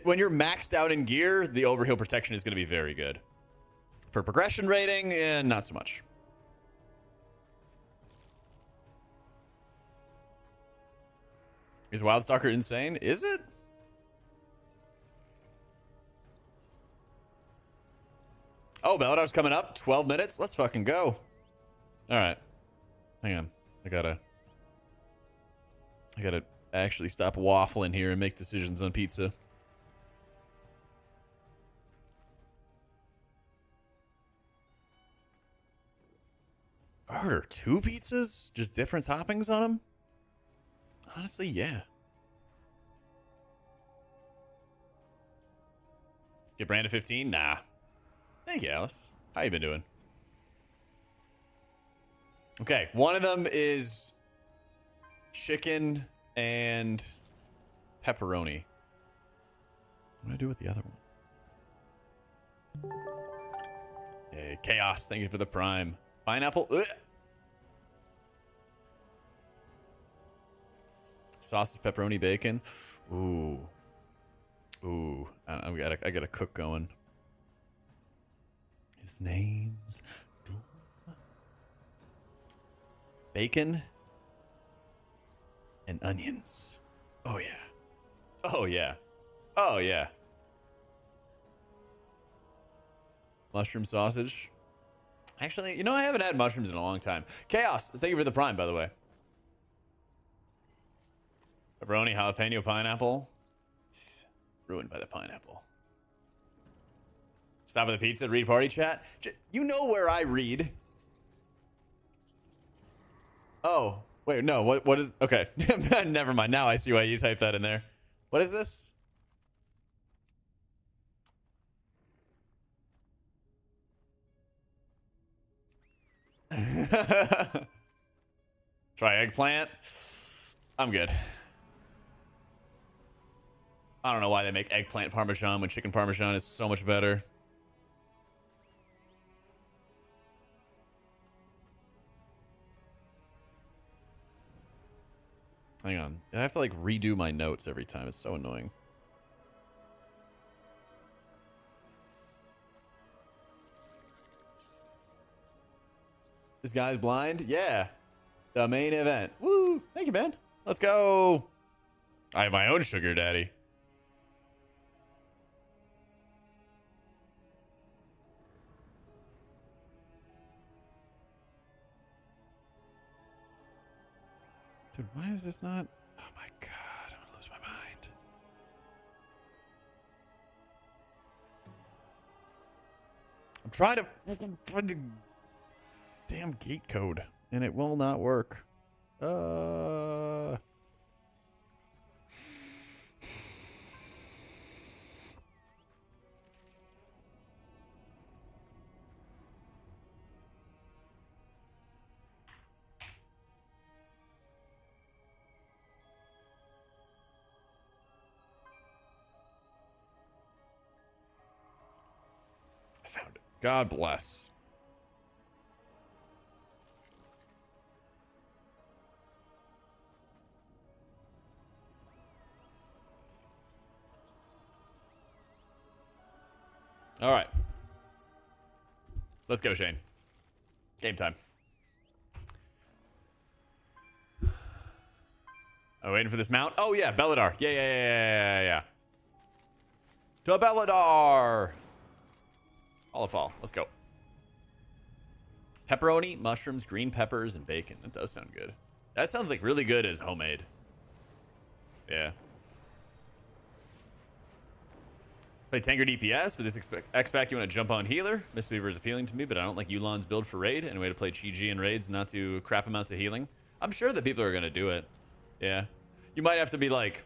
Speaker 1: when you're maxed out in gear, the overheal protection is going to be very good. For progression rating, not so much. Is Wildstalker insane? Is it? Oh, Belladar's coming up. 12 minutes. Let's fucking go. All right. Hang on. I gotta actually stop waffling here and make decisions on pizza. Are there 2 pizzas? Just different toppings on them? Honestly, yeah. Get Brandon 15? Nah. Thank you, Alice. How you been doing? Okay, one of them is chicken and pepperoni. What do I do with the other one? Hey, Chaos, thank you for the prime. Pineapple. Ugh. Sausage, pepperoni, bacon. Ooh. Ooh. I got a cook going. His name's bacon and onions. Oh yeah. Oh yeah. Oh yeah. Mushroom sausage. Actually, you know, I haven't had mushrooms in a long time. Chaos, thank you for the prime, by the way. Pepperoni, jalapeno, pineapple. Ruined by the pineapple. Stop at the pizza, read party chat. You know where I read. Oh, wait, no, what is, okay. Never mind, now I see why you typed that in there. What is this? Try eggplant. I'm good. I don't know why they make eggplant parmesan when chicken parmesan is so much better. Hang on. I have to like redo my notes every time. It's so annoying. This guy's blind? Yeah. The main event. Woo! Thank you, man. Let's go. I have my own sugar daddy. Dude, why is this not? Oh my god, I'm gonna lose my mind. I'm trying to find the damn gate code, and it will not work. I found it. God bless. All right. Let's go, Shane. Game time. Oh, waiting for this mount? Oh, yeah, Belladar. Yeah. To Belladar! Fall. Let's go. Pepperoni, mushrooms, green peppers, and bacon. That does sound good. That sounds like really good as homemade. Yeah. Play tanker DPS, with this X-Pac you want to jump on healer. Mistweaver is appealing to me, but I don't like Yu'lon's build for raid. And a way to play Chi-Ji in raids, not to crap amounts of healing. I'm sure that people are going to do it. Yeah. You might have to be, like,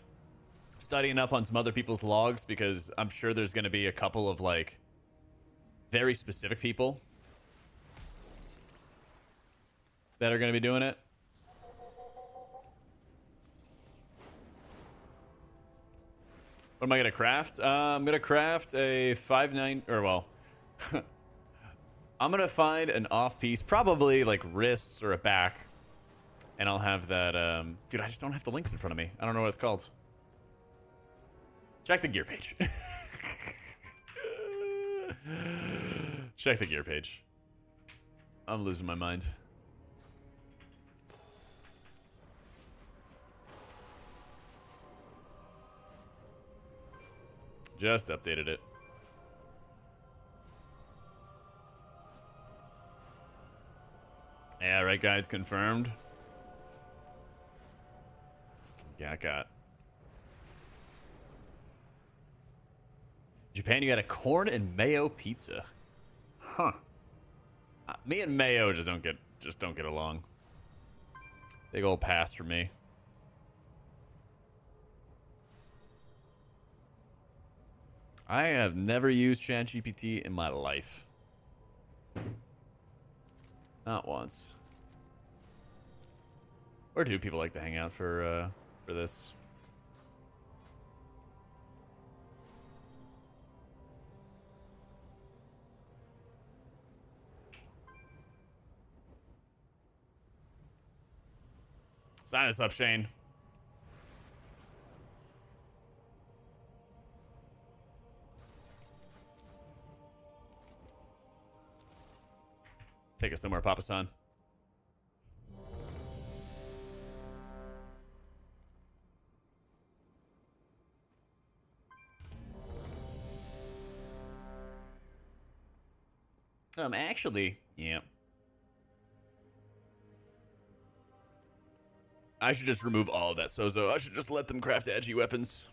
Speaker 1: studying up on some other people's logs, because I'm sure there's going to be a couple of, like, very specific people that are going to be doing it. What am I going to craft? I'm going to craft a 5/9, or well, I'm going to find an off piece, probably like wrists or a back. And I'll have that, dude, I just don't have the links in front of me. I don't know what it's called. Check the gear page. Check the gear page. I'm losing my mind. Just updated it. Yeah, right, guys, confirmed. Yeah, I got. Japan, you got a corn and mayo pizza. Huh. Me and mayo just don't get along. Big old pass for me. I have never used ChatGPT in my life. Not once. Where do people like to hang out for this? Sign us up, Shane. Take us somewhere, Papa-san. Actually, yeah. I should just remove all of that Sozo. I should just let them craft edgy weapons.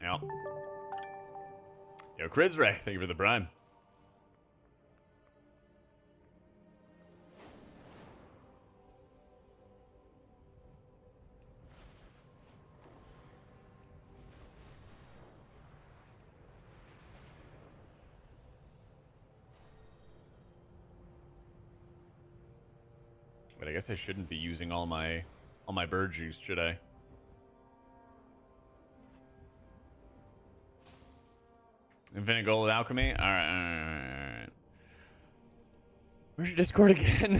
Speaker 1: Yeah. Yo, Crizray, thank you for the prime. But I guess I shouldn't be using all my bird juice, should I? Infinite goal with alchemy? Alright. Where's your Discord again?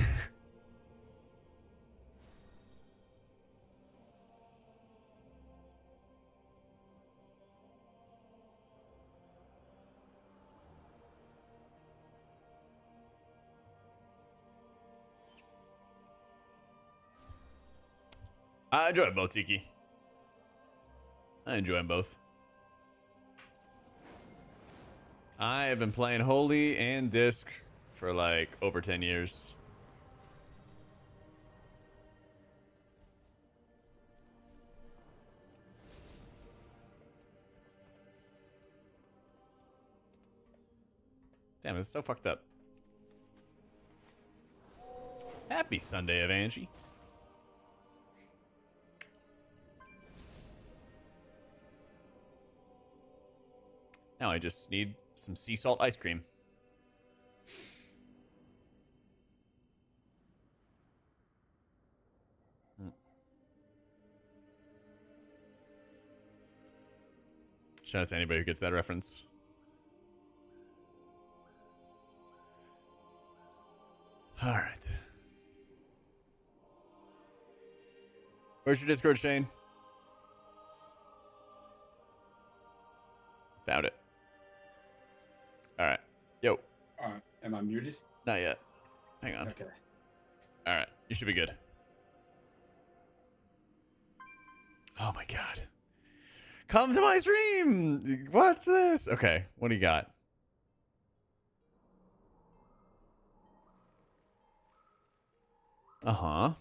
Speaker 1: I enjoy both, Tiki. I enjoy them both. I have been playing Holy and Disc for like over 10 years. Damn, it's so fucked up. Happy Sunday, Evangie. Now I just need some sea salt ice cream. Shout out to anybody who gets that reference. All right. Where's your Discord, Shane? Found it. All right. Yo.
Speaker 4: Am I muted?
Speaker 1: Not yet. Hang on.
Speaker 4: Okay.
Speaker 1: All right. You should be good. Oh my god. Come to my stream. Watch this. Okay. What do you got? Uh-huh.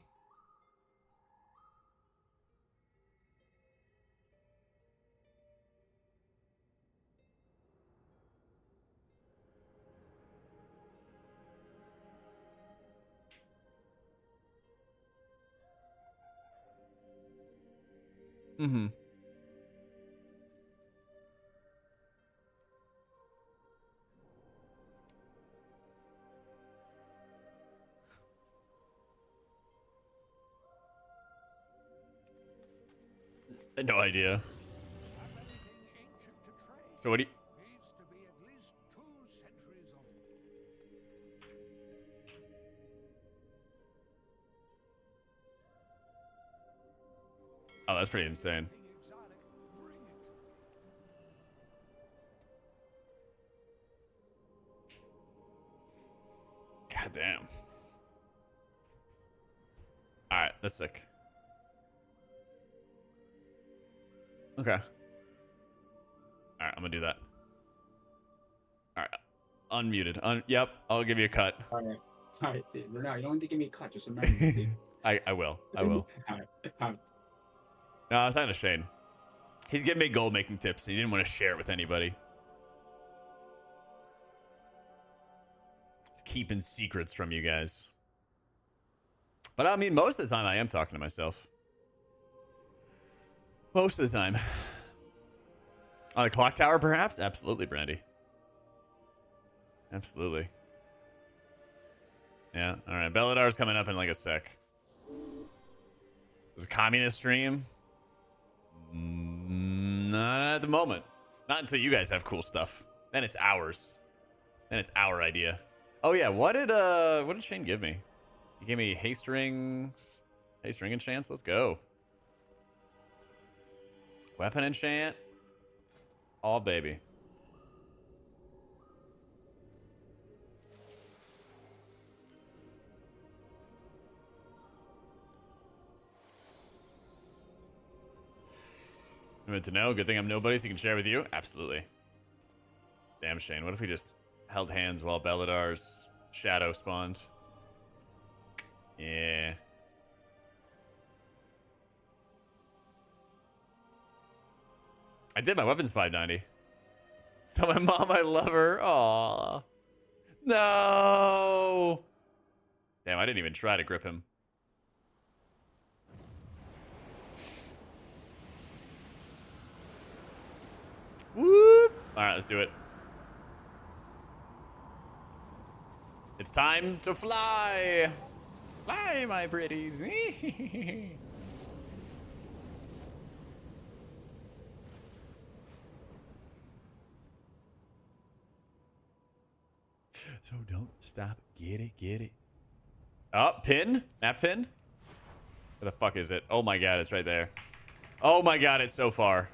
Speaker 1: Mm-hmm. No idea. So what do you... Oh, that's pretty insane. God damn. Alright, that's sick. Okay. Alright, I'm gonna do that. Alright. Unmuted. Yep, I'll give you a cut.
Speaker 4: Alright, dude. Renal, you don't need to give me a cut. Just remember. Dude.
Speaker 1: I will. I will.
Speaker 4: Alright.
Speaker 1: No, I was talking to Shane. He's giving me gold making tips. He didn't want to share it with anybody. He's keeping secrets from you guys. But I mean, most of the time I am talking to myself. Most of the time. On a clock tower, perhaps? Absolutely, Brandy. Absolutely. Yeah, alright. Belladar's coming up in like a sec. Is a communist stream? Not at the moment. Not until you guys have cool stuff. Then it's ours. Then it's our idea. Oh yeah, what did Shane give me? He gave me haste rings. Haste ring enchants, let's go. Weapon enchant. Oh baby. Good to know. Good thing I'm nobody, so you can share with you. Absolutely. Damn, Shane. What if we just held hands while Belladar's shadow spawned? Yeah. I did. My weapon's 590. Tell my mom I love her. Aww. No. Damn, I didn't even try to grip him. Whoop! Alright, let's do it. It's time to fly! Fly, my pretties! So don't stop. Get it, get it. Oh, pin? Map pin? Where the fuck is it? Oh my god, it's right there. Oh my god, it's so far.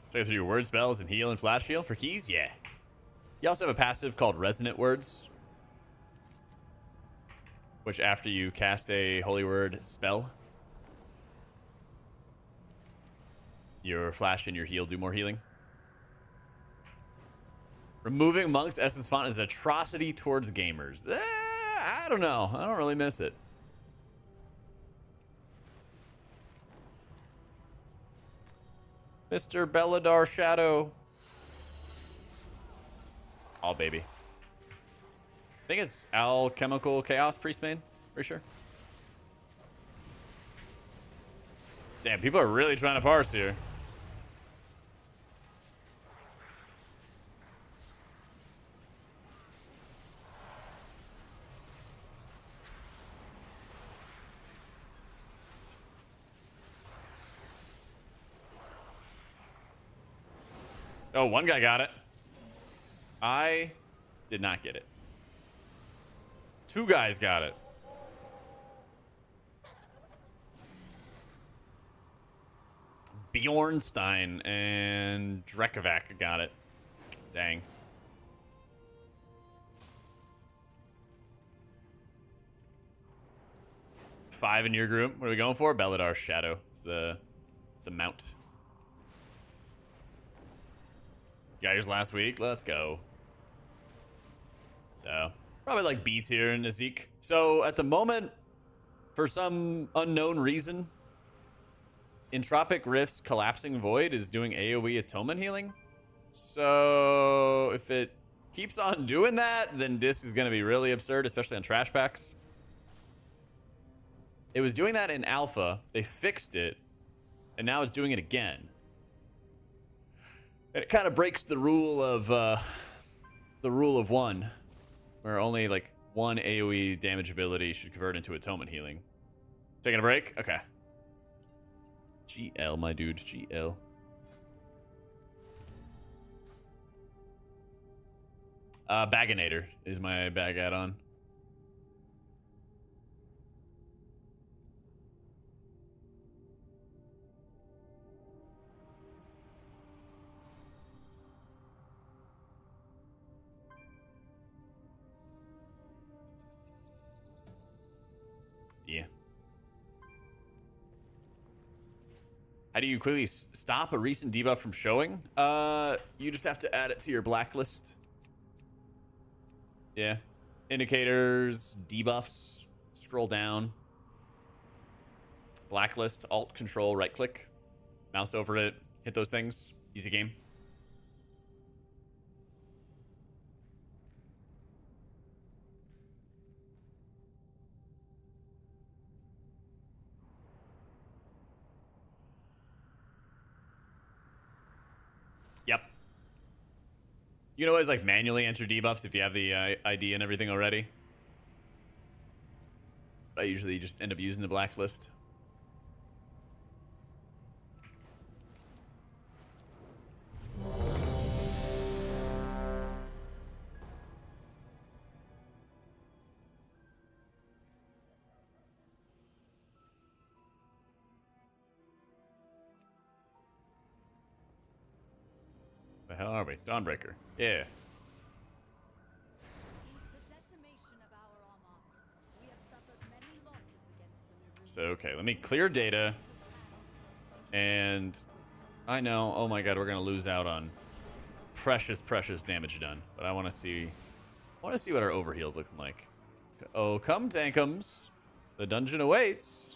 Speaker 1: So through your word spells and heal and flash heal for keys? Yeah. You also have a passive called Resonant Words, which after you cast a Holy Word spell, your flash and your heal do more healing. Removing Monk's Essence Font is atrocity towards gamers. I don't know. I don't really miss it. Mr. Belladar Shadow. Oh, baby. I think it's Alchemical Chaos Priest main. Pretty sure. Damn, people are really trying to parse here. Oh, one guy got it. I did not get it. Two guys got it. Bjornstein and Drekovac got it. Dang. Five in your group. What are we going for? Belladar Shadow. It's the mount. Got yours last week. Let's go. So, probably like beats here in Zeke. So, at the moment, for some unknown reason, Entropic Rift's Collapsing Void is doing AoE Atonement Healing. So, if it keeps on doing that, then this is going to be really absurd, especially on trash packs. It was doing that in alpha. They fixed it, and now it's doing it again. And it kind of breaks the rule of one, where only like one AoE damage ability should convert into Atonement Healing. Taking a break? Okay. GL, my dude. GL. Baginator is my bag add-on. Yeah. How do you quickly stop a recent debuff from showing? You just have to add it to your blacklist. Yeah. Indicators, debuffs, scroll down. Blacklist, alt, control, right click. Mouse over it, hit those things. Easy game. Yep. You can always like manually enter debuffs if you have the ID and everything already. I usually just end up using the blacklist. The hell are we? Dawnbreaker. Yeah. So, okay, let me clear data. And I know, oh my god, we're going to lose out on precious, precious damage done. But I want to see what our overheal's looking like. Oh, come Tankums. The dungeon awaits.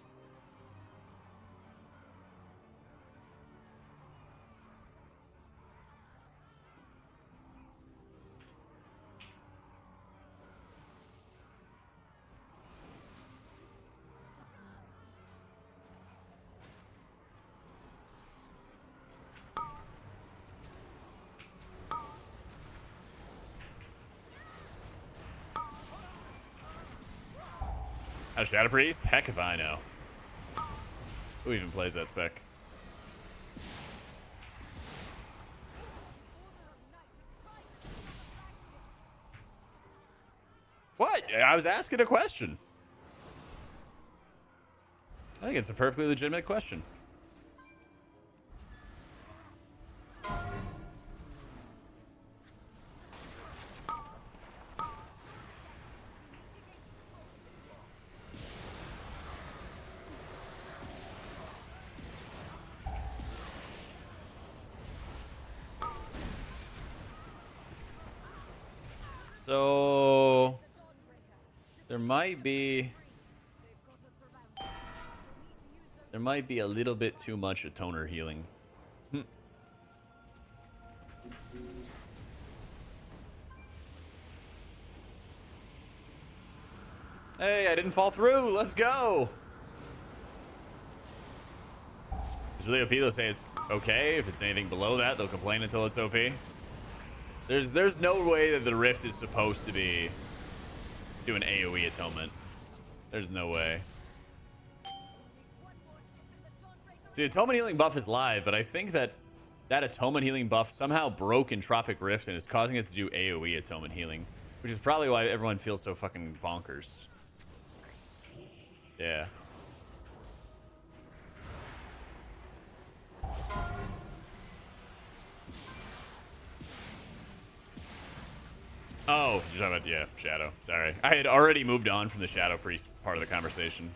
Speaker 1: A Shadow Priest? Heck if I know. Who even plays that spec? What? I was asking a question. I think it's a perfectly legitimate question. So there might be a little bit too much atoner healing. Hey, I didn't fall through. Let's go. It's really OP. They'll say it's okay. If it's anything below that, they'll complain until it's OP. There's no way that the Rift is supposed to be doing AoE atonement. There's no way. The atonement healing buff is live, but I think that atonement healing buff somehow broke in Tropic Rift and is causing it to do AoE atonement healing, which is probably why everyone feels so fucking bonkers. Yeah. Oh, you're talking about, yeah, Shadow. Sorry. I had already moved on from the Shadow Priest part of the conversation.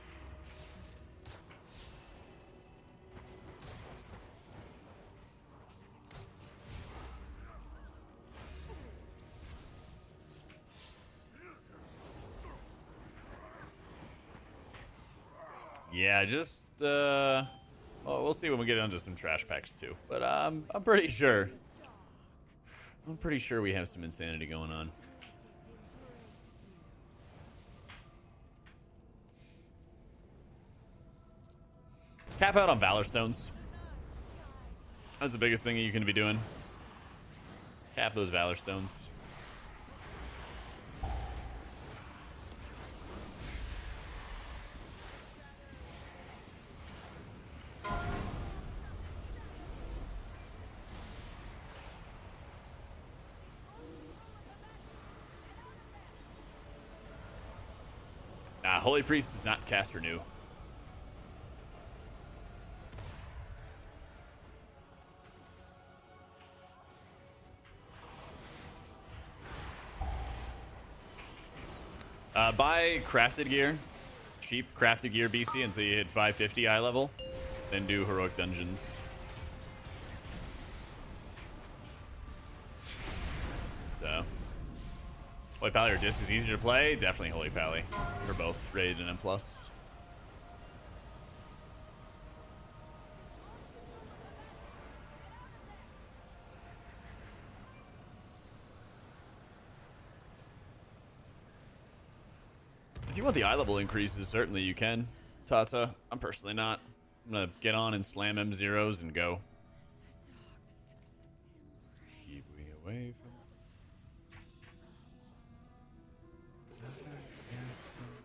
Speaker 1: Yeah, just, well, we'll see when we get onto some trash packs too. But I'm pretty sure. I'm pretty sure we have some insanity going on. Cap out on Valor Stones. That's the biggest thing you can be doing. Cap those Valor Stones. Holy Priest does not cast Renew. Buy crafted gear. Cheap crafted gear BC until you hit 550 eye level. Then do heroic dungeons. So, Holy Pally or Disc is easier to play? Definitely Holy Pally. For both rated and M+. If you want the eye level increases, certainly you can, Tata. I'm personally not. I'm gonna get on and slam M0s and go. Keep me away from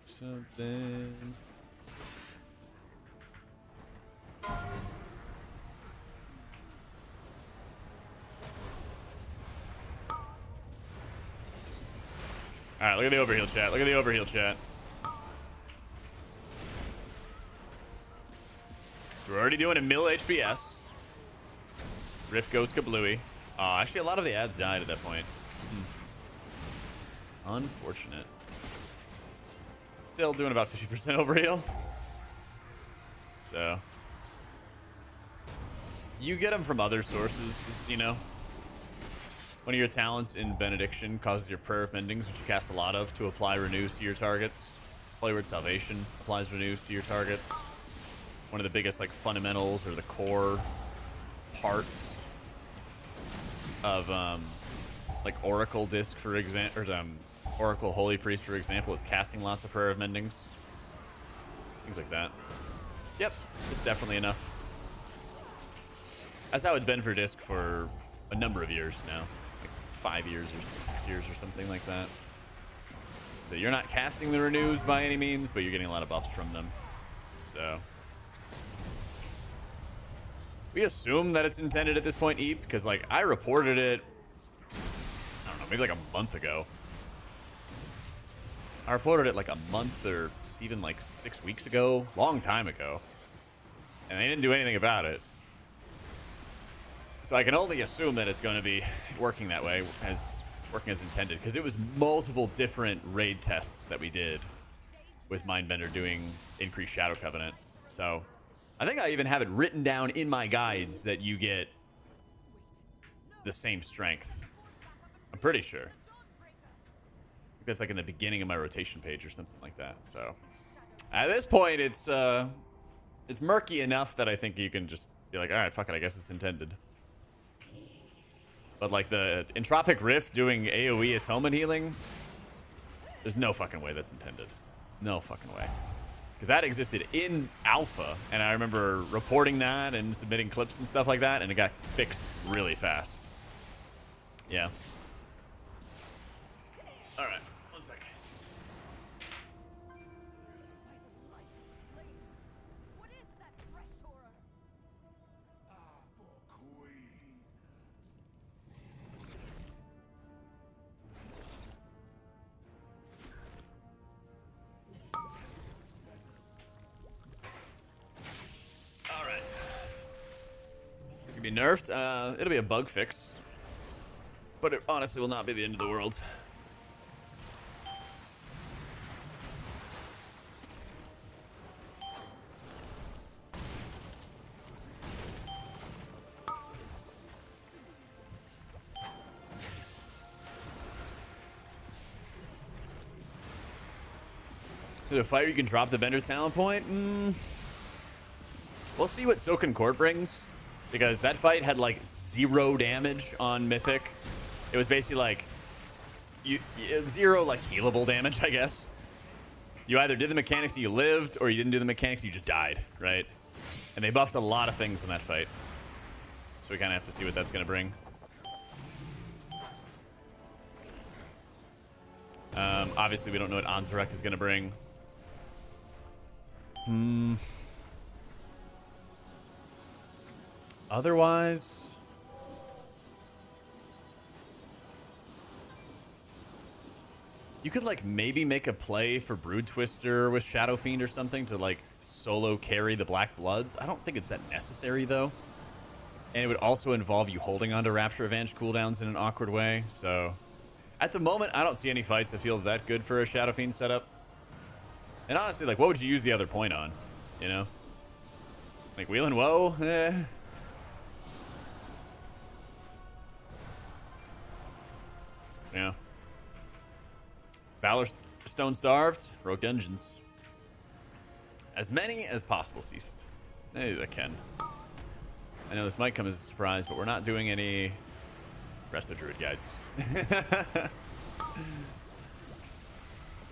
Speaker 1: something. Alright, look at the overheal chat. Look at the overheal chat. We're already doing a mill HPS. Rift goes kablooey. Oh, actually, a lot of the ads died at that point. Unfortunate. Still doing about 50% overheal. So. You get them from other sources, you know. One of your talents in Benediction causes your Prayer of Mendings, which you cast a lot of, to apply renews to your targets. Holy Word Salvation applies renews to your targets. One of the biggest like fundamentals or the core parts of like Oracle Disc, for example, or Oracle Holy Priest, for example, is casting lots of Prayer of Mendings. Things like that. Yep, it's definitely enough. That's how it's been for Disc for a number of years now. Like 5 years or 6 years or something like that. So you're not casting the renews by any means, but you're getting a lot of buffs from them. So we assume that it's intended at this point, Eep, because like I reported it, I don't know, maybe like a month ago. I reported it like a month or even like 6 weeks ago, long time ago. And they didn't do anything about it. So I can only assume that it's going to be working that way, working as intended, because it was multiple different raid tests that we did with Mindbender doing increased Shadow Covenant. So I think I even have it written down in my guides that you get the same strength. I'm pretty sure. that's like in the beginning of my rotation page or something like that. So at this point, it's murky enough that I think you can just be like, all right, fuck it, I guess it's intended. But like the Entropic Rift doing AoE atonement healing, there's no fucking way that's intended. No fucking way. Because that existed in alpha, and I remember reporting that and submitting clips and stuff like that, and it got fixed really fast. Yeah. All right, 1 sec.
Speaker 5: What is that fresh horror?
Speaker 1: All right. It's gonna be nerfed. It'll be a bug fix, but it honestly will not be the end of the world. Is it a fighter you can drop the Bender talent point? We'll see what Silken Court brings, because that fight had like 0 damage on Mythic. It was basically like zero like healable damage, I guess. You either did the mechanics and you lived, or you didn't do the mechanics and you just died, right? And they buffed a lot of things in that fight, so we kind of have to see what that's gonna bring. Obviously, we don't know what Anzarek is gonna bring. Otherwise, you could like maybe make a play for Brood Twister with Shadow Fiend or something to like solo carry the Black Bloods. I don't think it's that necessary though. And it would also involve you holding onto Rapture Revenge cooldowns in an awkward way. So at the moment, I don't see any fights that feel that good for a Shadow Fiend setup. And honestly, like, what would you use the other point on? You know? Like, Wheel and Woe? Eh. Yeah. Valor Stone Starved, Rogue Dungeons. As many as possible ceased. Maybe I can. I know this might come as a surprise, but we're not doing any Resto Druid guides.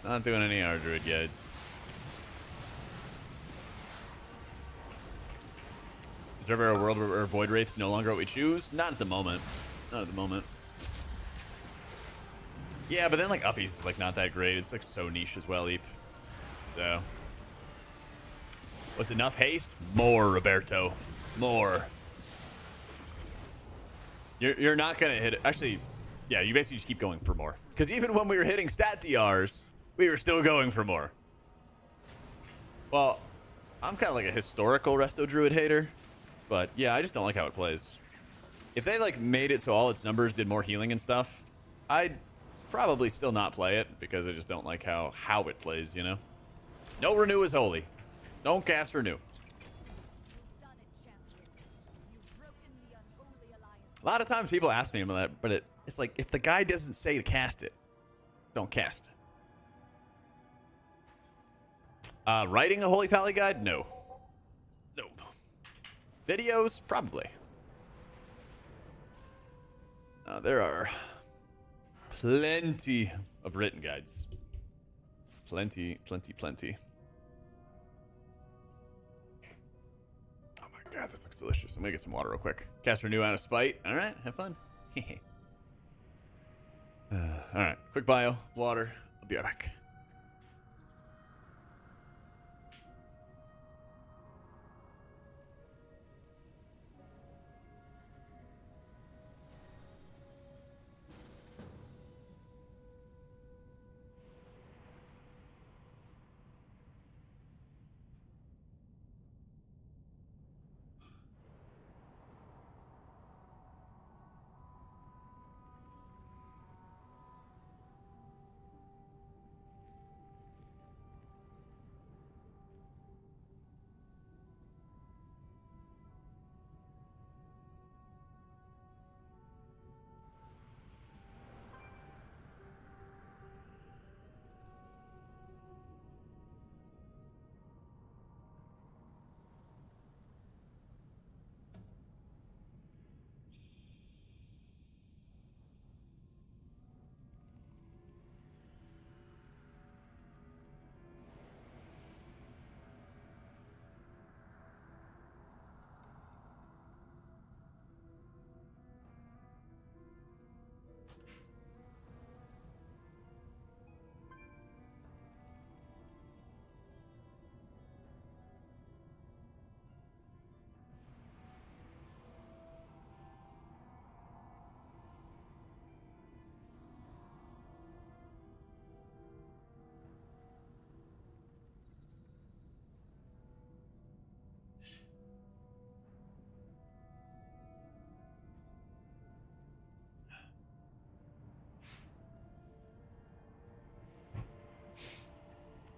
Speaker 1: Not doing any R Druid guides. Is there ever a world where Void Wraith's no longer what we choose? Not at the moment. Not at the moment. Yeah, but then like Uppies is like not that great. It's like so niche as well, Eep. So what's enough haste? More, Roberto. More. You're not gonna hit it. Actually, yeah, you basically just keep going for more. Because even when we were hitting stat DRs, we were still going for more. Well, I'm kind of like a historical Resto Druid hater, but yeah, I just don't like how it plays. If they like made it so all its numbers did more healing and stuff, I'd probably still not play it because I just don't like how it plays, you know? No renew is holy. Don't cast renew.
Speaker 5: Done it, champion. You've broken the unholy alliance.
Speaker 1: A lot of times people ask me about that, but it's like if the guy doesn't say to cast it, don't cast it. Writing a Holy Pally guide? No. No. Videos? Probably. There are plenty of written guides. Plenty, plenty, plenty. Oh my god, this looks delicious. I'm gonna get some water real quick. Cast renew out of spite. All right, have fun. All right, quick bio, water. I'll be right back.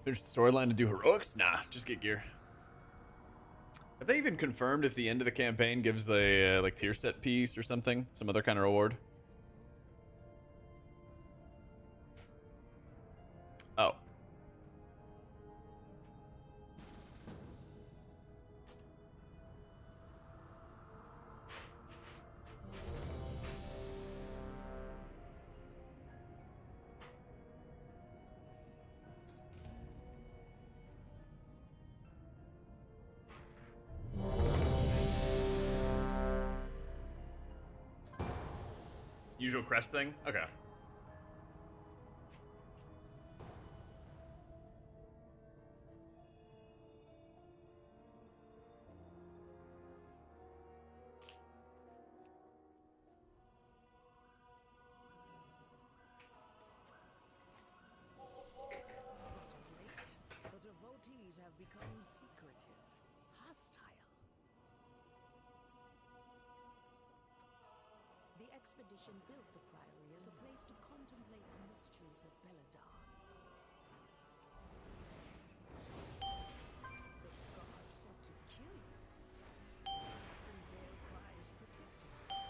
Speaker 1: Finish the storyline to do heroics? Nah, just get gear. Have they even confirmed if the end of the campaign gives a like tier set piece or something? Some other kind of reward? Oh. Usual crest thing? Okay.
Speaker 3: The devotees have become secretive, hostile. The expedition built the priory as a place to contemplate the mysteries of Beladar. The gods sought to kill you. Captain Dale cries protect himself.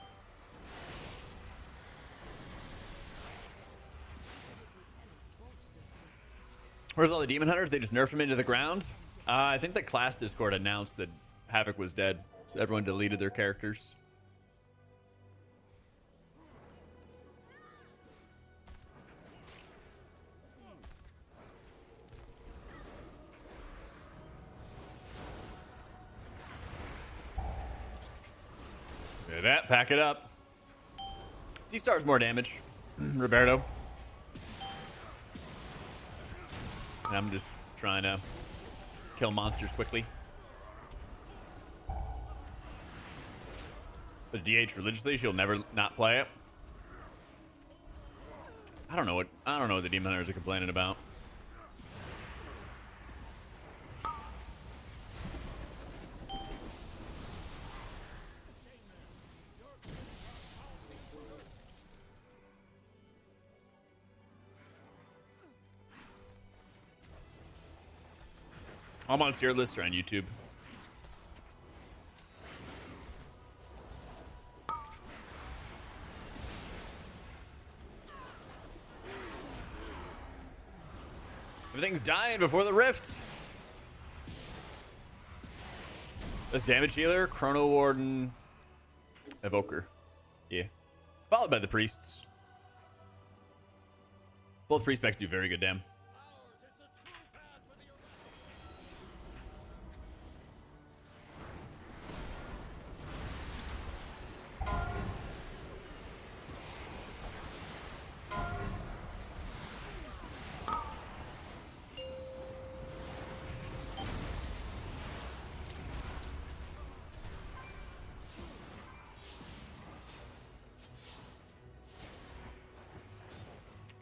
Speaker 3: His lieutenants bolstered his tactics.
Speaker 1: Where's all the demon hunters? They just nerfed them into the ground? I think the class Discord announced that Havoc was dead, so everyone deleted their characters. Look at that, pack it up. D-Star's more damage, Roberto. And I'm just trying to kill monsters quickly. But DH religiously, she'll never not play it. I don't know what the demon hunters are complaining about. I'm on tier lists or on YouTube. Everything's dying before the rift. This damage healer, Chrono Warden, Evoker. Yeah. Followed by the priests. Both free specs do very good damn.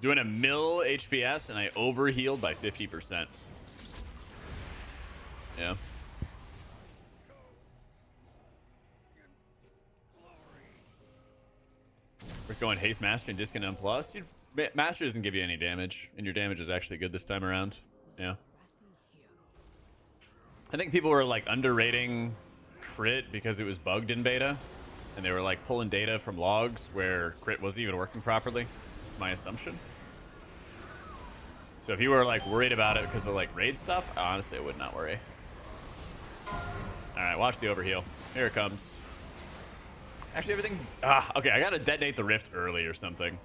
Speaker 1: Doing a mill HPS and I overhealed by 50%. Yeah. We're going haste master and discount plus. Master doesn't give you any damage, and your damage is actually good this time around. Yeah. I think people were like underrating crit because it was bugged in beta, and they were like pulling data from logs where crit wasn't even working properly. That's my assumption. So if you were like worried about it because of like raid stuff, honestly, I would not worry. All right, watch the overheal. Here it comes. Actually, everything. Okay, I gotta detonate the rift early or something.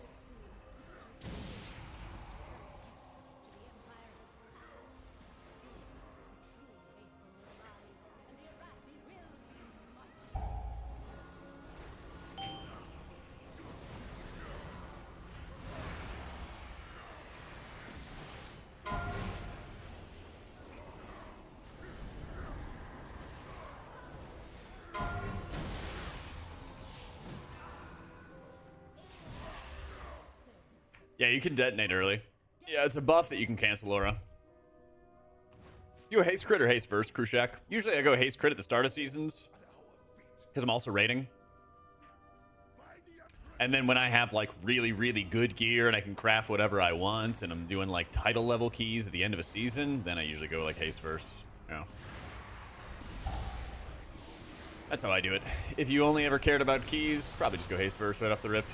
Speaker 1: Yeah, you can detonate early. Yeah, it's a buff that you can cancel aura. You go haste crit or haste first, Krushak? Usually I go haste crit at the start of seasons because I'm also raiding. And then when I have like really, really good gear and I can craft whatever I want and I'm doing like title level keys at the end of a season, then I usually go like haste first. You know. That's how I do it. If you only ever cared about keys, probably just go haste first right off the rip.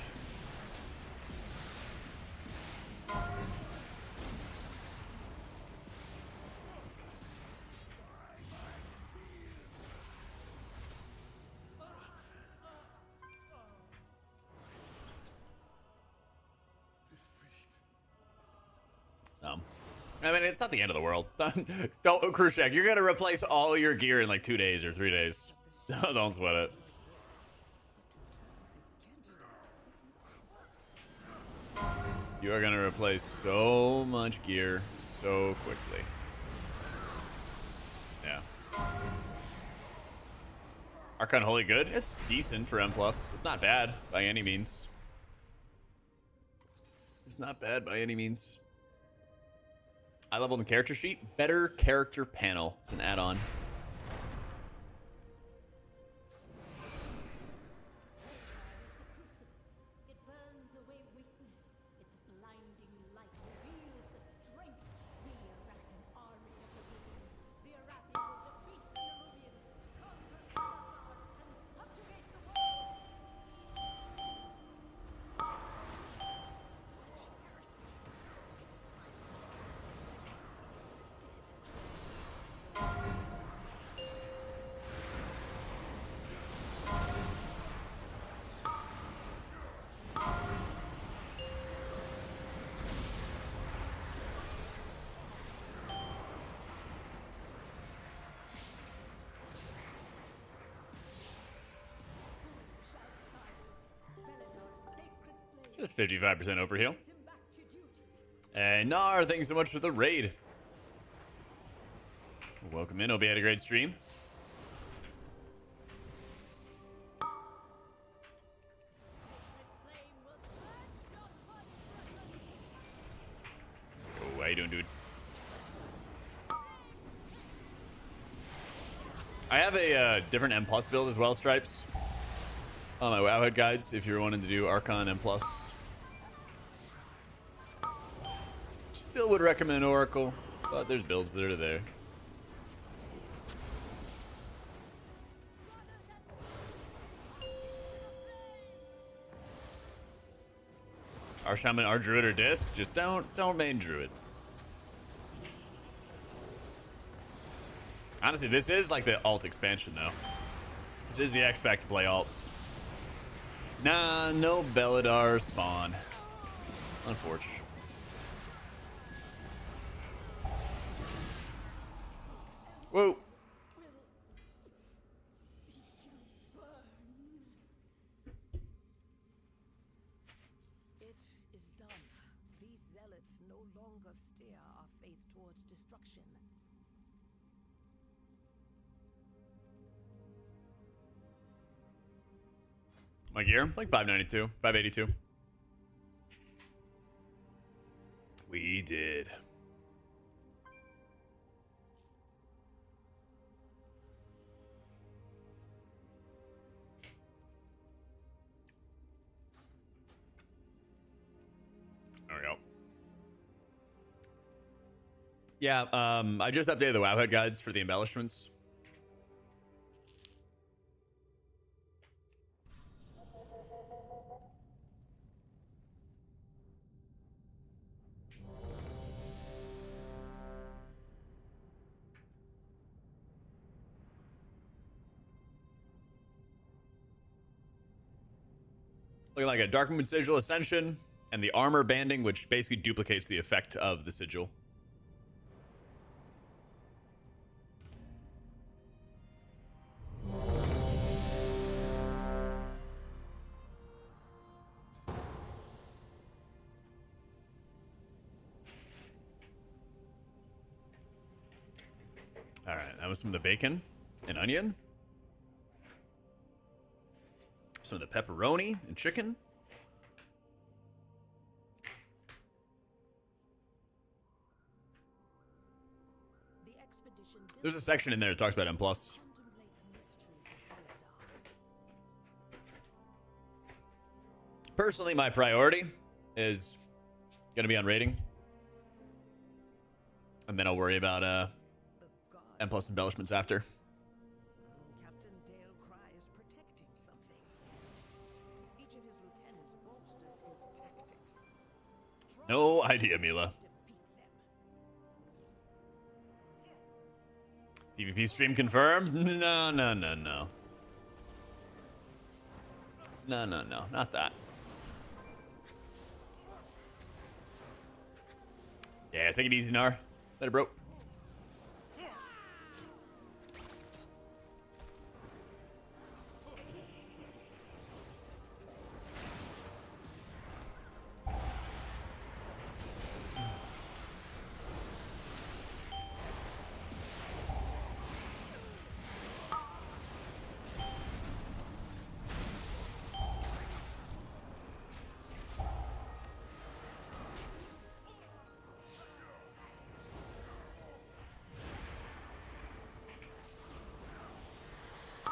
Speaker 1: I mean, it's not the end of the world. Don't, Khrushchev, you're gonna replace all your gear in like 2 days or 3 days. Don't sweat it. You are gonna replace so much gear so quickly. Yeah. Archon Holy good? It's decent for M+. It's not bad by any means. It's not bad by any means. I level in the character sheet. Better character panel. It's an add-on.
Speaker 5: It burns away weakness. Its blinding light reveals the strength. The Arakan army of the vision. The Arathi will defeat the Nerubians, conquer Kazakhstan, and subjugate the world.
Speaker 1: Just 55% overheal.
Speaker 5: Him back to duty.
Speaker 1: And Nar, thank you so much for the raid. Welcome in. Hope you had a great stream.
Speaker 5: Flame will burn your blood.
Speaker 1: Oh, how you doing, dude? I have a different M+ build as well, Stripes. On my Wowhead guides, if you're wanting to do Archon M+. Still would recommend Oracle, but there's builds that are there. Our Shaman, our Druid, or Disc, just don't main Druid. Honestly, this is like the alt expansion, though. This is the X-Pack to play alts. Nah, no Belladar spawn. Unfortunate. Whoa.
Speaker 3: It is done. These zealots no longer steer our faith towards destruction.
Speaker 1: My gear? Like 592, 582. We did. There we go. Yeah, I just updated the Wowhead guides for the embellishments. Looking like a Dark Moon Sigil Ascension and the armor banding, which basically duplicates the effect of the sigil. All right, that was some of the bacon and onion. Some of the pepperoni and chicken.
Speaker 3: The expedition
Speaker 1: There's a section in there that talks about M+.
Speaker 3: contemplate the mysteries of Belladar.
Speaker 1: Personally, my priority is gonna be on rating, and then I'll worry about
Speaker 3: The god
Speaker 1: M plus embellishments after.
Speaker 3: Captain Dale Cry is protecting something. Each of his lieutenants bolsters his tactics.
Speaker 1: No idea, Mila.
Speaker 3: Defeat them.
Speaker 1: PvP stream confirmed? No, no, no, no. No, no, no, not that. Yeah, take it easy, Nar. Later, bro.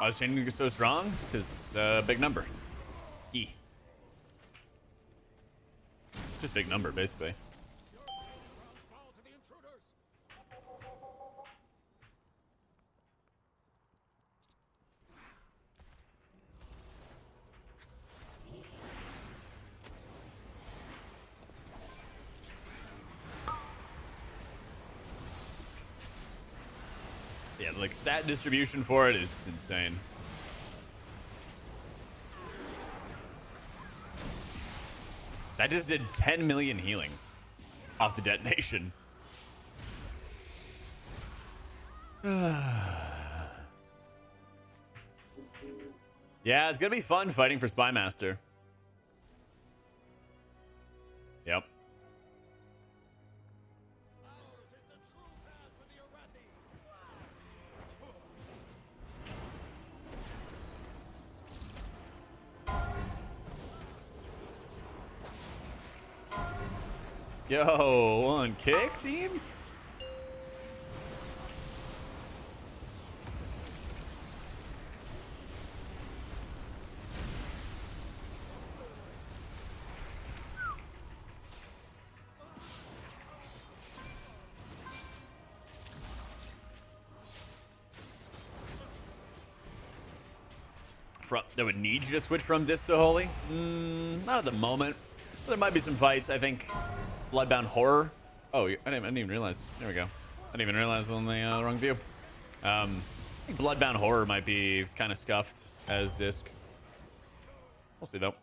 Speaker 1: I was changing it so strong because big number. E. Just big number, basically. Yeah, like stat distribution for it is just insane. That just did 10 million healing off the detonation. Yeah, it's gonna be fun fighting for Spy Master. Yep. Yo, one kick, team? That would need you to switch from this to Holy? Not at the moment. There might be some fights, I think. Bloodbound Horror. Oh, I didn't even realize. There we go. I didn't even realize on the wrong view. I think Bloodbound Horror might be kind of scuffed as disc. We'll see, though.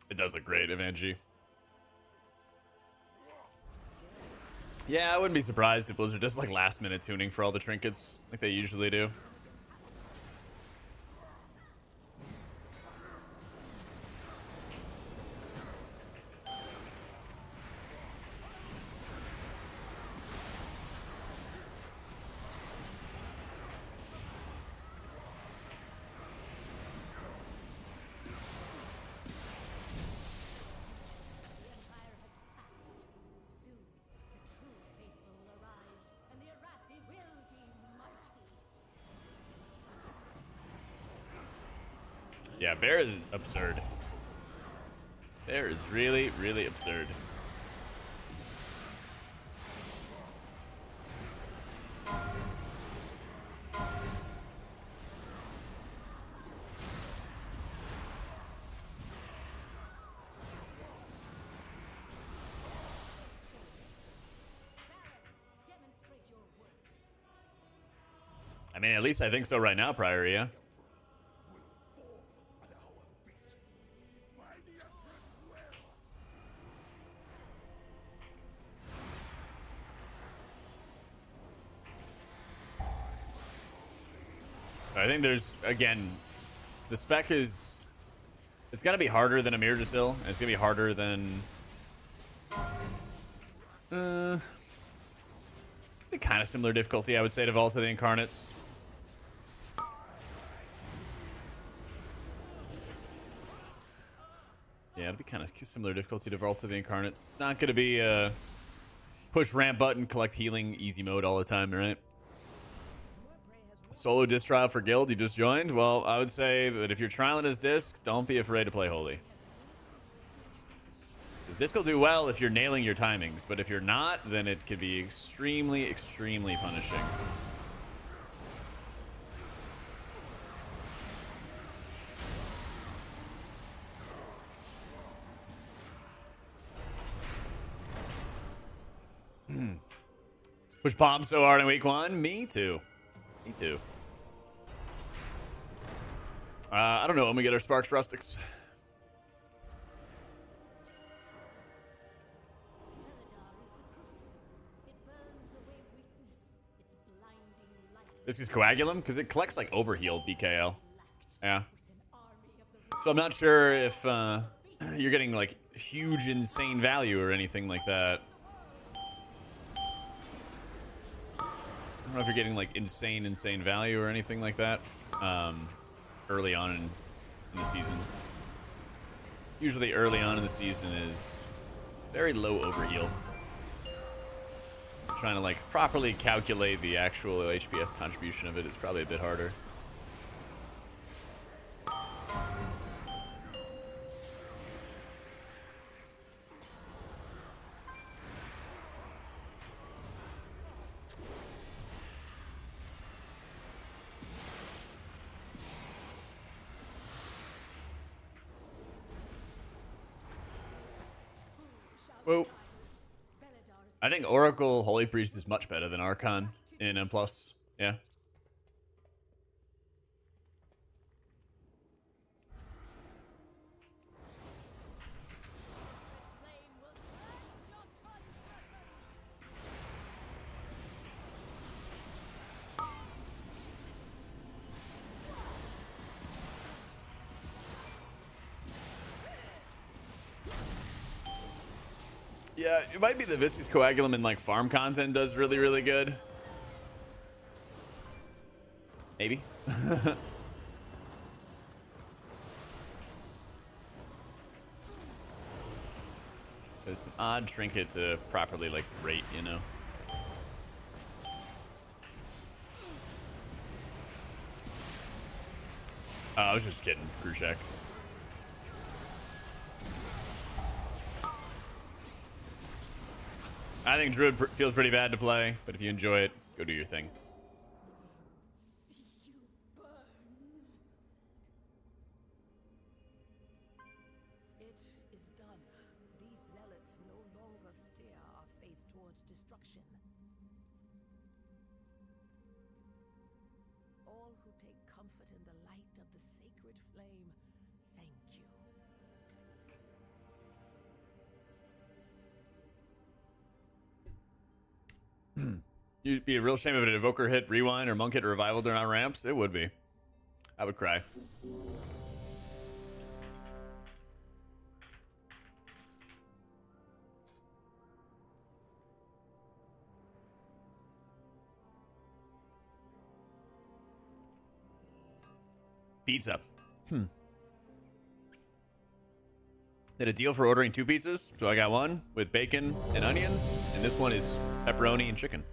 Speaker 1: It does look great, Evangy. Yeah, I wouldn't be surprised if Blizzard does like last-minute tuning for all the trinkets, like they usually do.
Speaker 5: The Empire has passed. Soon, the true faithful will arise, and the Arathi will be mighty.
Speaker 1: Yeah, Bear is absurd. Bear is really, really absurd.
Speaker 5: Demonstrate your worth.
Speaker 1: I mean, at least I think so right now, Prior, yeah. I think there's, again, the spec is, it's going to be harder than Amir Jasil, and it's going to be harder than, kind of similar difficulty, I would say, to Vault of the Incarnates. Yeah, it'll be kind of similar difficulty to Vault of the Incarnates. It's not going to be push ramp button, collect healing, easy mode all the time, right? Solo disc trial for guild you just joined? Well, I would say that if you're trialing as disc, don't be afraid to play holy. Because disc will do well if you're nailing your timings, but if you're not, then it could be extremely, extremely punishing. Push bomb so hard in week 1? Me too. Me too. I don't know when we get our Sparks Rustics. This is Coagulum because it collects like overheal BKL. Yeah. So I'm not sure if you're getting like huge insane value or anything like that. I don't know if you're getting like insane value or anything like that early on in the season. Usually early on in the season is very low overheal. So trying to like properly calculate the actual HPS contribution of it is probably a bit harder. Whoa. I think Oracle Holy Priest is much better than Archon in M+. Yeah. Yeah, it might be the Viscous Coagulum in like farm content does really, really good. Maybe. It's an odd trinket to properly like rate, you know. I was just kidding, Krushak. I think Druid feels pretty bad to play, but if you enjoy it, go do your thing.
Speaker 6: It is done. These zealots no longer steer our faith towards destruction. All who take comfort in the light of the sacred flame, thank you.
Speaker 1: It'd be a real shame if an Evoker hit Rewind or Monk hit Revival during our ramps. It would be. I would cry. Pizza. Did a deal for ordering 2 pizzas, so I got one with bacon and onions, and this one is pepperoni and chicken.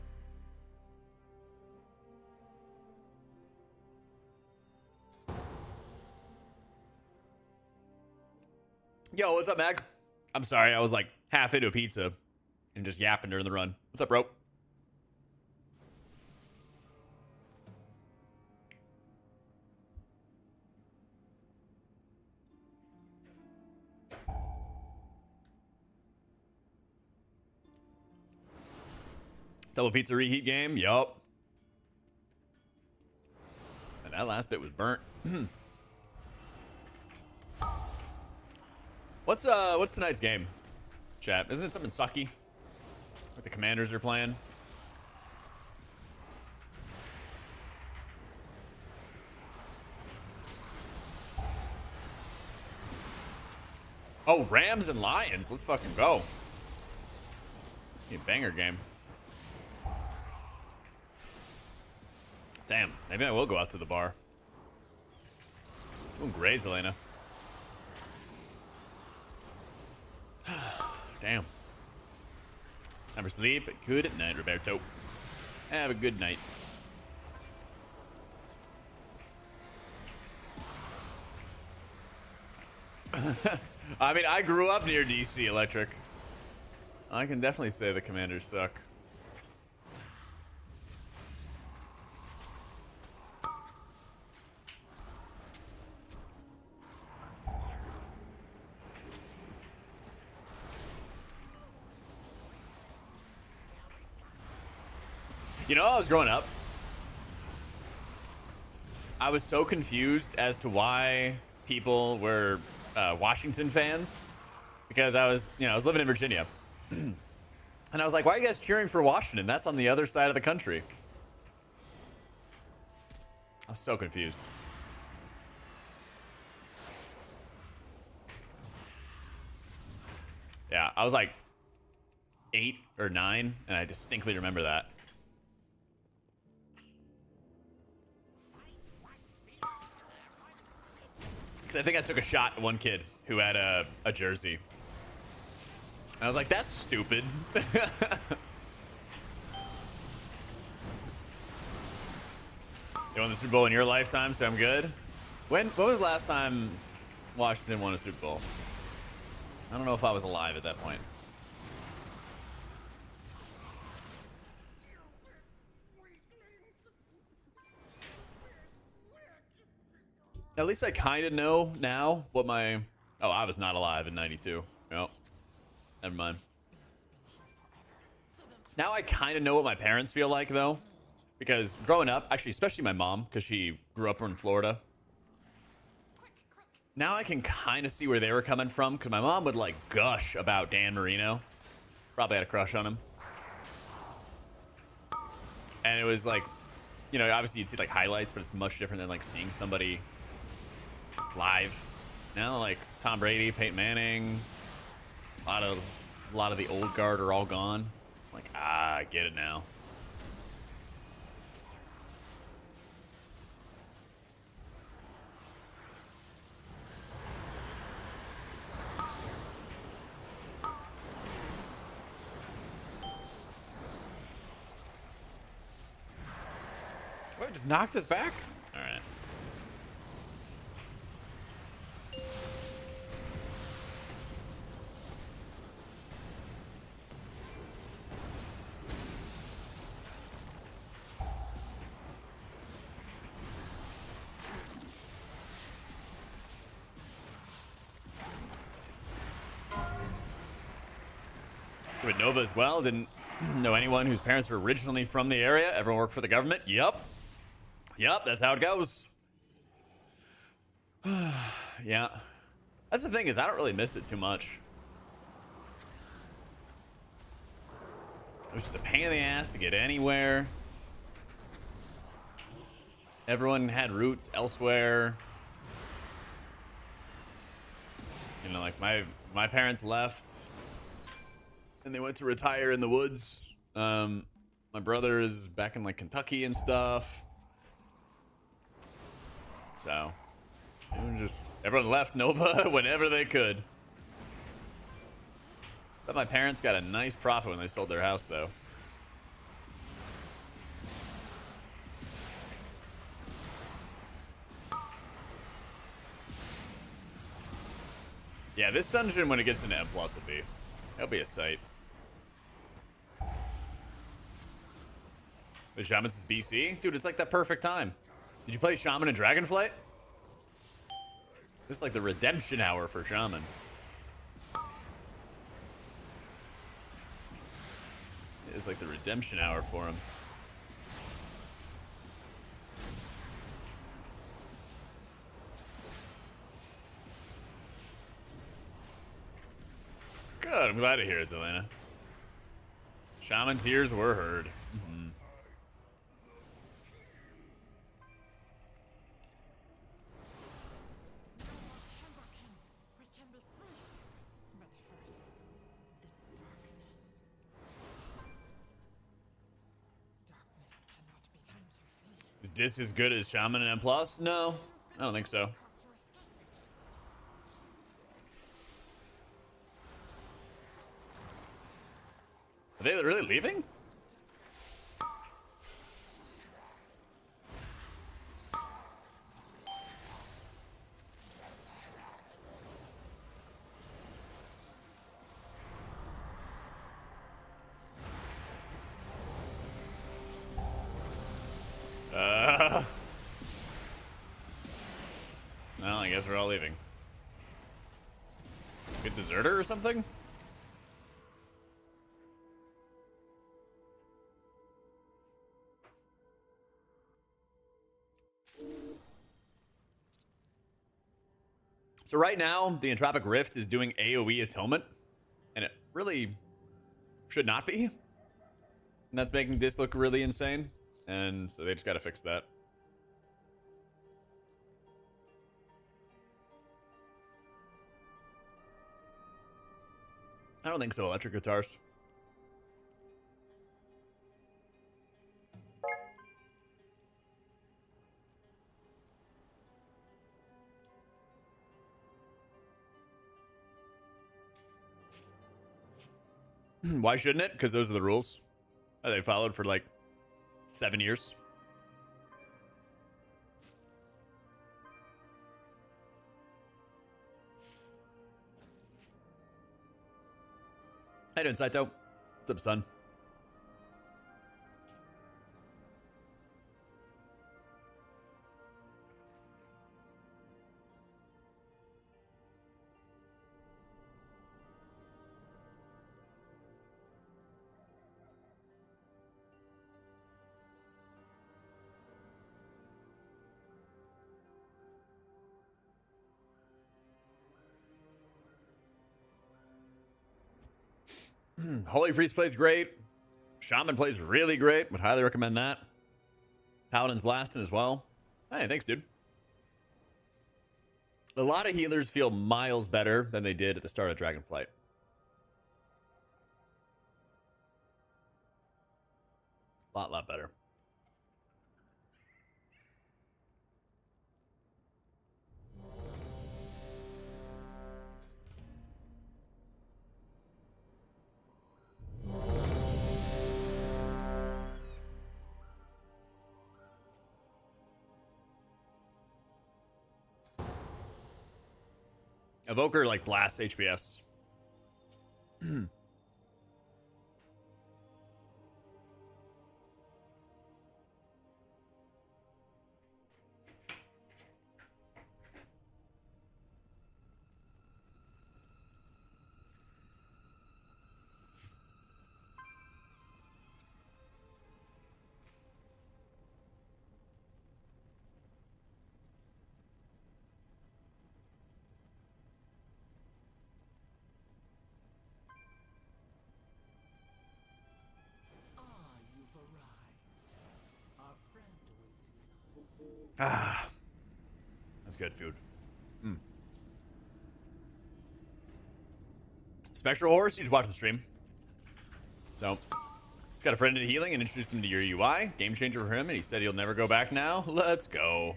Speaker 1: Yo, what's up, Mag? I'm sorry, I was like half into a pizza and just yapping during the run. What's up, bro? Double pizza reheat game? Yup. And that last bit was burnt. What's tonight's game, chat? Isn't it something sucky? Like the Commanders are playing? Oh, Rams and Lions. Let's fucking go. Be a banger game. Damn, maybe I will go out to the bar. Doing great, Elena. Damn. Time for sleep. Good night, Roberto. Have a good night. I mean, I grew up near DC Electric. I can definitely say the Commanders suck. You know, I was growing up, I was so confused as to why people were Washington fans, because I was living in Virginia, and I was like, why are you guys cheering for Washington? That's on the other side of the country. I was so confused. Yeah, I was like 8 or 9, and I distinctly remember that. Because I think I took a shot at one kid who had a jersey. And I was like, that's stupid. You won the Super Bowl in your lifetime, so I'm good. When was the last time Washington won a Super Bowl? I don't know if I was alive at that point. At least I kind of know now what my... Oh, I was not alive in 92. Nope. Never mind. Now I kind of know what my parents feel like, though. Because growing up, actually, especially my mom, because she grew up in Florida. Now I can kind of see where they were coming from, because my mom would, like, gush about Dan Marino. Probably had a crush on him. And it was like, you know, obviously you'd see, like, highlights, but it's much different than, like, seeing somebody live. Now, like, Tom Brady, Peyton Manning, a lot of the old guard are all gone. Like, I get it now. What, just knocked us back? All right. With Nova as well. Didn't know anyone whose parents were originally from the area. Everyone worked for the government. Yep. Yep, that's how it goes. Yeah. That's the thing, is I don't really miss it too much. It was just a pain in the ass to get anywhere. Everyone had roots elsewhere. You know, like my parents left and they went to retire in the woods. My brother is back in like Kentucky and stuff. So everyone left Nova whenever they could. But my parents got a nice profit when they sold their house, though. Yeah, this dungeon, when it gets into M+, it'll be a sight. The Shaman's is BC? Dude, it's like that perfect time. Did you play Shaman and Dragonflight? This is like the redemption hour for Shaman. It's like the redemption hour for him. Good, I'm glad to hear it, Zelena. Shaman tears were heard. Mm-hmm. Is this as good as Shaman and M+? No, I don't think so. Are they really leaving? guess we're all leaving. Good deserter or something? So right now, the Entropic Rift is doing AoE atonement, and it really should not be. And that's making this look really insane, and so they just gotta fix that. I don't think so, electric guitars. Why shouldn't it? Because those are the rules that they followed for like 7 years. How you doing, Saito? What's up, son? Holy Priest plays great. Shaman plays really great. Would highly recommend that. Paladin's blasting as well. Hey, thanks, dude. A lot of healers feel miles better than they did at the start of Dragonflight. Lot better. Evoker like blasts HPS. Ah, that's good food. Spectral Horse, you just watch the stream. So, got a friend in healing and introduced him to your UI. Game changer for him, and he said he'll never go back now. Let's go.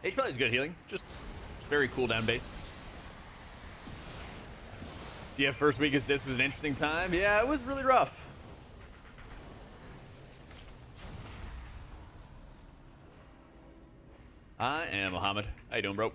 Speaker 1: HPL is good healing, just very cooldown based. DF first week as this was an interesting time. Yeah, it was really rough. I am Mohammed. How you doing, bro?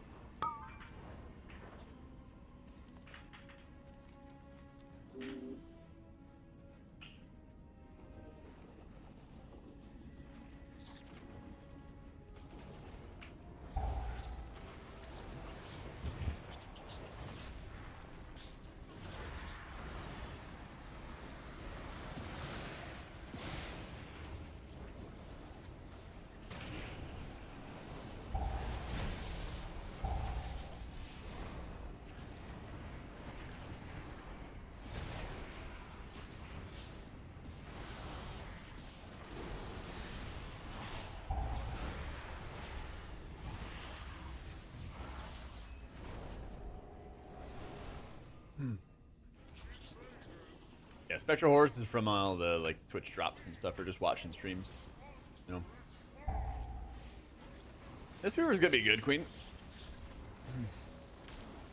Speaker 1: Yeah, Spectral Horse is from all the like Twitch drops and stuff, or just watching streams. You know. This viewer is gonna be good, Queen.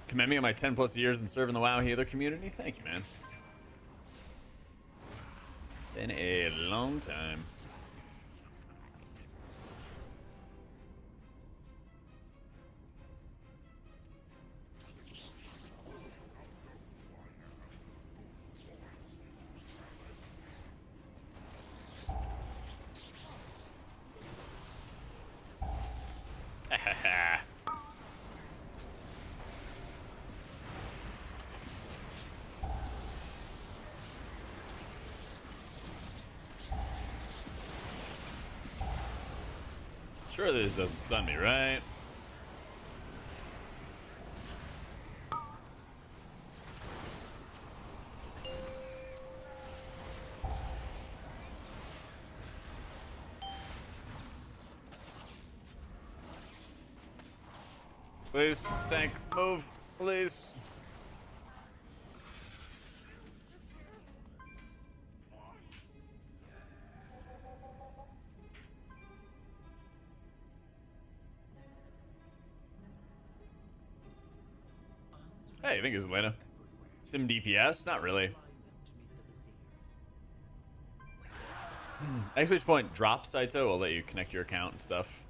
Speaker 1: Commend me on my 10+ years in serving the WoW healer community. Thank you, man. Been a long time. Sure this doesn't stun me, right? Please, tank, move, please. Hey, I think it's Atlanta. Sim DPS? Not really. Exclamation point drop Saito will let you connect your account and stuff.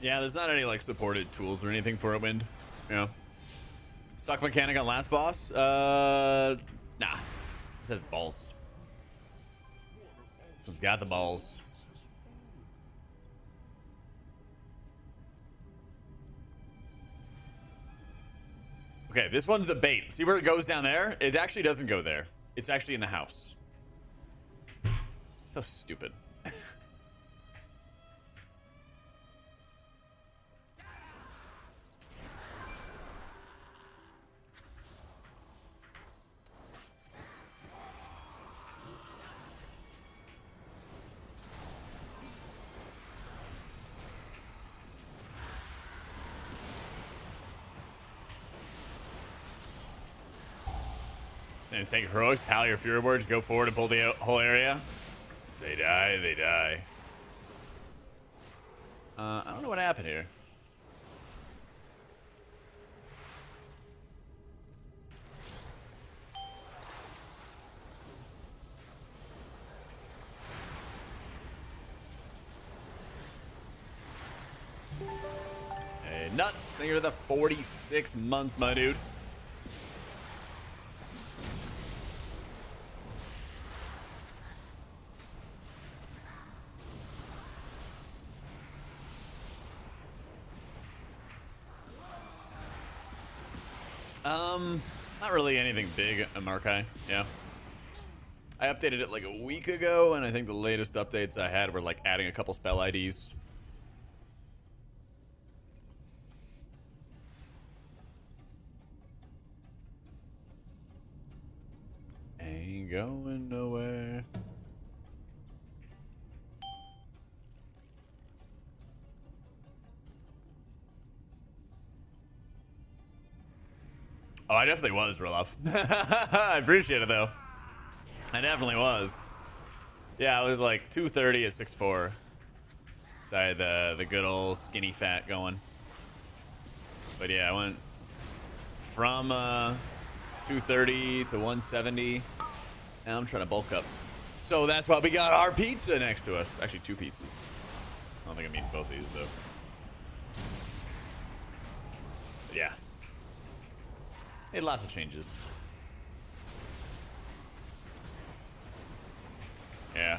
Speaker 1: Yeah, there's not any like supported tools or anything for a wind. You know. Suck mechanic on last boss? Nah. It says balls. This one's got the balls. Okay, this one's the bait. See where it goes down there? It actually doesn't go there. It's actually in the house. So stupid. And take heroics, pal your fury words, go forward and pull the whole area. If they die, they die. I don't know what happened here. Hey, nuts. Thank you for the 46 months, my dude. Not really anything big in Markai, yeah. I updated it like a week ago, and I think the latest updates I had were like adding a couple spell IDs. Ain't going nowhere. Oh, I definitely was, Roloff. I appreciate it, though. I definitely was. Yeah, I was like 230 at 6'4". So I had the good old skinny fat going. But yeah, I went from 230 to 170. Now I'm trying to bulk up. So that's why we got our pizza next to us. Actually, 2 pizzas. I don't think I'm eating both of these, though. But yeah. Made lots of changes. Yeah.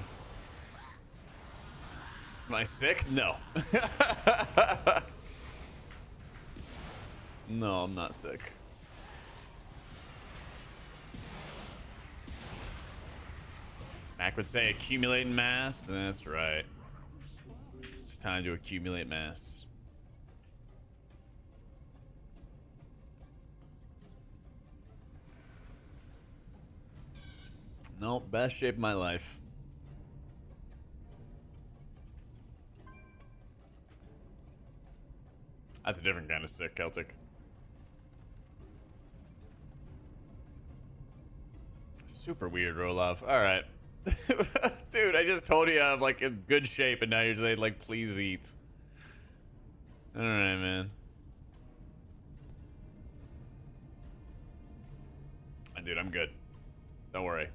Speaker 1: Am I sick? No. No, I'm not sick. Mac would say accumulating mass. That's right. It's time to accumulate mass. Nope, best shape of my life. That's a different kind of sick, Celtic. Super weird, Rolov. Alright. Dude, I just told you I'm like in good shape, and now you're saying like, please eat. Alright, man. Dude, I'm good. Don't worry.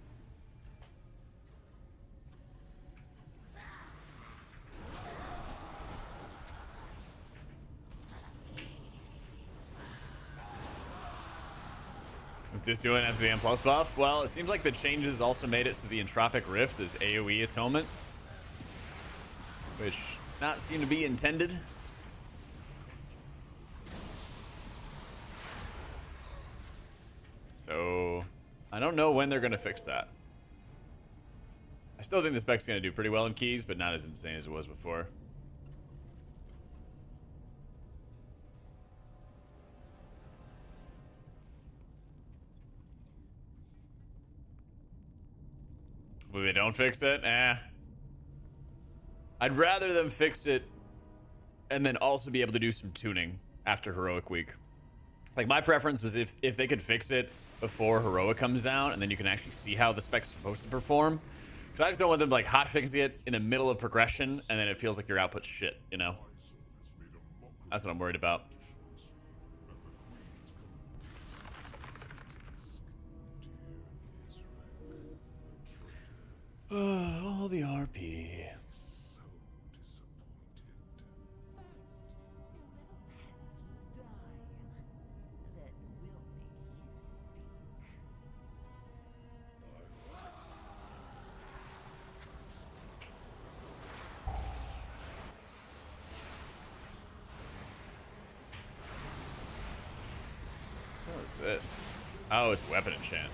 Speaker 1: What's this doing after the M plus buff? Well, it seems like the changes also made it so the Entropic Rift is AoE atonement, which not seem to be intended. So I don't know when they're going to fix that. I still think the spec's going to do pretty well in keys, but not as insane as it was before. If they don't fix it, I'd rather them fix it and then also be able to do some tuning after Heroic Week. Like, my preference was if they could fix it before Heroic comes out, and then you can actually see how the spec's supposed to perform. Because I just don't want them, like, hot fixing it in the middle of progression, and then it feels like your output's shit, you know? That's what I'm worried about. All the RP. What is this? Oh, it's weapon enchant.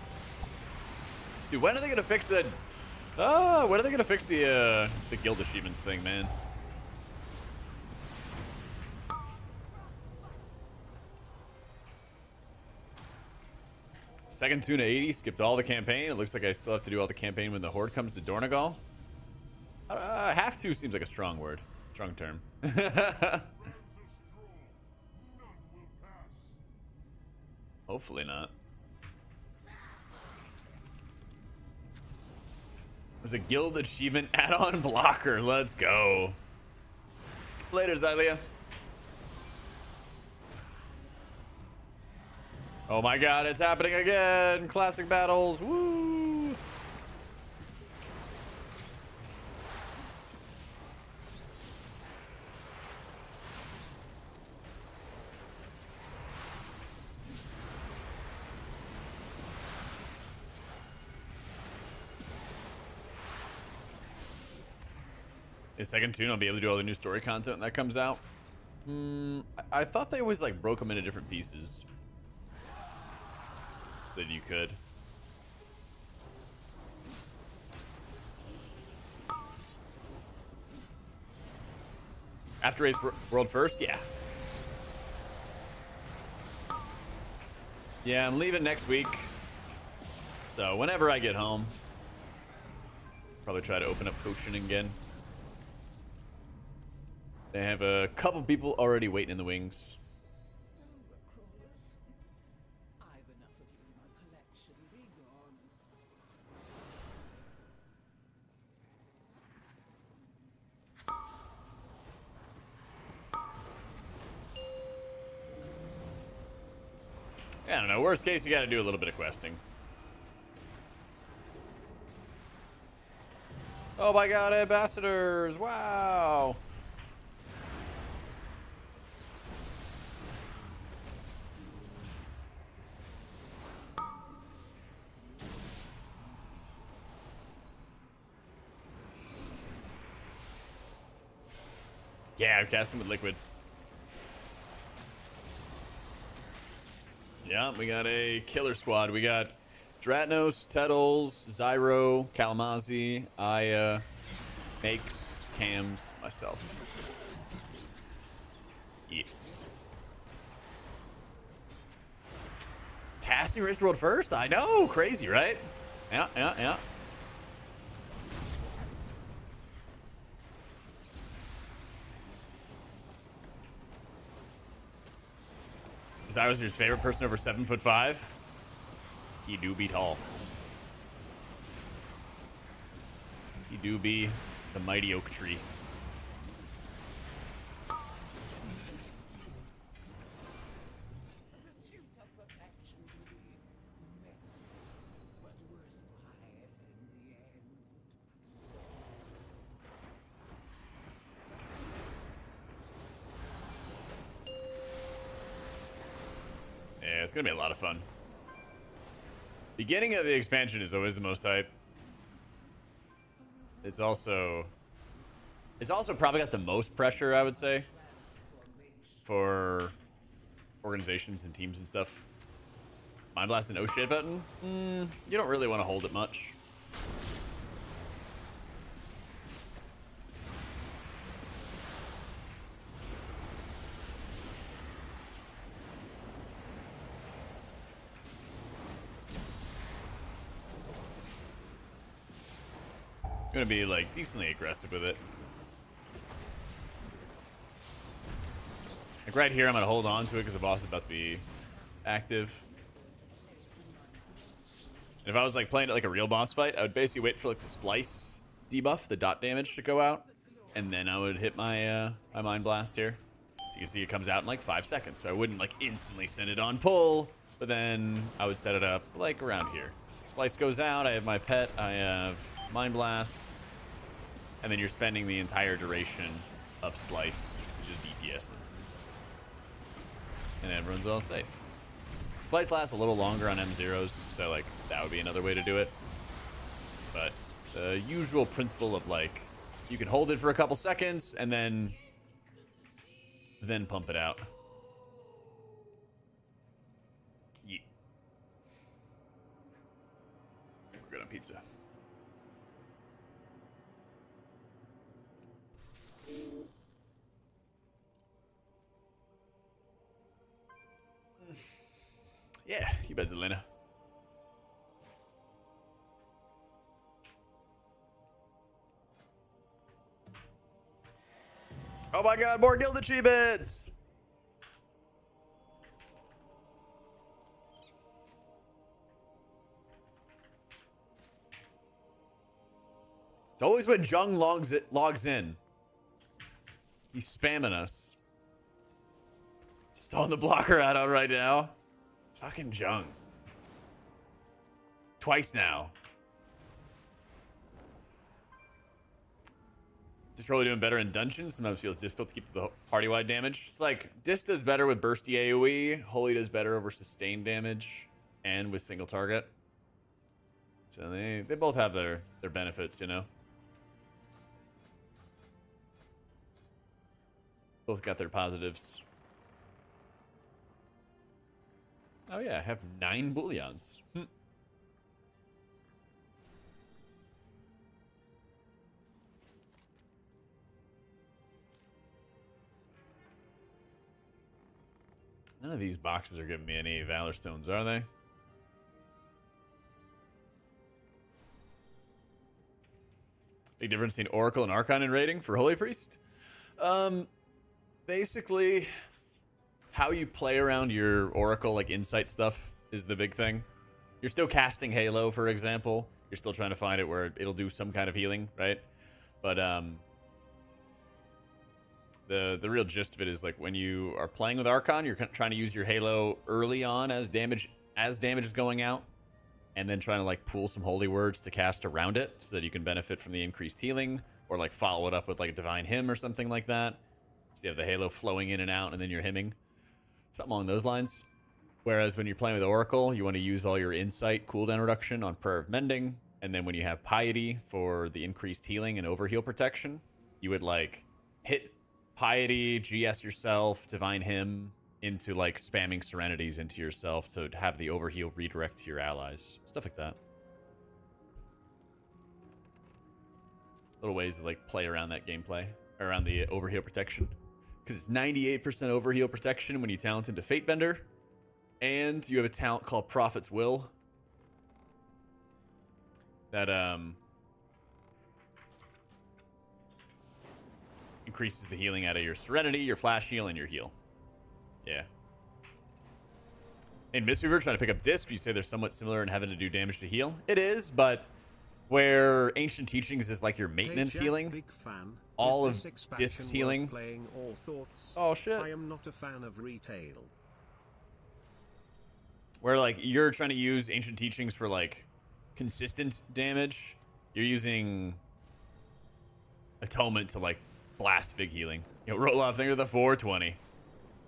Speaker 1: Dude, when are they gonna fix the? When are they gonna fix the guild achievements thing, man? Second tune to 80, skipped all the campaign. It looks like I still have to do all the campaign when the horde comes to Dornegal. Have to seems like a strong word, strong term. Hopefully not. There's a guild achievement add-on blocker. Let's go. Later, Xylia. Oh my god, it's happening again. Classic battles. Woo! In second tune, I'll be able to do all the new story content that comes out. I thought they always like broke them into different pieces, so that you could. After Race World first, yeah. Yeah, I'm leaving next week, so whenever I get home, probably try to open up Potion again. They have a couple people already waiting in the wings.
Speaker 6: I've enough of you in my collection. Be gone.
Speaker 1: I don't know. Worst case, you got to do a little bit of questing. Oh my god, ambassadors! Wow! Yeah, I've cast him with liquid. Yeah, we got a killer squad. We got Dratnos, Tettles, Zyro, Kalamazi, Aya, Makes, Cams, myself. Yeah. Casting Race World first? I know! Crazy, right? Yeah. Zyro's your favorite person over 7'5"? He do be tall. He do be the mighty oak tree.
Speaker 6: Pursuit of perfection can be messy, but worthwhile in the end.
Speaker 1: Yeah, it's gonna be a lot of fun. Beginning of the expansion is always the most hype. It's also probably got the most pressure, I would say, for organizations and teams and stuff. Mind Blast and oh shit button? You don't really want to hold it much. I'm gonna be like decently aggressive with it. Like right here, I'm gonna hold on to it because the boss is about to be active. And if I was like playing it like a real boss fight, I would basically wait for like the splice debuff, the dot damage to go out, and then I would hit my my Mind Blast here. So you can see it comes out in like 5 seconds. So I wouldn't like instantly send it on pull, but then I would set it up like around here. Splice goes out, I have my pet, I have Mind Blast, and then you're spending the entire duration of Splice, which is DPS. And everyone's all safe. Splice lasts a little longer on M0s, so like that would be another way to do it. But the usual principle of like you can hold it for a couple seconds and then pump it out. Yeet. We're good on pizza. Yeah, you bet, Zelina. Oh my god, more guild achievements! It's always when Jung logs in. He's spamming us. Stalling the blocker out right now. Fucking Jung. Twice now. Just really doing better in dungeons. Sometimes feels difficult to keep the party-wide damage. It's like, Dis does better with bursty AoE. Holy does better over sustained damage and with single target. So they both have their benefits, you know? Both got their positives. Oh yeah, I have 9 bullions. None of these boxes are giving me any Valor Stones, are they? Big difference between Oracle and Archon in rating for Holy Priest? Basically, how you play around your Oracle, like insight stuff, is the big thing. You're still casting Halo, for example. You're still trying to find it where it'll do some kind of healing, right? But the real gist of it is like when you are playing with Archon, you're trying to use your Halo early on as damage is going out, and then trying to like pool some holy words to cast around it so that you can benefit from the increased healing, or like follow it up with like a divine hymn or something like that. So you have the Halo flowing in and out, and then you're hymning. Something along those lines. Whereas when you're playing with Oracle, you want to use all your insight cooldown reduction on Prayer of Mending, and then when you have Piety for the increased healing and overheal protection, you would like hit Piety, GS yourself, Divine Hymn into like spamming Serenities into yourself to have the overheal redirect to your allies. Stuff like that. Little ways to like play around that gameplay, around the overheal protection. Because it's 98% overheal protection when you talent into Fatebender. And you have a talent called Prophet's Will. That increases the healing out of your Serenity, your Flash Heal, and your heal. Yeah. In Mistweaver, trying to pick up Disc, you say they're somewhat similar in having to do damage to heal. It is, but where Ancient Teachings is like your maintenance
Speaker 2: Hey Jack,
Speaker 1: healing,
Speaker 2: big fan.
Speaker 1: all
Speaker 2: Is
Speaker 1: of
Speaker 2: this expansion
Speaker 1: Disc's healing.
Speaker 2: worth playing all thoughts?
Speaker 1: Oh shit.
Speaker 2: I am not a fan of retail.
Speaker 1: Where like you're trying to use Ancient Teachings for like consistent damage, you're using Atonement to like blast big healing. You know, roll off, think of the 420.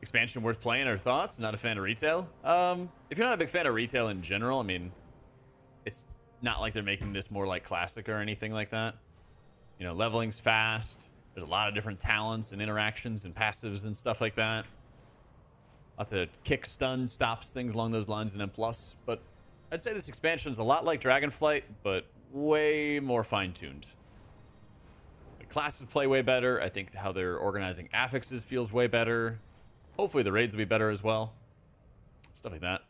Speaker 1: Expansion worth playing or thoughts? Not a fan of retail? If you're not a big fan of retail in general, I mean, It's not like they're making this more like classic or anything like that. You know, leveling's fast. There's a lot of different talents and interactions and passives and stuff like that. Lots of kick, stun, stops, things along those lines in M+. But I'd say this expansion is a lot like Dragonflight, but way more fine-tuned. The classes play way better. I think how they're organizing affixes feels way better. Hopefully the raids will be better as well. Stuff like that.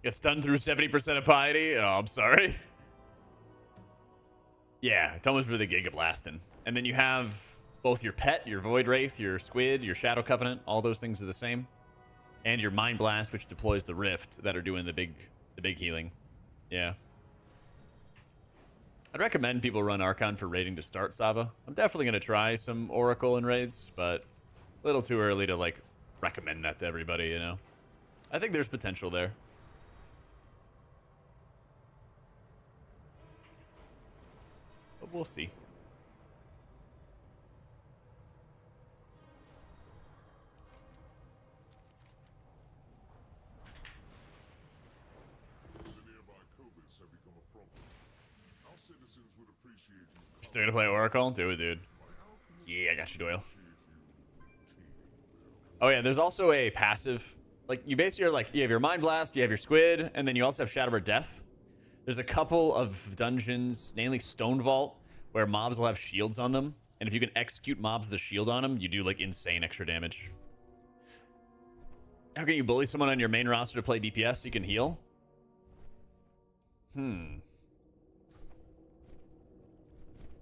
Speaker 1: Get stunned through 70% of piety? Oh, I'm sorry. Yeah, it's almost for the Giga Blasting. And then you have both your pet, your Void Wraith, your Squid, your Shadow Covenant. All those things are the same. And your Mind Blast, which deploys the Rift that are doing the big healing. Yeah. I'd recommend people run Archon for raiding to start Sava. I'm definitely going to try some Oracle and raids, but a little too early to, like, recommend that to everybody, you know? I think there's potential there. But we'll see. Still gonna play Oracle? Do it, dude. Yeah, I got you, Doyle. Oh yeah, there's also a passive. Like, you basically are like, you have your Mind Blast, you have your Squid, and then you also have Shadow of Death. There's a couple of dungeons, namely Stone Vault, where mobs will have shields on them. And if you can execute mobs with a shield on them, you do, like, insane extra damage. How can you bully someone on your main roster to play DPS so you can heal?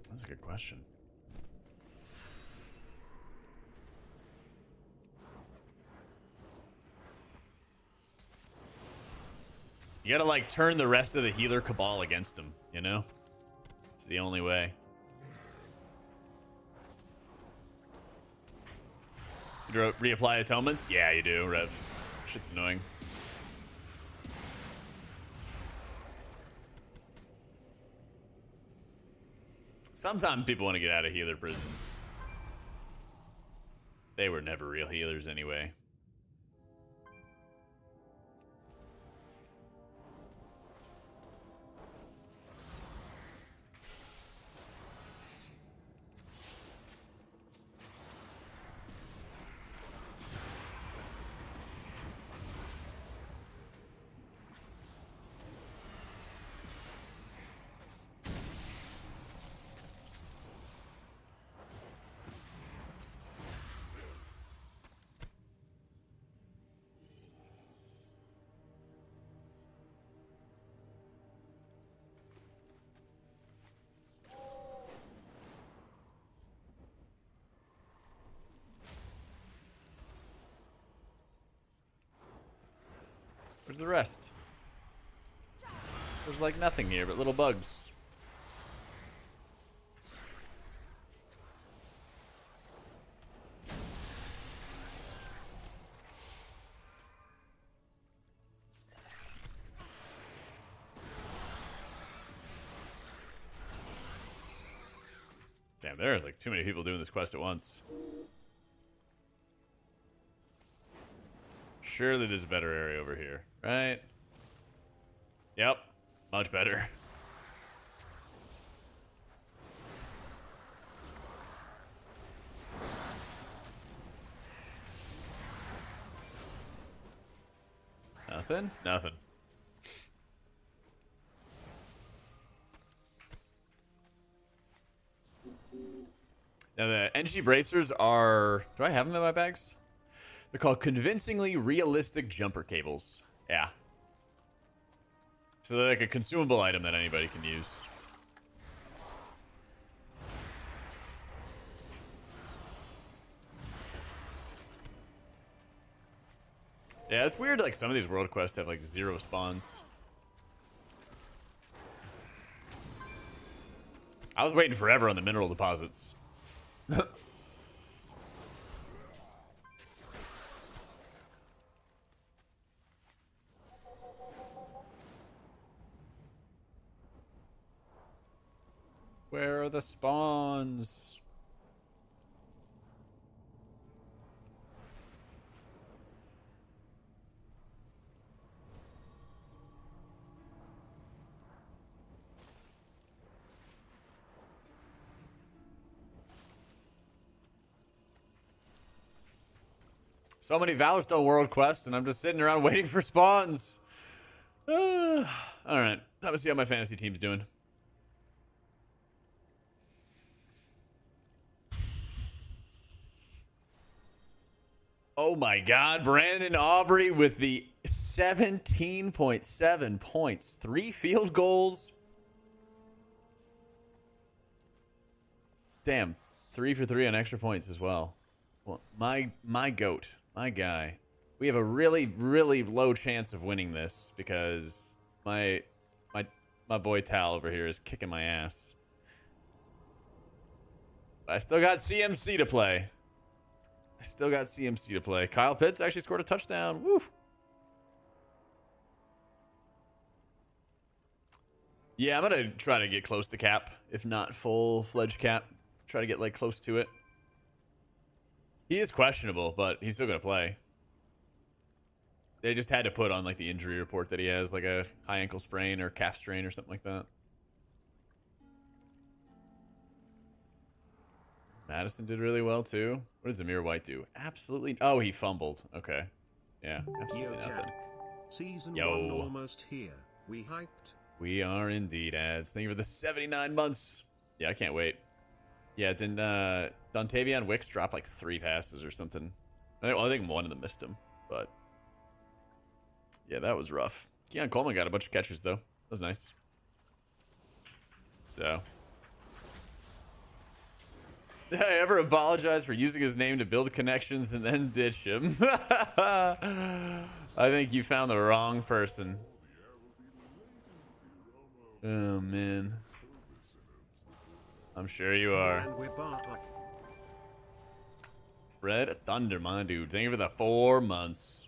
Speaker 1: That's a good question. You gotta, like, turn the rest of the healer cabal against him, you know? It's the only way. You reapply atonements? Yeah, you do, Rev. Shit's annoying. Sometimes people want to get out of healer prison. They were never real healers anyway. Where's the rest? There's like nothing here but little bugs. Damn, there are like too many people doing this quest at once. Surely there's a better area over here, right? Yep, much better. Nothing? Nothing. Now the NG bracers are... Do I have them in my bags? They're called convincingly realistic jumper cables. Yeah. So they're like a consumable item that anybody can use. Yeah, it's weird, like, some of these world quests have, like, 0 spawns. I was waiting forever on the mineral deposits. Where are the spawns? So many Valorstone world quests, and I'm just sitting around waiting for spawns. All right, time to see how my fantasy team's doing. Oh my God, Brandon Aubrey with the 17.7 points, 3 field goals. Damn, 3 for 3 on extra points as well. Well, my goat, my guy. We have a really, really low chance of winning this because my boy Tal over here is kicking my ass. But I still got CMC to play. Kyle Pitts actually scored a touchdown. Woo! Yeah, I'm gonna try to get close to cap, if not full-fledged cap. Try to get like close to it. He is questionable, but he's still gonna play. They just had to put on like the injury report that he has like a high ankle sprain or calf strain or something like that. Madison did really well too. What does Amir White do? Absolutely. Oh, he fumbled. Okay. Yeah, absolutely
Speaker 2: Yo,
Speaker 1: nothing.
Speaker 2: Jack. Season
Speaker 1: Yo.
Speaker 2: 1 almost here. We hyped.
Speaker 1: We are indeed, ads. Thank you for the 79 months. Yeah, I can't wait. Yeah, didn't Dontavion Wicks drop like 3 passes or something? I think one of them missed him, but yeah, that was rough. Keon Coleman got a bunch of catches though. That was nice. So. Did I ever apologize for using his name to build connections and then ditch him? I think you found the wrong person. Oh, man. I'm sure you are.
Speaker 2: And we're back.
Speaker 1: Red Thunder, my dude. Thank you for the 4 months.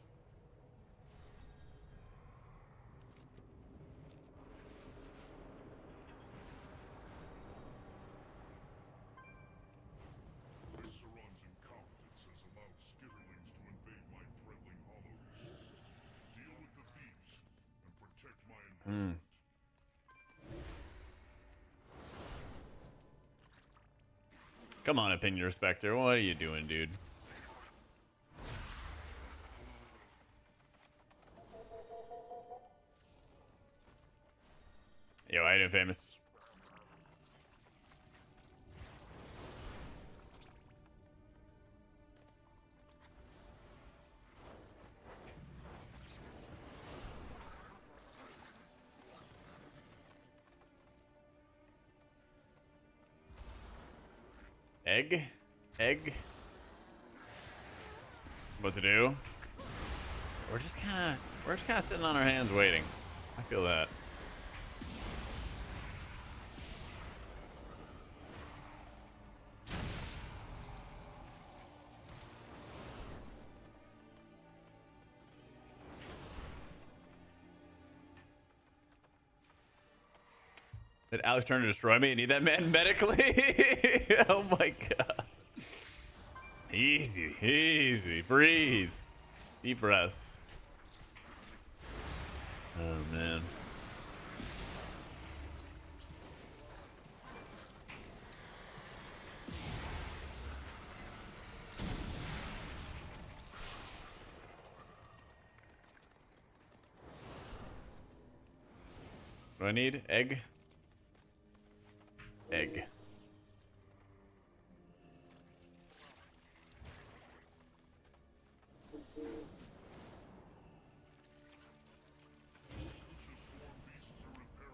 Speaker 1: Come on, Opinion Respecter. What are you doing, dude? Yo, I ain't famous. Egg. What to do? We're just kind of sitting on our hands waiting. I feel that. Did Alex Turner destroy me? I need that man medically. Oh my God. Easy. Breathe. Deep breaths. Oh man. What do I need? Egg.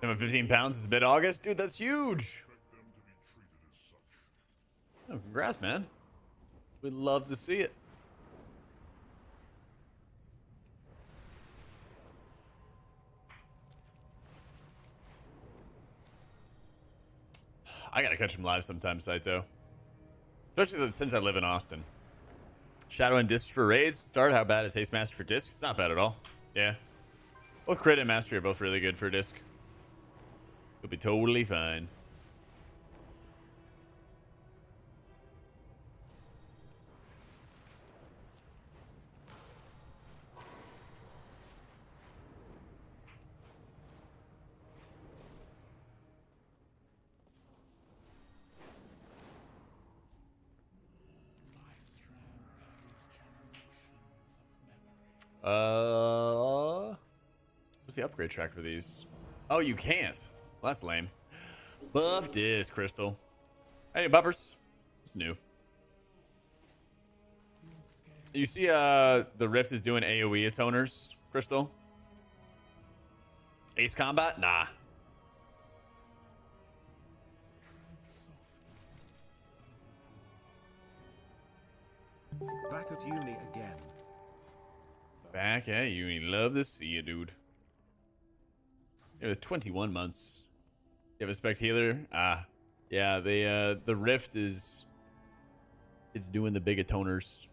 Speaker 1: I'm at 15 pounds since mid-August. Dude, that's huge. Oh, congrats, man. We'd love to see it. I gotta catch him live sometime, Saito. Especially since I live in Austin. Shadow and Disc for raids. Start. How bad is Haste Master for Disc? It's not bad at all. Yeah. Both Crit and Mastery are both really good for Disc. It'll be totally fine. What's the upgrade track for these? Oh, you can't. Well, that's lame. Buff this, Crystal. Hey, buppers. It's new. You see, the Rift is doing AoE atoners, Crystal? Ace Combat? Nah.
Speaker 2: Back at uni again.
Speaker 1: Back at uni. Love to see you, dude. You have 21 months. You have a spec healer? Ah. Yeah, the Rift is... It's doing the big atoners.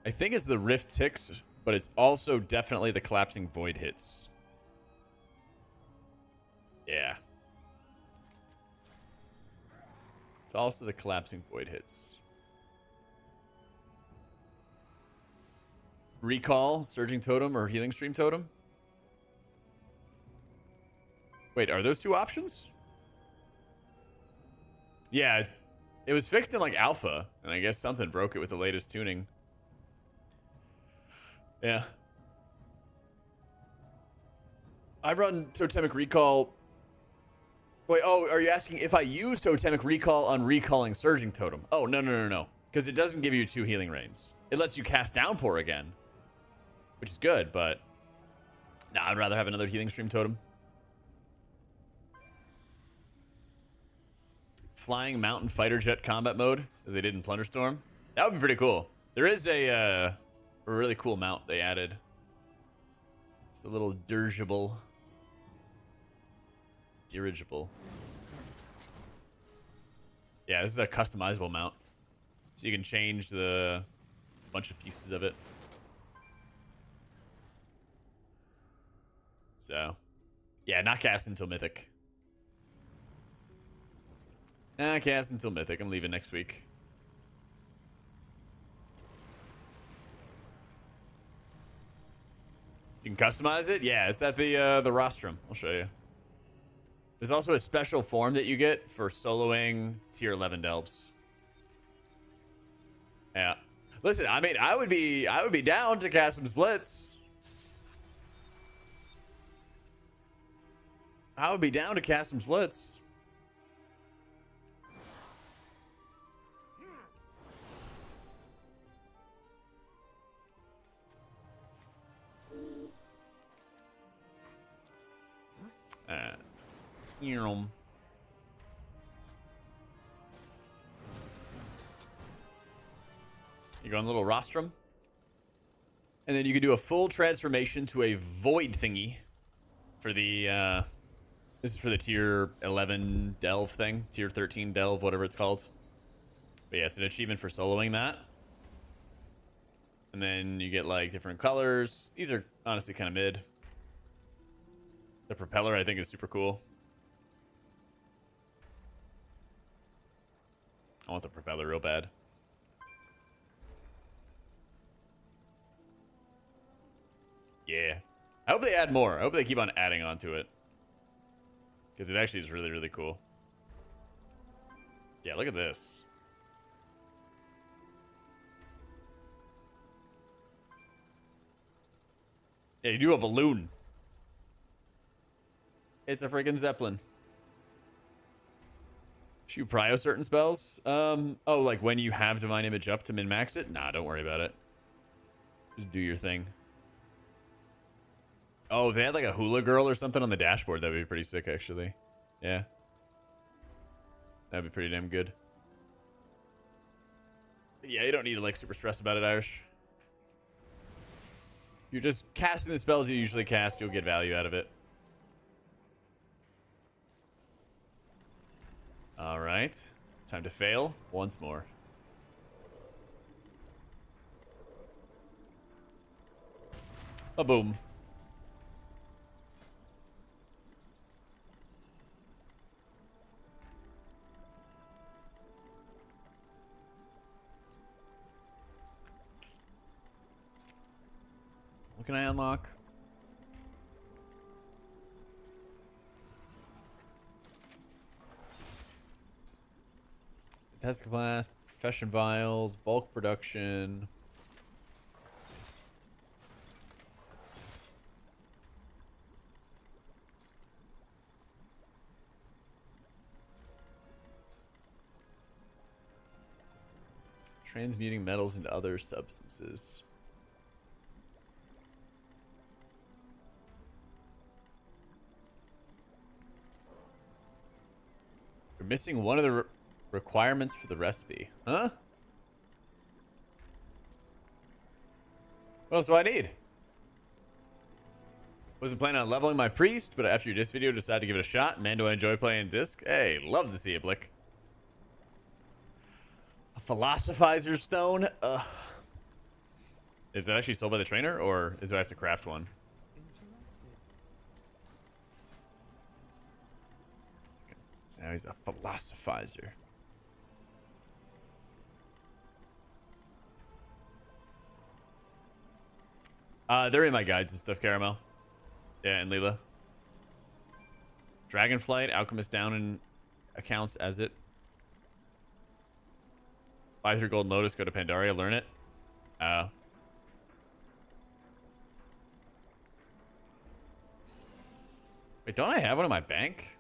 Speaker 1: I think it's the Rift ticks, but it's also definitely the collapsing void hits. Yeah. It's also the collapsing void hits. Recall, Surging Totem, or Healing Stream Totem? Wait, are those two options? Yeah, it was fixed in like alpha, and I guess something broke it with the latest tuning. Yeah. I run Totemic Recall. Wait, oh, are you asking if I use Totemic Recall on recalling Surging Totem? Oh, no. Because it doesn't give you 2 healing rains. It lets you cast Downpour again, which is good, but nah, I'd rather have another Healing Stream Totem. Flying Mountain Fighter Jet combat mode, as they did in Plunderstorm. That would be pretty cool. There is a really cool mount they added. It's a little dirigible. Yeah, this is a customizable mount. So you can change the bunch of pieces of it. So, yeah, not cast until Mythic. Cast until Mythic. I'm leaving next week. You can customize it? Yeah, it's at the rostrum. I'll show you. There's also a special form that you get for soloing tier 11 delves. Yeah. Listen, I mean, I would be down to cast some splits. I would be down to cast some splits. You go on the little rostrum, and then you can do a full transformation to a void thingy for the this is for the tier 11 delve thing, tier 13 delve, whatever it's called. But yeah, it's an achievement for soloing that. And then you get like different colors. These are honestly kind of mid. The propeller I think is super cool. I want the propeller real bad. Yeah. I hope they add more. I hope they keep on adding on to it. Because it actually is really, really cool. Yeah, look at this. Yeah, you do a balloon. It's a freaking Zeppelin. Shoot prio certain spells? Oh, like when you have Divine Image up to min-max it? Nah, don't worry about it. Just do your thing. Oh, if they had like a hula girl or something on the dashboard, that would be pretty sick, actually. Yeah. That'd be pretty damn good. But yeah, you don't need to like super stress about it, Irish. You're just casting the spells you usually cast, you'll get value out of it. Alright. Time to fail once more. A boom. What can I unlock? Task class, profession vials, bulk production. Transmuting metals into other substances. You're missing one of the requirements for the recipe. Huh? What else do I need? Wasn't planning on leveling my priest, but after your disc video, decided to give it a shot. Man, do I enjoy playing disc? Hey, love to see it, Blick. A philosophizer stone? Ugh. Is that actually sold by the trainer, or do I have to craft one? So now he's a philosophizer. They're in my guides and stuff, Caramel. Yeah, and Leela. Dragonflight, Alchemist down in accounts as it. Buy through Golden Lotus, go to Pandaria, learn it. Wait, don't I have one in my bank?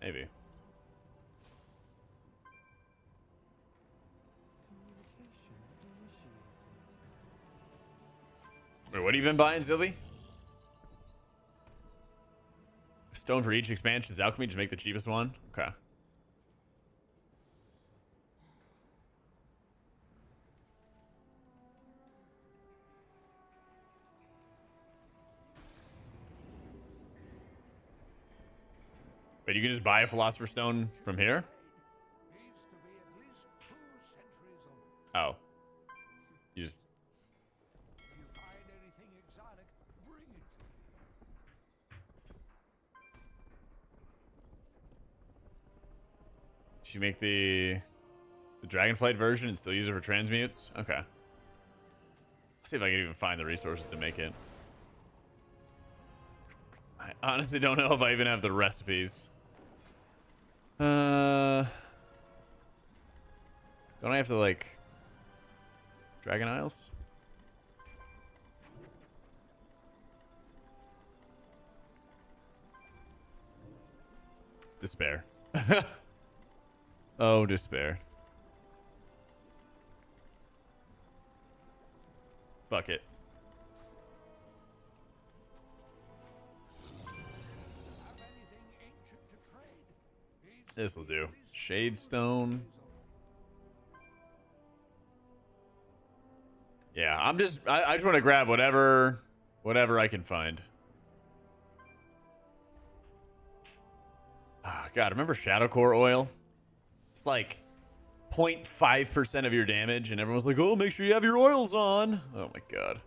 Speaker 1: Maybe. Wait, what have you been buying, Zilly? Stone for each expansion is alchemy, just make the cheapest one? Okay. Wait, you can just buy a Philosopher's Stone from here? Oh. You just... Should you make the Dragonflight version and still use it for transmutes? Okay. Let's see if I can even find the resources to make it. I honestly don't know if I even have the recipes. Don't I have to, like... Dragon Isles? Despair. Oh, despair. Fuck it. This'll do. Shadestone. Yeah, I just want to grab whatever I can find. Ah, God, remember Shadowcore oil? It's like 0.5% of your damage, and everyone's like, oh, make sure you have your oils on. Oh my God.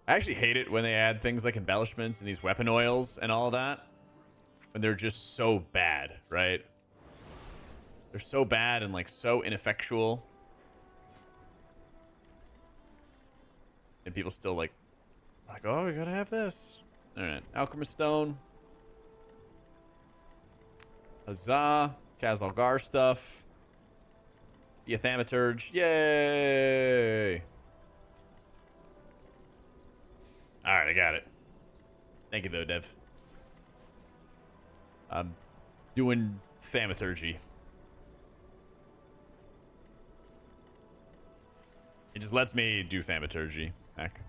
Speaker 1: I actually hate it when they add things like embellishments and these weapon oils and all that. When they're just so bad, right? They're so bad and like so ineffectual. And people still like, oh, we gotta have this. All right, Alchemist Stone. Huzzah. Kazalgar stuff. Be a Thaumaturge. Yay! Alright, I got it. Thank you, though, Dev. I'm doing Thaumaturgy. It just lets me do Thaumaturgy. Heck.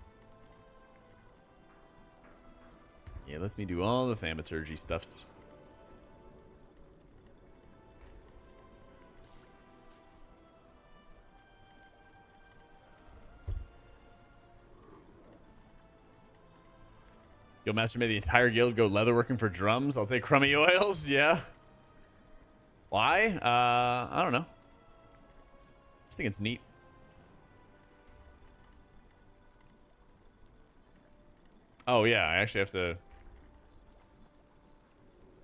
Speaker 1: Yeah, it lets me do all the Thaumaturgy stuffs. Guildmaster made the entire guild go leatherworking for drums. I'll take crummy oils. Yeah. Why? I don't know. I just think it's neat. Oh, yeah. I actually have to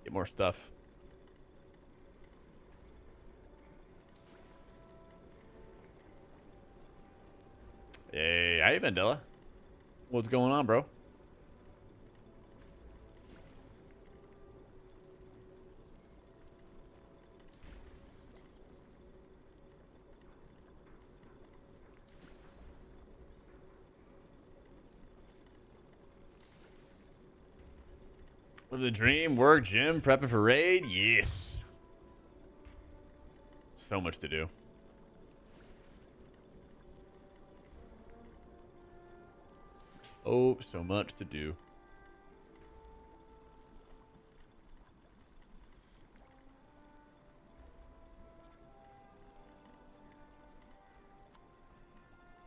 Speaker 1: get more stuff. Hey, how you been, Della? What's going on, bro? The dream, work, gym, prepping for raid. Yes. So much to do. Oh, so much to do.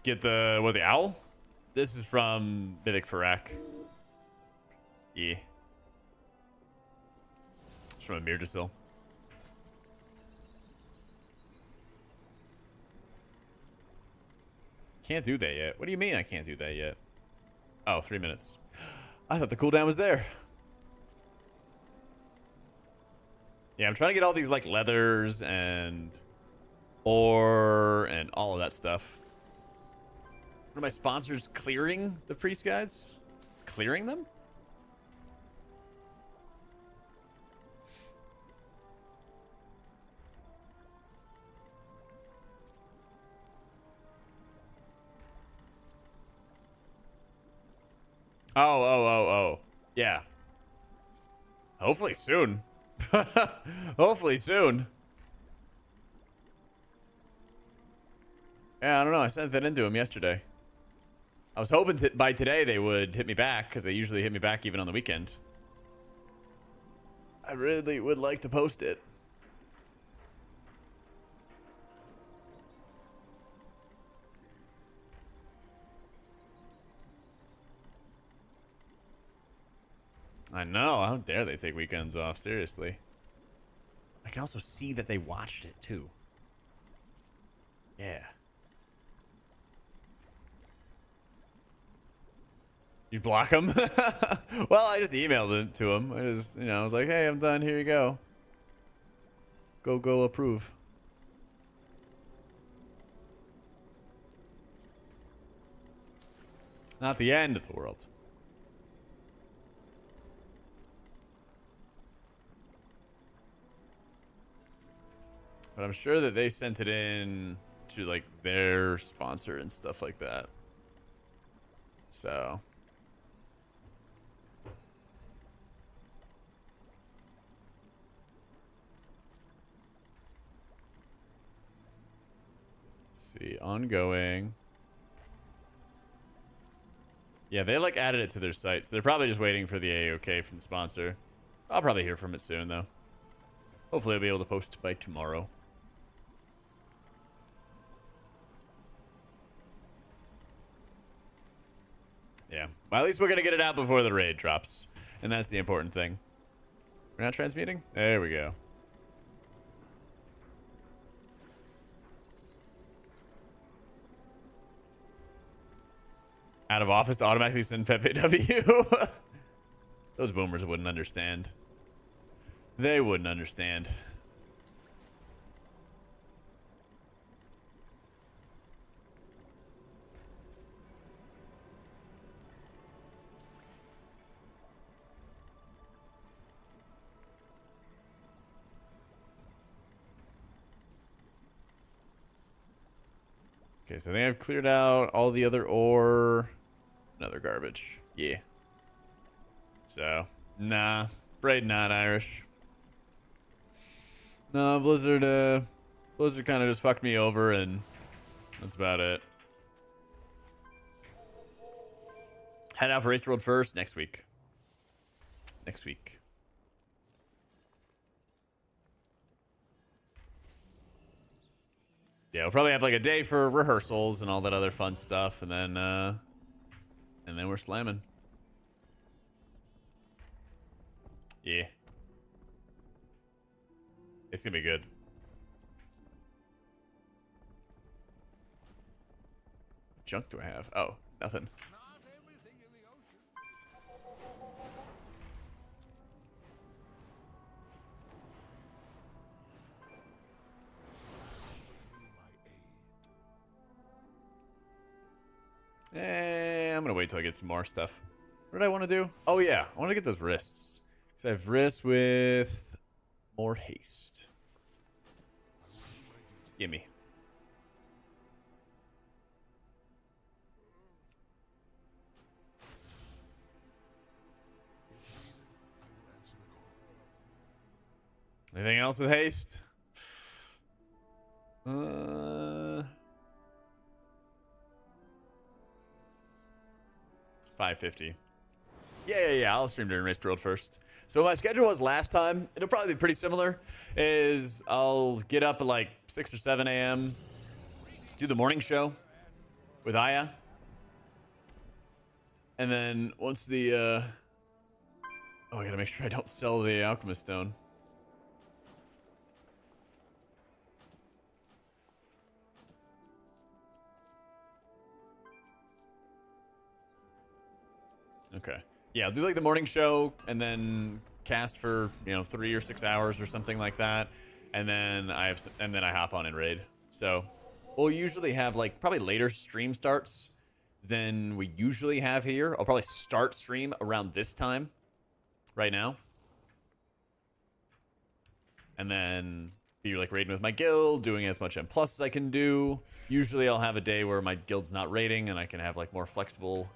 Speaker 1: Get the owl? This is from Mythic Farak. Yeah. It's from a Mirdasil. Can't do that yet. What do you mean I can't do that yet? Oh, 3 minutes. I thought the cooldown was there. Yeah, I'm trying to get all these like leathers and ore and all of that stuff. One of my sponsors clearing the priest guides? Clearing them? Oh. Yeah. Hopefully soon. Hopefully soon. Yeah, I don't know. I sent that into him yesterday. I was hoping by today they would hit me back, because they usually hit me back even on the weekend. I really would like to post it. I know. How dare they take weekends off? Seriously. I can also see that they watched it, too. Yeah. You block him? Well, I just emailed it to him. I was like, hey, I'm done. Here you go. Go approve. Not the end of the world. But I'm sure that they sent it in to like their sponsor and stuff like that. So. Let's see, ongoing. Yeah, they like added it to their site, so they're probably just waiting for the AOK from the sponsor. I'll probably hear from it soon, though. Hopefully I'll be able to post by tomorrow. Yeah, well, at least we're gonna get it out before the raid drops, and that's the important thing. We're not transmuting? There we go. Out of office to automatically send Pepe W. Those boomers wouldn't understand. They wouldn't understand. Okay, so I think I've cleared out all the other ore. Another garbage. Yeah. So, nah. Afraid not, Irish. No, Blizzard kind of just fucked me over, and that's about it. Head out for Race World first next week. Next week. Yeah, we'll probably have like a day for rehearsals and all that other fun stuff, and then we're slamming. Yeah. It's gonna be good. What junk do I have? Oh, nothing. I'm gonna wait till I get some more stuff. What did I want to do? Oh yeah, I want to get those wrists. Because I have wrists with more haste. Gimme. Anything else with haste? 550. Yeah. I'll stream during Race World first. So what my schedule was last time, it'll probably be pretty similar, is I'll get up at like 6 or 7 a.m., do the morning show with Aya. And then once the, oh, I gotta make sure I don't sell the Alchemist Stone. Okay. Yeah, I'll do like the morning show and then cast for, 3 or 6 hours or something like that. And then I hop on and raid. So we'll usually have like probably later stream starts than we usually have here. I'll probably start stream around this time right now. And then be like raiding with my guild, doing as much M+ as I can do. Usually I'll have a day where my guild's not raiding and I can have like more flexible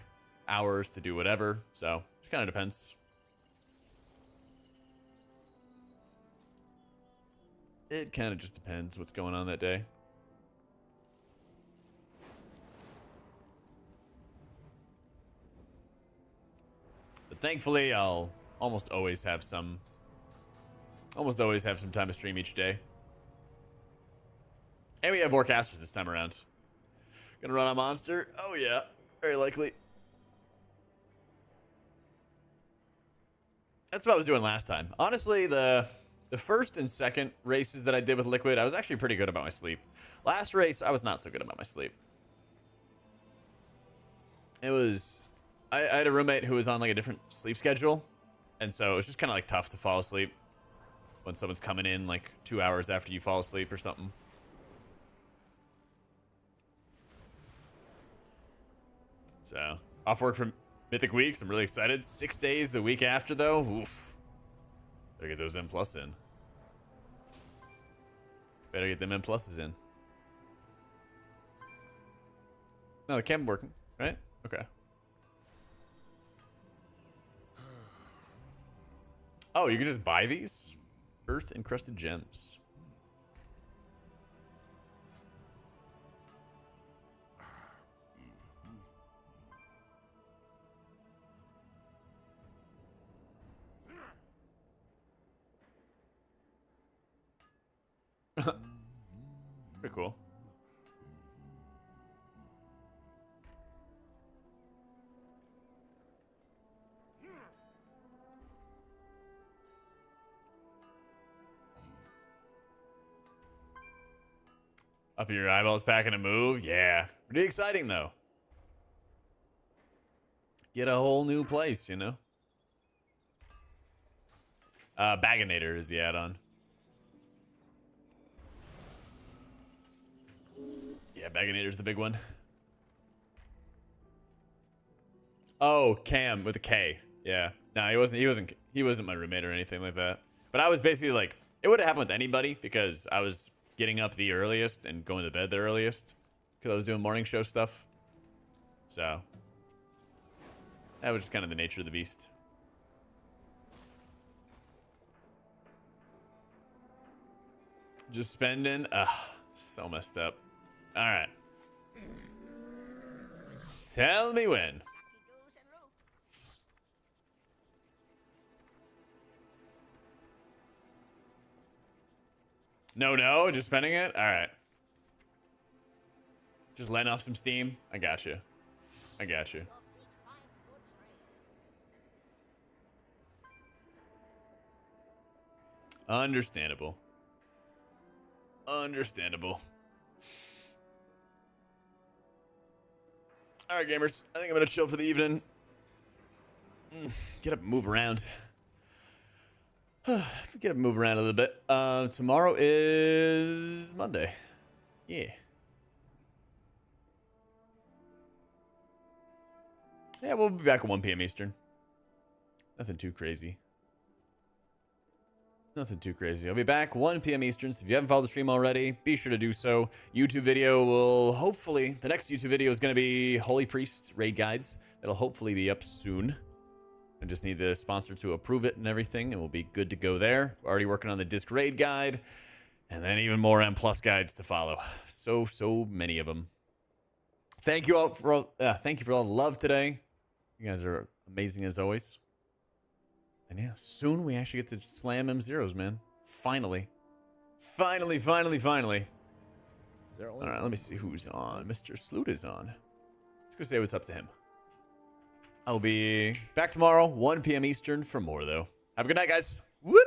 Speaker 1: hours to do whatever. So it kind of depends. It kind of just depends what's going on that day. But thankfully, I'll almost always have some time to stream each day. And we have more casters this time around. Gonna run on monster? Oh yeah, very likely. That's what I was doing last time. Honestly, the first and second races that I did with Liquid, I was actually pretty good about my sleep. Last race, I was not so good about my sleep. It was... I had a roommate who was on like a different sleep schedule, and so it was just kind of like tough to fall asleep when someone's coming in like 2 hours after you fall asleep or something. So, off work from Mythic weeks. I'm really excited. 6 days the week after, though. Oof. Better get those M+ in. Better get them M+ in. No, the cam working, right? Okay. Oh, you can just buy these? Earth encrusted gems. Pretty cool. Up your eyeballs packing a move? Yeah. Pretty exciting, though. Get a whole new place, you know? Baginator is the add-on. Yeah, Baginator's the big one. Oh, Cam with a K. Yeah. No, he wasn't my roommate or anything like that. But I was basically like, it would have happened with anybody because I was getting up the earliest and going to bed the earliest because I was doing morning show stuff. So that was just kind of the nature of the beast. Just spending. So messed up. All right. Tell me when. No, just spending it? All right. Just letting off some steam. I got you. Understandable. All right, gamers. I think I'm gonna chill for the evening. Get up and move around. Get up and move around a little bit. Tomorrow is Monday. Yeah. Yeah, we'll be back at 1 p.m. Eastern. Nothing too crazy. I'll be back 1 p.m. Eastern, so if you haven't followed the stream already, be sure to do so. YouTube video will hopefully... The next YouTube video is going to be Holy Priest raid guides. It'll hopefully be up soon. I just need the sponsor to approve it and everything, and we'll be good to go there. We're already working on the disc raid guide, and then even more M+ guides to follow. So many of them. Thank you all for all the love today. You guys are amazing as always. And yeah, soon we actually get to slam M0s, man. Finally. Finally. All right, let me see who's on. Mr. Sloot is on. Let's go say what's up to him. I'll be back tomorrow, 1 p.m. Eastern for more, though. Have a good night, guys. Whoop!